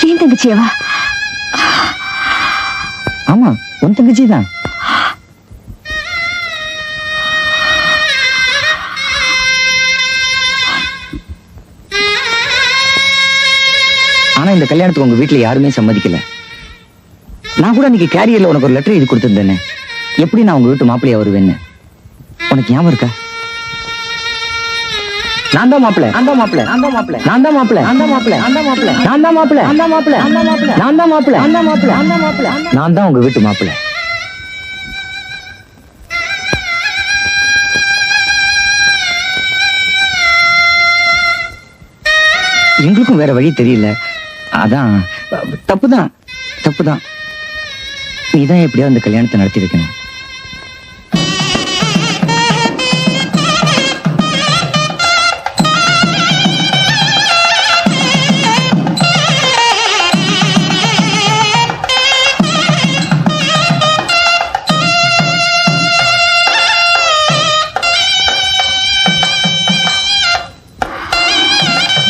ஏன் தங்கச்சியவா? ஆமா, உன் தங்கச்சி தான். ஆனா இந்த கல்யாணத்துக்கு உங்க வீட்டுல யாருமே சம்மதிக்கல. நான் கூட இன்னைக்கு கேரியர்ல உனக்கு ஒரு லெட்டர் எழுதி கொடுத்திருந்தேனே, எப்படி நான் உங்க வீட்டு மாப்பிள்ளையா வருவேன்னு. உனக்கு ஞாபகம் இருக்கா? நான் தான் மாப்பிள்ளை, நான் தான் மாப்பிள்ளை, நான் தான் மாப்பிள்ளை, நான் தான் மாப்பிள்ளை, நான் தான் மாப்பிள்ளை, நான் தான் மாப்பிள்ளை, நான் தான் மாப்பிள்ளை, நான் தான் மாப்பிள்ளை, நான் தான் மாப்பிள்ளை, நான் தான் மாப்பிள்ளை, நான் தான் மாப்பிள்ளை, நான் தான் மாப்பிள்ளை, நான் தான் உங்க வீட்டு மாப்பிள்ளை. எங்களுக்கும் வேற வழி தெரியல. அதான் தப்புதான், தப்புதான். நீதான் எப்படியா அந்த கல்யாணத்தை நடத்தி வைக்கணும்.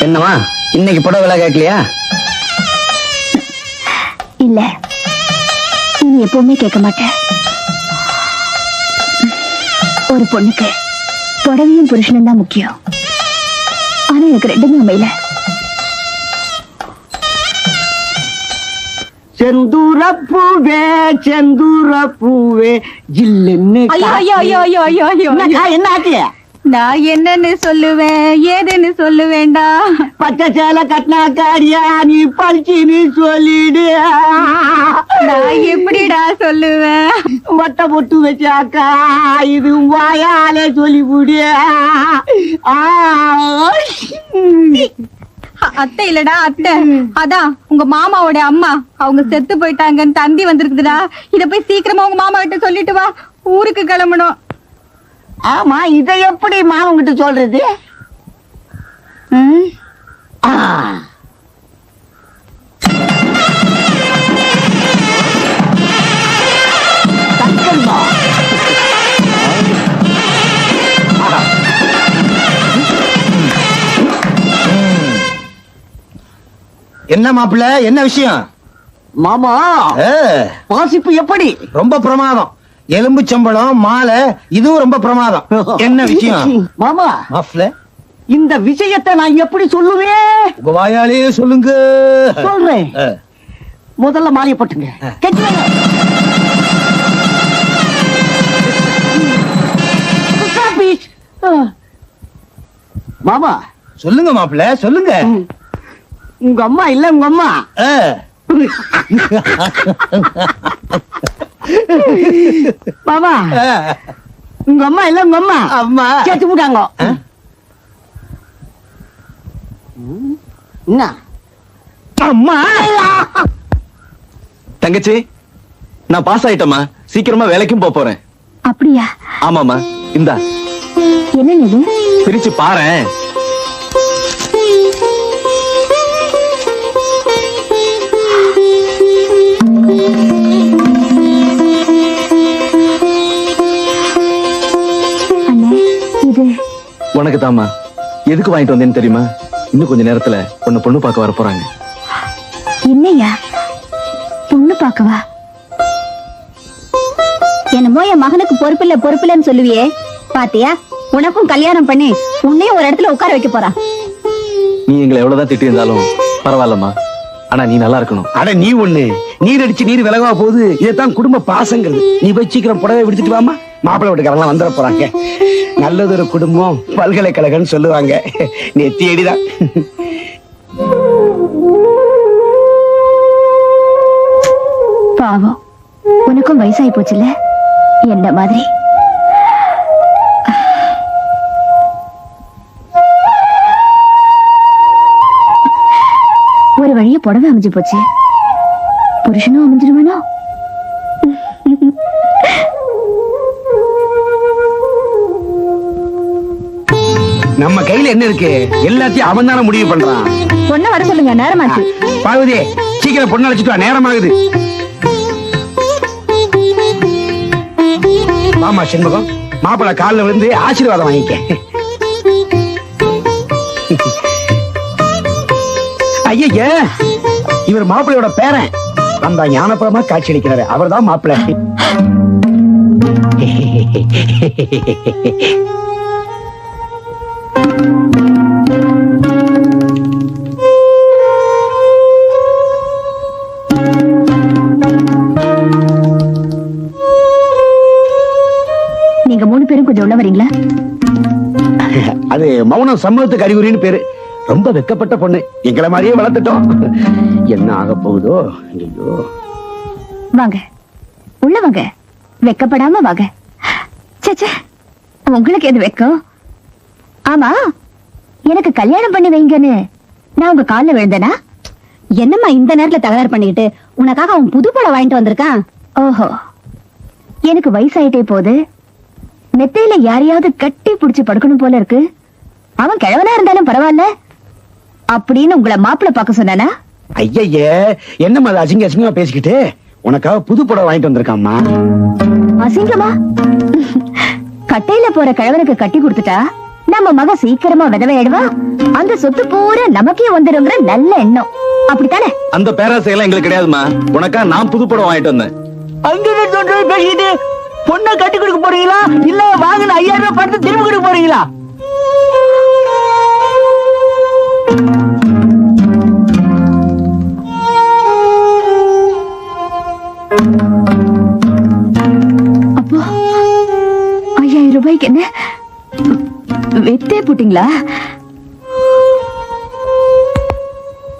என்னவா இன்னைக்கு புடவை விலை கேட்கலையா? இல்ல, நீ எப்பவுமே கேட்க மாட்டேன். ஒரு பொண்ணுக்கு புடவையும் புருஷனும் தான் முக்கியம். ஆனா எனக்கு ரெண்டுமே அமையல. செந்தூர பூவே, செந்தூர பூவே, ஜில்லுன்னு என்ன ஆச்சு? நான் என்னன்னு சொல்லுவேன், ஏதுன்னு சொல்லுவேண்டா. பச்சை சேலை கட்டினா காரியா நீ பழிச்சின்னு சொல்லிடு. நான் எப்படிடா சொல்லுவேன்? மொட்டை பொட்டு வச்சாக்கா இது வாயாலே சொல்லிவிடு. அத்தை இல்லடா அத்தை. அதான் உங்க மாமாவோட அம்மா, அவங்க செத்து போயிட்டாங்கன்னு தந்தி வந்திருக்குதுடா. இத போய் சீக்கிரமா உங்க மாமா கிட்ட சொல்லிட்டு வா, ஊருக்கு கிளம்பணும். ஆமா, இதை எப்படி மாமன் கிட்ட சொல்றது? என்ன மாப்பிள்ள, என்ன விஷயம்? மாமா, வாசிப்பு எப்படி? ரொம்ப பிரமாதம். எலும்பு சம்பளம், மாலை, இதுவும் ரொம்ப பிரமாதம். என்ன விஷயம் மாமா? மாப்பிள்ள, இந்த விஷயத்தை நான் எப்படி சொல்லுவேன்? உங்க வாயாலே சொல்லுங்க. சொல்றேன். முதல்ல மாலையை போட்டுங்க. மாமா சொல்லுங்க மாப்பிள்ள, சொல்லுங்க. உங்க அம்மா இல்ல, உங்க அம்மா. மாமா, உங்க அம்மா இல்ல, உங்க அம்மா. அம்மா சேர்த்து போட்டாங்க. என்ன அம்மா? தங்கச்சி, நான் பாஸ் ஆயிட்டேம்மா. சீக்கிரமா வேலைக்கும் போறேன். அப்படியா? ஆமாமா, இந்தா என்ன இது? பிரிச்சு பாரேன். அண்ணே, இது உனக்கு தாமா. எதுக்கு வாங்கிட்டு வந்தேன்னு தெரியுமா? இன்னும் கொஞ்ச நேரத்துல பொண்ணு பார்க்க வர போறாங்க. என்னையா பொண்ணு பார்க்கவா? என்னமோ என் மகனுக்கு பொறுப்பில்லன்னு சொல்லுவியே, பாத்தியா உனக்கும் கல்யாணம் பண்ணி உன்னையும் ஒரு இடத்துல உட்கார வைக்க போறான். நீ எங்களை எவ்வளவுதான் திட்டி இருந்தாலும் பரவாயில்லம்மா, ஆனா நீ நல்லா இருக்கணும். அட நீ ஒண்ணு, நீர் அடிச்சு நீர் விலகவா போகுது. இதுதான் குடும்ப பாசங்கள். நீ போய் சீக்கிரம் புடவை விடுத்துட்டு வாமா, மாப்பிள்ளை வீட்டுக்காரங்களாம் வந்துட போறாங்க. நல்லதொரு குடும்பம் பல்கலைக்கழகம்னு சொல்லுவாங்க. நெத்தி அடிதான். பாவம், உனக்கும் வயசாகி போச்சுல்ல என்ன மாதிரி. ஒரு வழிய புடவை அமைஞ்சு போச்சு, புருஷனும் அமைஞ்சிருவானோ? நம்ம கையில என்ன இருக்கு? எல்லாத்தையும் அவன் தானே முடிவு பண்றான். பொண்ணை வர சொல்லுங்க, நேரமாச்சு. பார்வதி, சீக்கிரம் பொண்ணு அழைச்சிட்டு வா, நேரமாகுது. மாமா செண்பகம், மாப்பிள்ளை காலில் விழுந்து ஆசீர்வாதம் வாங்கிக்க. ஐயா, இவர் மாப்பிள்ளையோட பேரன். அந்த ஞானப்பழமா காட்சி அளிக்கிறாரு, அவர் தான் மாப்பிள்ளை. நீங்க 3 பேரும் கொஞ்சம் உள்ள வரீங்களா? அது மௌனம் சம்மதத்துக்கு அறிகுறின்னு பேரு. ரொம்ப வெக்கப்பட்ட பொண்ணு, எங்களை மாதிரியே வளர்த்துட்டோம். என்ன ஆக போகுதோ. ஐயோ, வாங்க உள்ள வாங்க, வெக்கப்படாம வாங்க. சே, உங்களுக்கு எது வெக்கம்? ஆமா, எனக்கு கல்யாணம் பண்ணி வைங்கன்னு நான் உங்க கால்ல விழுந்தேனா? என்னம்மா இந்த நேரத்துல தகராறு பண்ணிக்கிட்டு? உனக்காக அவன் புது படம் வாங்கிட்டு வந்திருக்கான். ஓஹோ, எனக்கு வயசாயிட்டே போகுது, மெத்தையில யாரையாவது கட்டி புடிச்சு படுக்கணும் போல இருக்கு. அவன் கிழவனா இருந்தாலும் பரவாயில்ல அப்படின்னு உங்களை மாப்பிள்ளை பார்க்க சொன்னானா? ஐயே, என்னம்மா அது அசிங்க அசிங்கமா பேசிக்கிட்டு? உனக்காக புது படம் வாங்கிட்டு வந்திருக்காம்மா. அசிங்கமா? கட்டையில போற கிழவனுக்கு கட்டி கொடுத்துட்டா நம்ம மக சீக்கிரமா விதவையாடுவா, அந்த சொத்து பூரா நமக்கே வந்துருங்கிற நல்ல எண்ணம், அப்படித்தானே? அந்த பேராசையெல்லாம் எங்களுக்கு கிடையாதுமா. உனக்கா நான் புது படம் வாங்கிட்டு வந்தேன். அங்க பேசிக்கிட்டு பொண்ணை கட்டி கொடுக்க போறீங்களா, இல்ல வாங்கின 5000 ரூபாய் பணத்தை திரும்ப கொடுக்க போறீங்களா? அப்போ 5000 ரூபாய்க்கு என்ன வெத்தே போட்டீங்களா?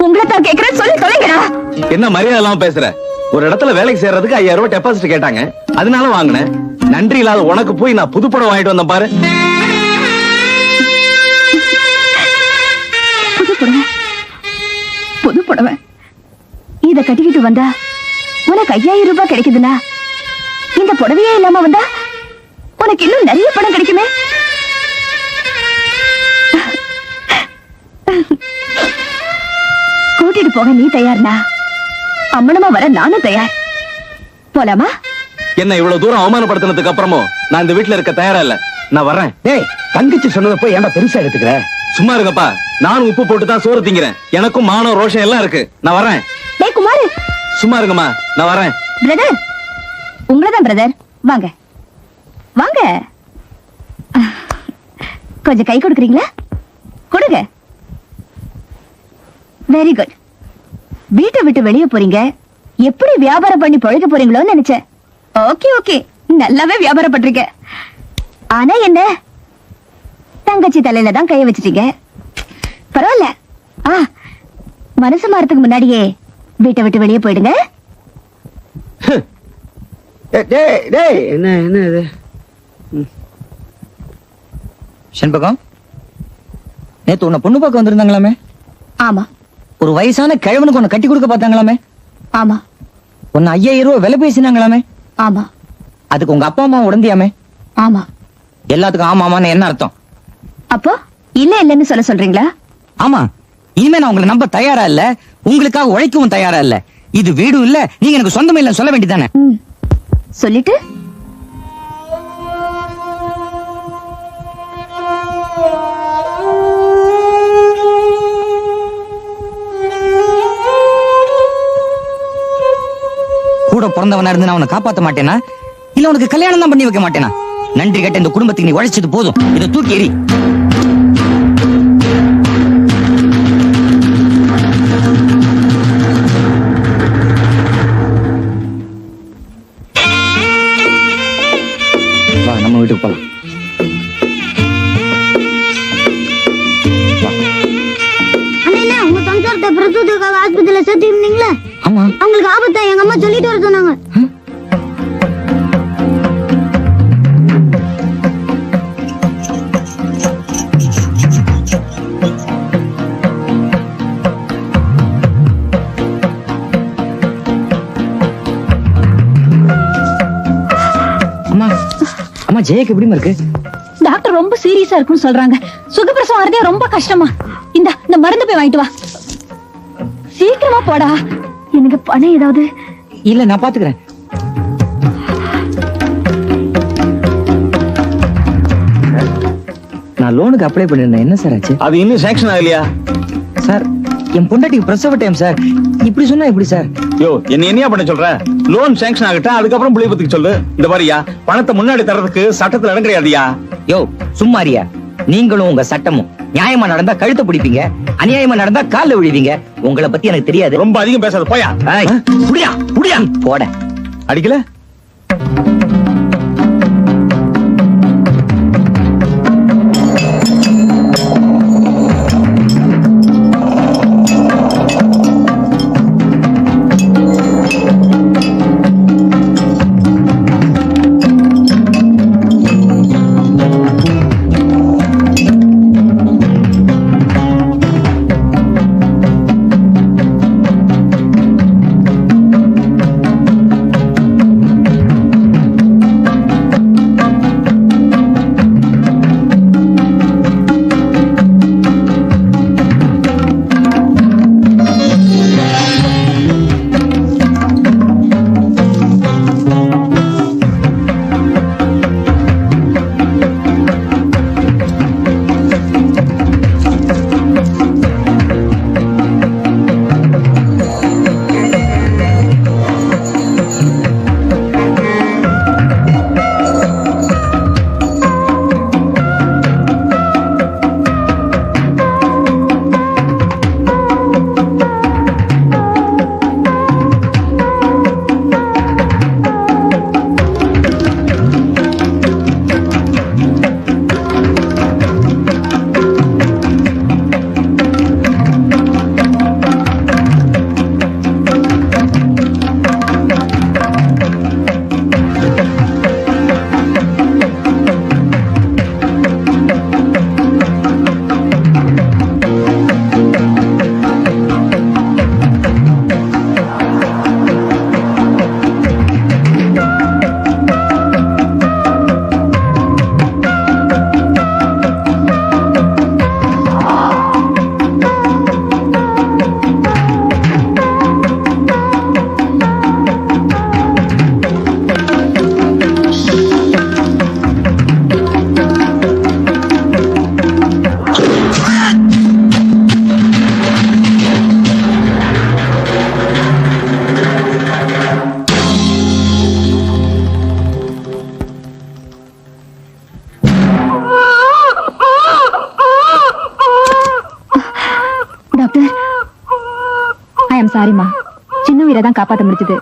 உங்களை தான் கேக்குறேன், சொல்லி தொலைங்கடா. என்ன மரியாதை இல்லாம பேசுற? ஒரு இடத்துல வேலைக்கு சேர்றதுக்கு 5000 ரூபாய் டெபாசிட் கேட்டாங்க, அதனால வாங்கினேன். நன்றி இல்லாத உனக்கு போய் நான் புது படம் வாங்கிட்டு வந்தேன் பாரு. புது புடவை இத கட்டிக்கிட்டு வந்தா உனக்கு 5000 ரூபாய் கிடைக்குதுன்னா, இந்த புடவையே இல்லாம வந்தா உனக்கு இன்னும் நிறைய பணம் கிடைக்குமே. கூட்டிட்டு போக நீ தயார்னா அம்மனமா வர நானும் தயார். போலாமா? என்ன இவ்வளவு தூரம் அவமானப்படுத்தினதுக்கு அப்புறமும் நான் இந்த வீட்டுல இருக்க தயாரா இல்ல. நான் வர்றேன். டேய், தங்கச்சி சொன்னதை போய் ஏன்டா பெருசா எடுத்துக்கிற? சும்மா இருங்கப்பா, நானும் உப்பு போட்டு தான் சோறு திங்கிறேன். எனக்கும் மானம் ரோஷம் எல்லாம் இருக்கு. நான் வர்றேன். டேய் குமார், சும்மா இருங்கம்மா, நான் வரேன். பிரதர், உங்களதான் பிரதர், வாங்க வாங்க. கொஞ்சம் கை கொடுக்குறீங்களா? கொடுங்க. Very good. வீட்டை விட்டு வெளியே போறீங்க, எப்படி வியாபாரம் பண்ணி பழக போறீங்களோன்னு நினைச்சேன். ஓகே, நல்லாவே வியாபாரம் பண்றீங்க. ஆனா என்ன, தங்கச்சி தலையில தான் கைய வச்சிட்டீங்க. பரவாயில்ல, மனசு மாறதுக்கு முன்னாடியே வீட்டை விட்டு வெளியே போயிடுங்க. என்ன இது? செண்பகம், நேத்து உன்னை பொண்ணு பார்க்க வந்திருந்தாங்களாமே? ஆமா. ஒரு வயசான கிழவனுக்கு உன்னை கட்டி கொடுக்க பார்த்தாங்களாமே? ஆமா. உன்னை 5000 ரூபாய் விலை பேசினாங்களாமே? ஆமா. அதுக்கு உங்க அப்பா அம்மா உடந்தியாமே? ஆமா. எல்லாத்துக்கும் ஆமாமான்னு என்ன அர்த்தம்? அப்போ இல்லன்னு சொல்றீங்களா? ஆமா. இனிமே நான் உங்களை நம்ப தயாரா இல்ல, உங்களுக்காக உழைக்கவும் தயாரா இல்ல. இது வீடும் இல்ல, நீங்க எனக்கு சொந்தமே இல்ல சொல்ல வேண்டியதானே? சொல்லிட்டு கூட பிறந்தவனா இருந்து நான் உன்னை காப்பாத்த மாட்டேனா இல்ல உனக்கு கல்யாணம் தான் பண்ணி வைக்க மாட்டேனா? நன்றி கட்ட இந்த குடும்பத்துக்கு நீ உழைச்சது போதும். இதை தூக்கி எறி. வா நம்ம வீட்டுக்கு போலாம். உங்க சம்சாரத்தை பிரசவத்துக்காக ஆஸ்பத்திரியில சேர்த்து இருந்தீங்களா? ஆமா. அவங்களுக்கு ஆபத்தா எங்க அம்மா சொல்லிட்டு வர சொன்னாங்க. அம்மா ஜெயக்கு எப்படிமா இருக்கு? டாக்டர் ரொம்ப சீரியஸா இருக்குன்னு சொல்றாங்க. சுகப்பிரசவம் வரதே ரொம்ப கஷ்டமா. இந்த மருந்து போய் வாங்கிட்டு வா. சீக்கிரமா போடா. எனக்கு பணம் ஏதாவது? இல்ல நான் பாத்துக்கிறேன். நான் லோனுக்கு அப்ளை பண்ணிருந்தேன். என்ன சார் ஆச்சு? அது இன்னும் சாங்ஷன் ஆகலையா சார்? என் பொண்டாட்டிக்கு பிரசவ டைம் சார். இப்படி சொன்னா எப்படி சார்? யோ என்னையா பண்ண சொல்ற? லோன் சாங்ஷன் ஆகட்டும், அதுக்கப்புறம் புள்ளைய பத்தி சொல்லு. இந்த மாதிரியா பணத்தை முன்னாடி தரதுக்கு சட்டத்துல இடம் கிடையாதுயா. யோ சும்மாரியா, நீங்களும் உங்க சட்டமும் நியாயமா நடந்தா கழுத்தை பிடிப்பீங்க, அநியாயமா நடந்தா கால்ல விழுவீங்க. உங்களை பத்தி எனக்கு தெரியாது. ரொம்ப அதிகம் பேசாத போயா. புடியா புடியா போட. அடிக்கல சாரிமா, சின்ன உயிரை தான் காப்பாத்த முடிஞ்சது,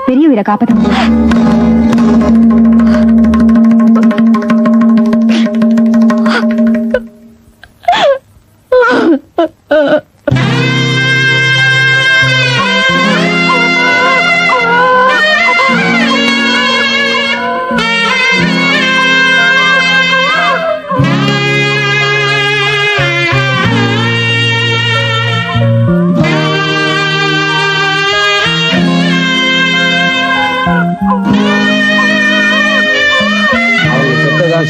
பெரிய உயிரை காப்பாத்த முடியல.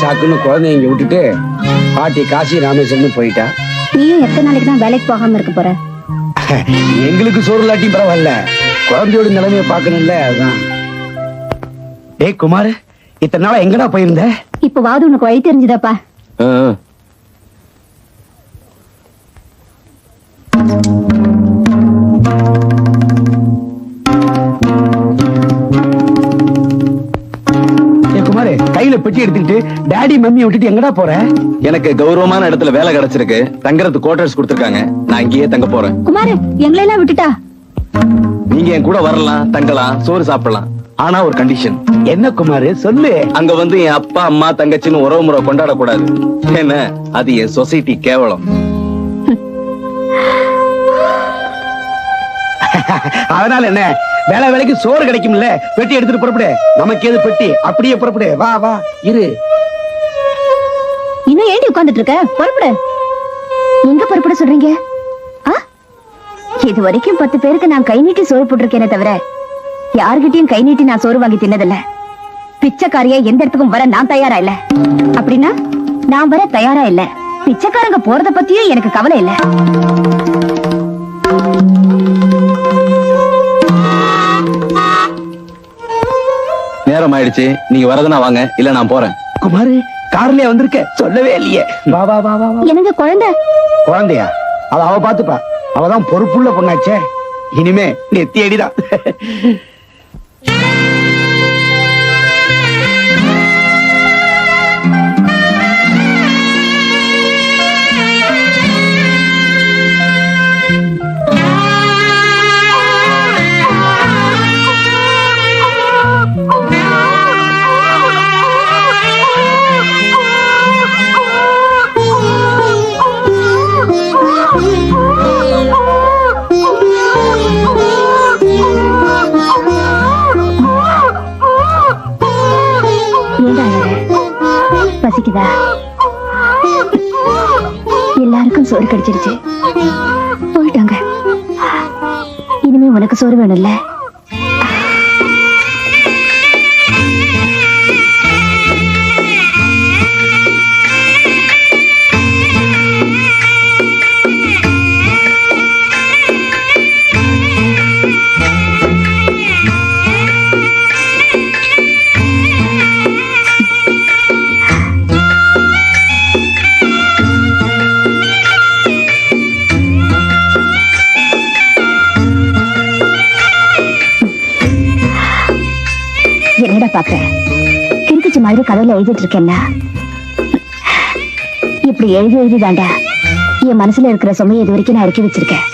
சாக்குன்னு குழந்தை இங்க விட்டுட்டு பாட்டி காசி ராமேஸ்வரன் போயிட்டா. நீயும் எத்தனை நாளைக்கு தான் வேலைக்கு போகாம இருக்க போற? எங்களுக்கு சோறு இல்லாட்டியும் பரவாயில்ல, குழந்தையோட நிலைமையை பார்க்கணும்ல. அதான். ஏய் குமார், இத்தனை நாளா எங்கடா போயிருந்த? இப்ப வாது உனக்கு வழி தெரிஞ்சுதாப்பா. பெட்டி எடுத்துக்கிட்டு டாடி மம்மியை விட்டுட்டு எங்கடா போற? எனக்கு கௌரவமான இடத்துல வேலை கிடைச்சிருக்கு, தங்கறதுக்கு குவார்டர்ஸ் கொடுத்திருக்காங்க. நான் இங்கேயே தங்க போறேன். குமாரு எங்களை எல்லாம் விட்டுட்டா? நீங்க என் கூட வரலாம், தங்கலாம், சோறு சாப்பிடலாம். ஆனா ஒரு கண்டிஷன். என்ன குமாரு சொல்லு. அங்க வந்து என் அப்பா அம்மா தங்கச்சின்னு உறவு முறை கொண்டாட கூடாது. என்ன, அது என் சொசைட்டி கேவலம். அதனால என்ன, வேலை வேலைக்கு சோறு கிடைக்கும்ல, பெட்டி எடுத்துட்டு புறப்படு. நமக்கு எது பெட்டி, அப்படியே புறப்படு. வா வா இரு. இன்னும் ஏண்டி உட்கார்ந்துட்டு இருக்க? புறப்படு. எங்க புறப்பட சொல்றீங்க? இது வரைக்கும் 10 பேருக்கு நான் கை நீட்டி சோறு போட்டிருக்கேனே தவிர யார்கிட்டயும் கை நீட்டி நான் சோறு வாங்கி தின்னதில்ல. பிச்சைக்காரியா எந்த இடத்துக்கும் வர நான் தயாரா இல்ல. அப்படின்னா நான் வர தயாரா இல்ல. பிச்சைக்காரங்க போறத பத்தியும் எனக்கு கவலை இல்ல. நேரம் ஆயிடுச்சு, நீங்க வரதுனா வாங்க, இல்ல நான் போறேன். குமாரு கார்லயே வந்திருக்க, சொல்லவே இல்லையே. வா வா வா வா. எனக்கு குழந்தை. குழந்தையா? அத அவ பாத்துப்பா, அவதான் பொறுப்புள்ள பொண்ணாச்சே. இனிமே நெத்தி அடிதான். பசிக்குதா? எல்லாருக்கும் சோறு கிடைச்சிருச்சு, போயிட்டாங்க. இனிமே உனக்கு சோறு வேணும்ல? என்னடா பாக்குற? கிறுக்குச்சு மாதிரி கதையில எழுதிட்டு இருக்கேன்னா இப்படி எழுதி எழுதிதாண்டா என் மனசுல இருக்கிற சுமையை இது வரைக்கும் நான் இறக்கி வச்சிருக்கேன்.